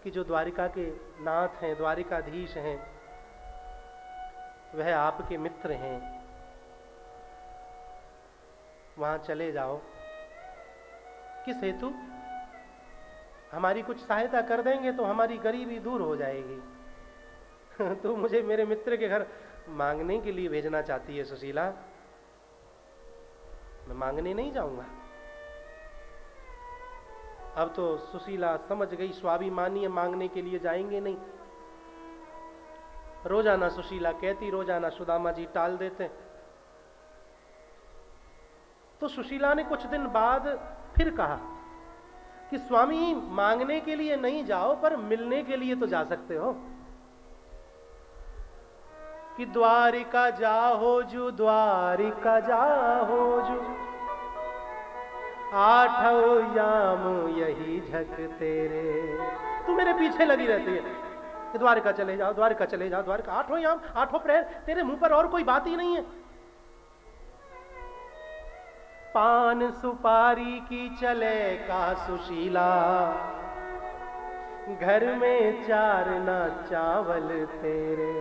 [SPEAKER 1] कि जो द्वारिका के नाथ हैं, द्वारिकाधीश हैं, वह आपके मित्र हैं। वहां चले जाओ। किस हेतु? हमारी कुछ सहायता कर देंगे तो हमारी गरीबी दूर हो जाएगी। तू मुझे मेरे मित्र के घर मांगने के लिए भेजना चाहती है सुशीला? मैं मांगने नहीं जाऊंगा। अब तो सुशीला समझ गई, स्वाभिमानी मांगने के लिए जाएंगे नहीं। रोजाना सुशीला कहती, रोजाना सुदामा जी टाल देते। तो सुशीला ने कुछ दिन बाद फिर कहा कि स्वामी, मांगने के लिए नहीं जाओ, पर मिलने के लिए तो जा सकते हो। कि द्वारिका जाहो जू, द्वारिका जाहो जू, आठों याम यही झक तेरे। तू मेरे पीछे लगी रहती है कि द्वारिका चले जाओ, द्वारिका चले जाओ, द्वारिका। आठों याम, आठों प्रहर तेरे मुंह पर और कोई बात ही नहीं है। पान सुपारी की चले का सुशीला, घर में 4 ना चावल तेरे।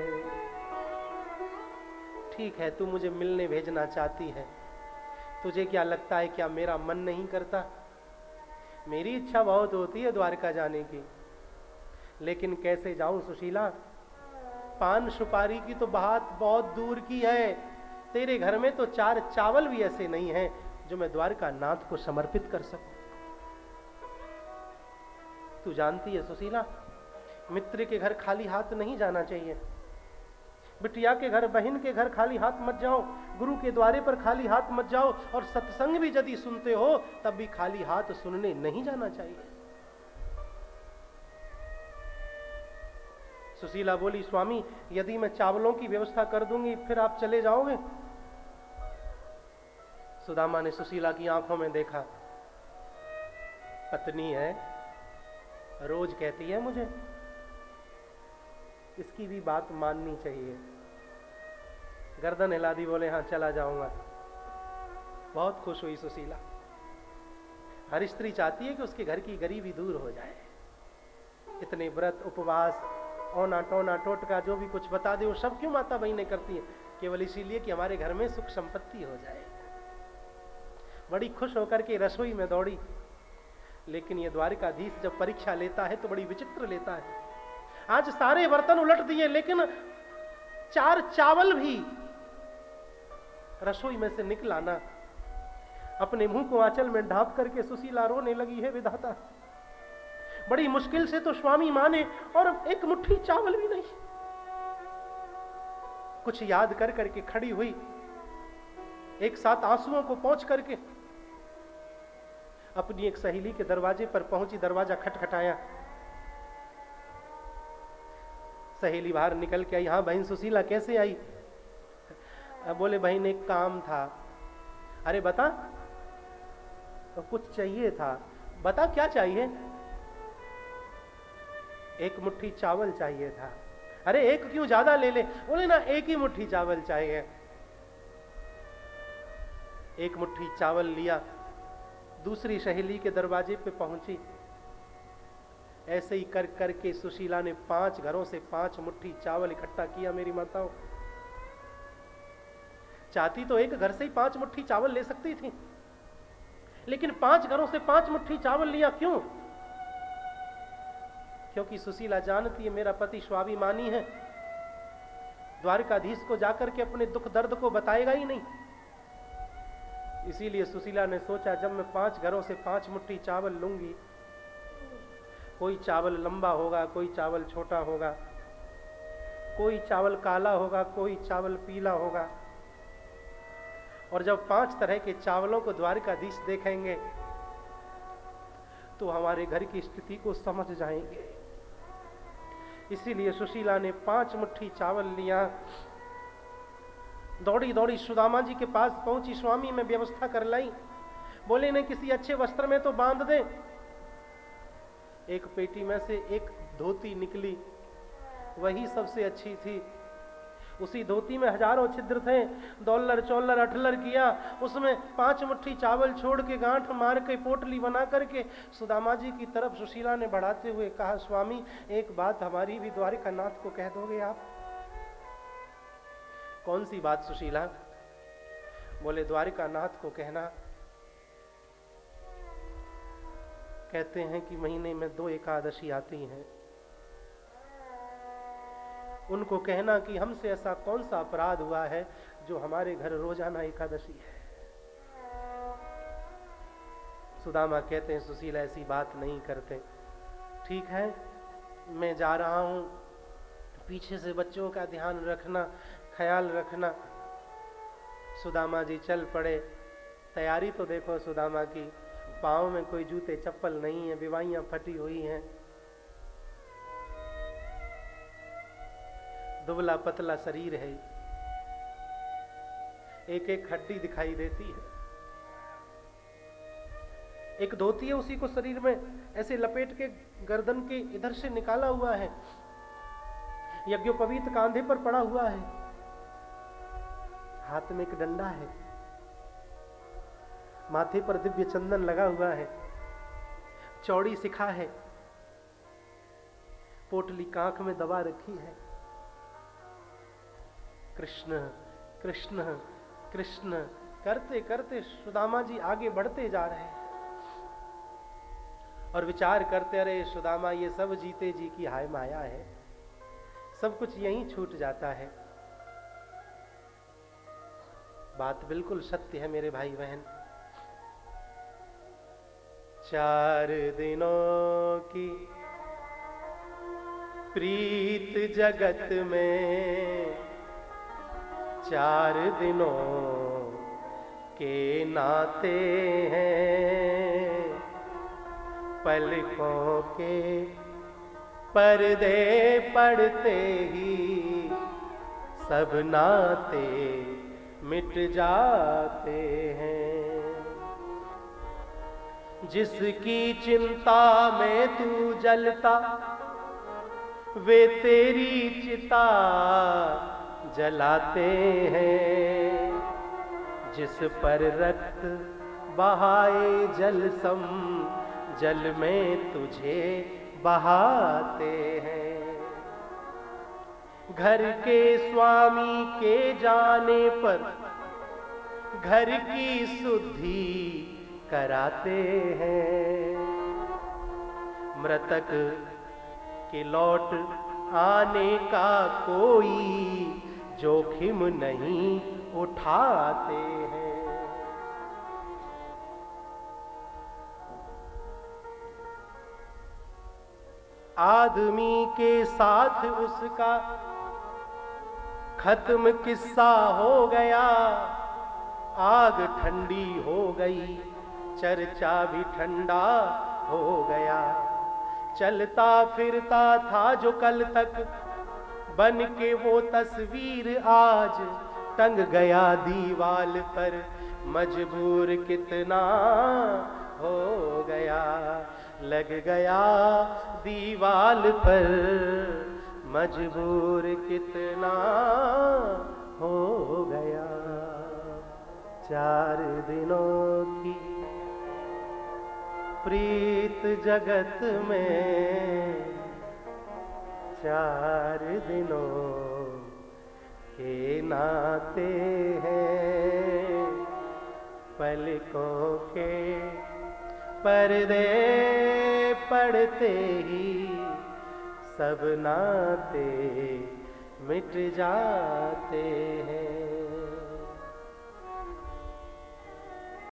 [SPEAKER 1] ठीक है, तू मुझे मिलने भेजना चाहती है। तुझे क्या लगता है, क्या मेरा मन नहीं करता? मेरी इच्छा बहुत होती है द्वारका जाने की, लेकिन कैसे जाऊं सुशीला? पान सुपारी की तो बात बहुत दूर की है। तेरे घर में तो 4 चावल भी ऐसे नहीं हैं जो मैं द्वारका नाथ को समर्पित कर सकूं। तू जानती है सुशीला, मित्र के घर खाली हाथ नहीं जाना चाहिए। बिटिया के घर, बहन के घर खाली हाथ मत जाओ, गुरु के द्वारे पर खाली हाथ मत जाओ, और सत्संग भी यदि सुनते हो तब भी खाली हाथ सुनने नहीं जाना चाहिए। सुशीला बोली, स्वामी, यदि मैं चावलों की व्यवस्था कर दूंगी फिर आप चले जाओगे? सुदामा ने सुशीला की आंखों में देखा, पत्नी है, रोज कहती है मुझे, इसकी भी बात माननी चाहिए। गर्दन हिला दी, बोले हाँ चला जाऊंगा। बहुत खुश हुई सुशीला। हर स्त्री चाहती है कि उसके घर की गरीबी दूर हो जाए। इतने व्रत उपवास औना टोना टोटका जो भी कुछ बता दे वो सब क्यों माता बहनें करती हैं? केवल इसीलिए कि हमारे घर में सुख संपत्ति हो जाए। बड़ी खुश होकर के रसोई में दौड़ी, लेकिन ये द्वारिकाधीश जब परीक्षा लेता है तो बड़ी विचित्र लेता है। आज सारे बर्तन उलट दिए, लेकिन 4 चावल भी रसोई में से निकला ना। अपने मुंह को आंचल में ढांप करके सुशीला रोने लगी, है विधाता, बड़ी मुश्किल से तो स्वामी माने और एक मुट्ठी चावल भी नहीं। कुछ याद कर करके खड़ी हुई, एक साथ आंसुओं को पोंछ करके अपनी एक सहेली के दरवाजे पर पहुंची। दरवाजा खटखटाया, सहेली बाहर निकल के आई। हाँ बहन सुशीला कैसे आई? बोले बहन एक काम था। अरे बता। तो कुछ चाहिए था। बता क्या चाहिए? एक मुट्ठी चावल चाहिए था। अरे एक क्यों, ज्यादा ले ले। बोले ना एक ही मुट्ठी चावल चाहिए। एक मुट्ठी चावल लिया, दूसरी सहेली के दरवाजे पे पहुंची। ऐसे ही कर करके सुशीला ने 5 घरों से 5 मुट्ठी चावल इकट्ठा किया। मेरी माताओं, चाहती तो एक घर से ही 5 मुट्ठी चावल ले सकती थी, लेकिन 5 घरों से 5 मुट्ठी चावल लिया। क्यों? क्योंकि सुशीला जानती है मेरा पति स्वाभिमानी है, द्वारकाधीश को जाकर के अपने दुख दर्द को बताएगा ही नहीं। इसीलिए सुशीला ने सोचा जब मैं 5 घरों से 5 मुट्ठी चावल लूंगी, कोई चावल लंबा होगा, कोई चावल छोटा होगा, कोई चावल काला होगा, कोई चावल पीला होगा, और जब 5 तरह के चावलों को द्वारकाधीश देखेंगे तो हमारे घर की स्थिति को समझ जाएंगे। इसीलिए सुशीला ने 5 मुट्ठी चावल लिया, दौड़ी दौड़ी सुदामा जी के पास पहुंची। स्वामी में व्यवस्था कर लाई। बोले ने किसी अच्छे वस्त्र में तो बांध दे। एक पेटी में से एक धोती निकली, वही सबसे अच्छी थी। उसी धोती में हजारों छिद्र थे। डॉलर चौलर अठलर किया, उसमें 5 मुट्ठी चावल छोड़ के गांठ मार के पोटली बना करके सुदामा जी की तरफ सुशीला ने बढ़ाते हुए कहा, स्वामी एक बात हमारी भी द्वारिकानाथ को कह दोगे आप? कौन सी बात सुशीला? बोले द्वारिकानाथ को कहना, कहते हैं कि महीने में 2 एकादशी आती हैं, उनको कहना कि हमसे ऐसा कौन सा अपराध हुआ है जो हमारे घर रोजाना एकादशी है। सुदामा कहते हैं सुशीला ऐसी बात नहीं करते। ठीक है मैं जा रहा हूं, पीछे से बच्चों का ध्यान रखना, ख्याल रखना। सुदामा जी चल पड़े। तैयारी तो देखो सुदामा की, पाँव में कोई जूते चप्पल नहीं है, विवाइयां फटी हुई हैं, दुबला पतला शरीर है, एक एक हड्डी दिखाई देती है। एक धोती है, उसी को शरीर में ऐसे लपेट के गर्दन के इधर से निकाला हुआ है। यज्ञोपवीत कांधे पर पड़ा हुआ है, हाथ में एक डंडा है, माथे पर दिव्य चंदन लगा हुआ है, चौड़ी शिखा है, पोटली कांख में दबा रखी है। कृष्ण कृष्ण कृष्ण करते करते सुदामा जी आगे बढ़ते जा रहे हैं और विचार करते, अरे सुदामा ये सब जीते जी की हाय माया है, सब कुछ यहीं छूट जाता है। बात बिल्कुल सत्य है मेरे भाई बहन। 4 दिनों की प्रीत जगत में, 4 दिनों के नाते हैं, पलकों के पर्दे पड़ते ही सब नाते मिट जाते हैं। जिसकी चिंता में तू जलता वे तेरी चिता जलाते हैं। जिस पर रक्त बहाए जल सम जल में तुझे बहाते हैं। घर के स्वामी के जाने पर घर की शुद्धि कराते हैं। मृतक के लौट आने का कोई जोखिम नहीं उठाते हैं। आदमी के साथ उसका खत्म किस्सा हो गया। आग ठंडी हो गई, चर्चा भी ठंडा हो गया। चलता फिरता था जो कल तक बन के वो तस्वीर आज टंग गया दीवाल पर। मजबूर कितना हो गया, लग गया दीवाल पर। मजबूर कितना हो गया। 4 दिनों की प्रीत जगत में 4 दिनों के नाते हैं। पलकों के पर्दे पड़ते ही सब नाते मिट जाते हैं।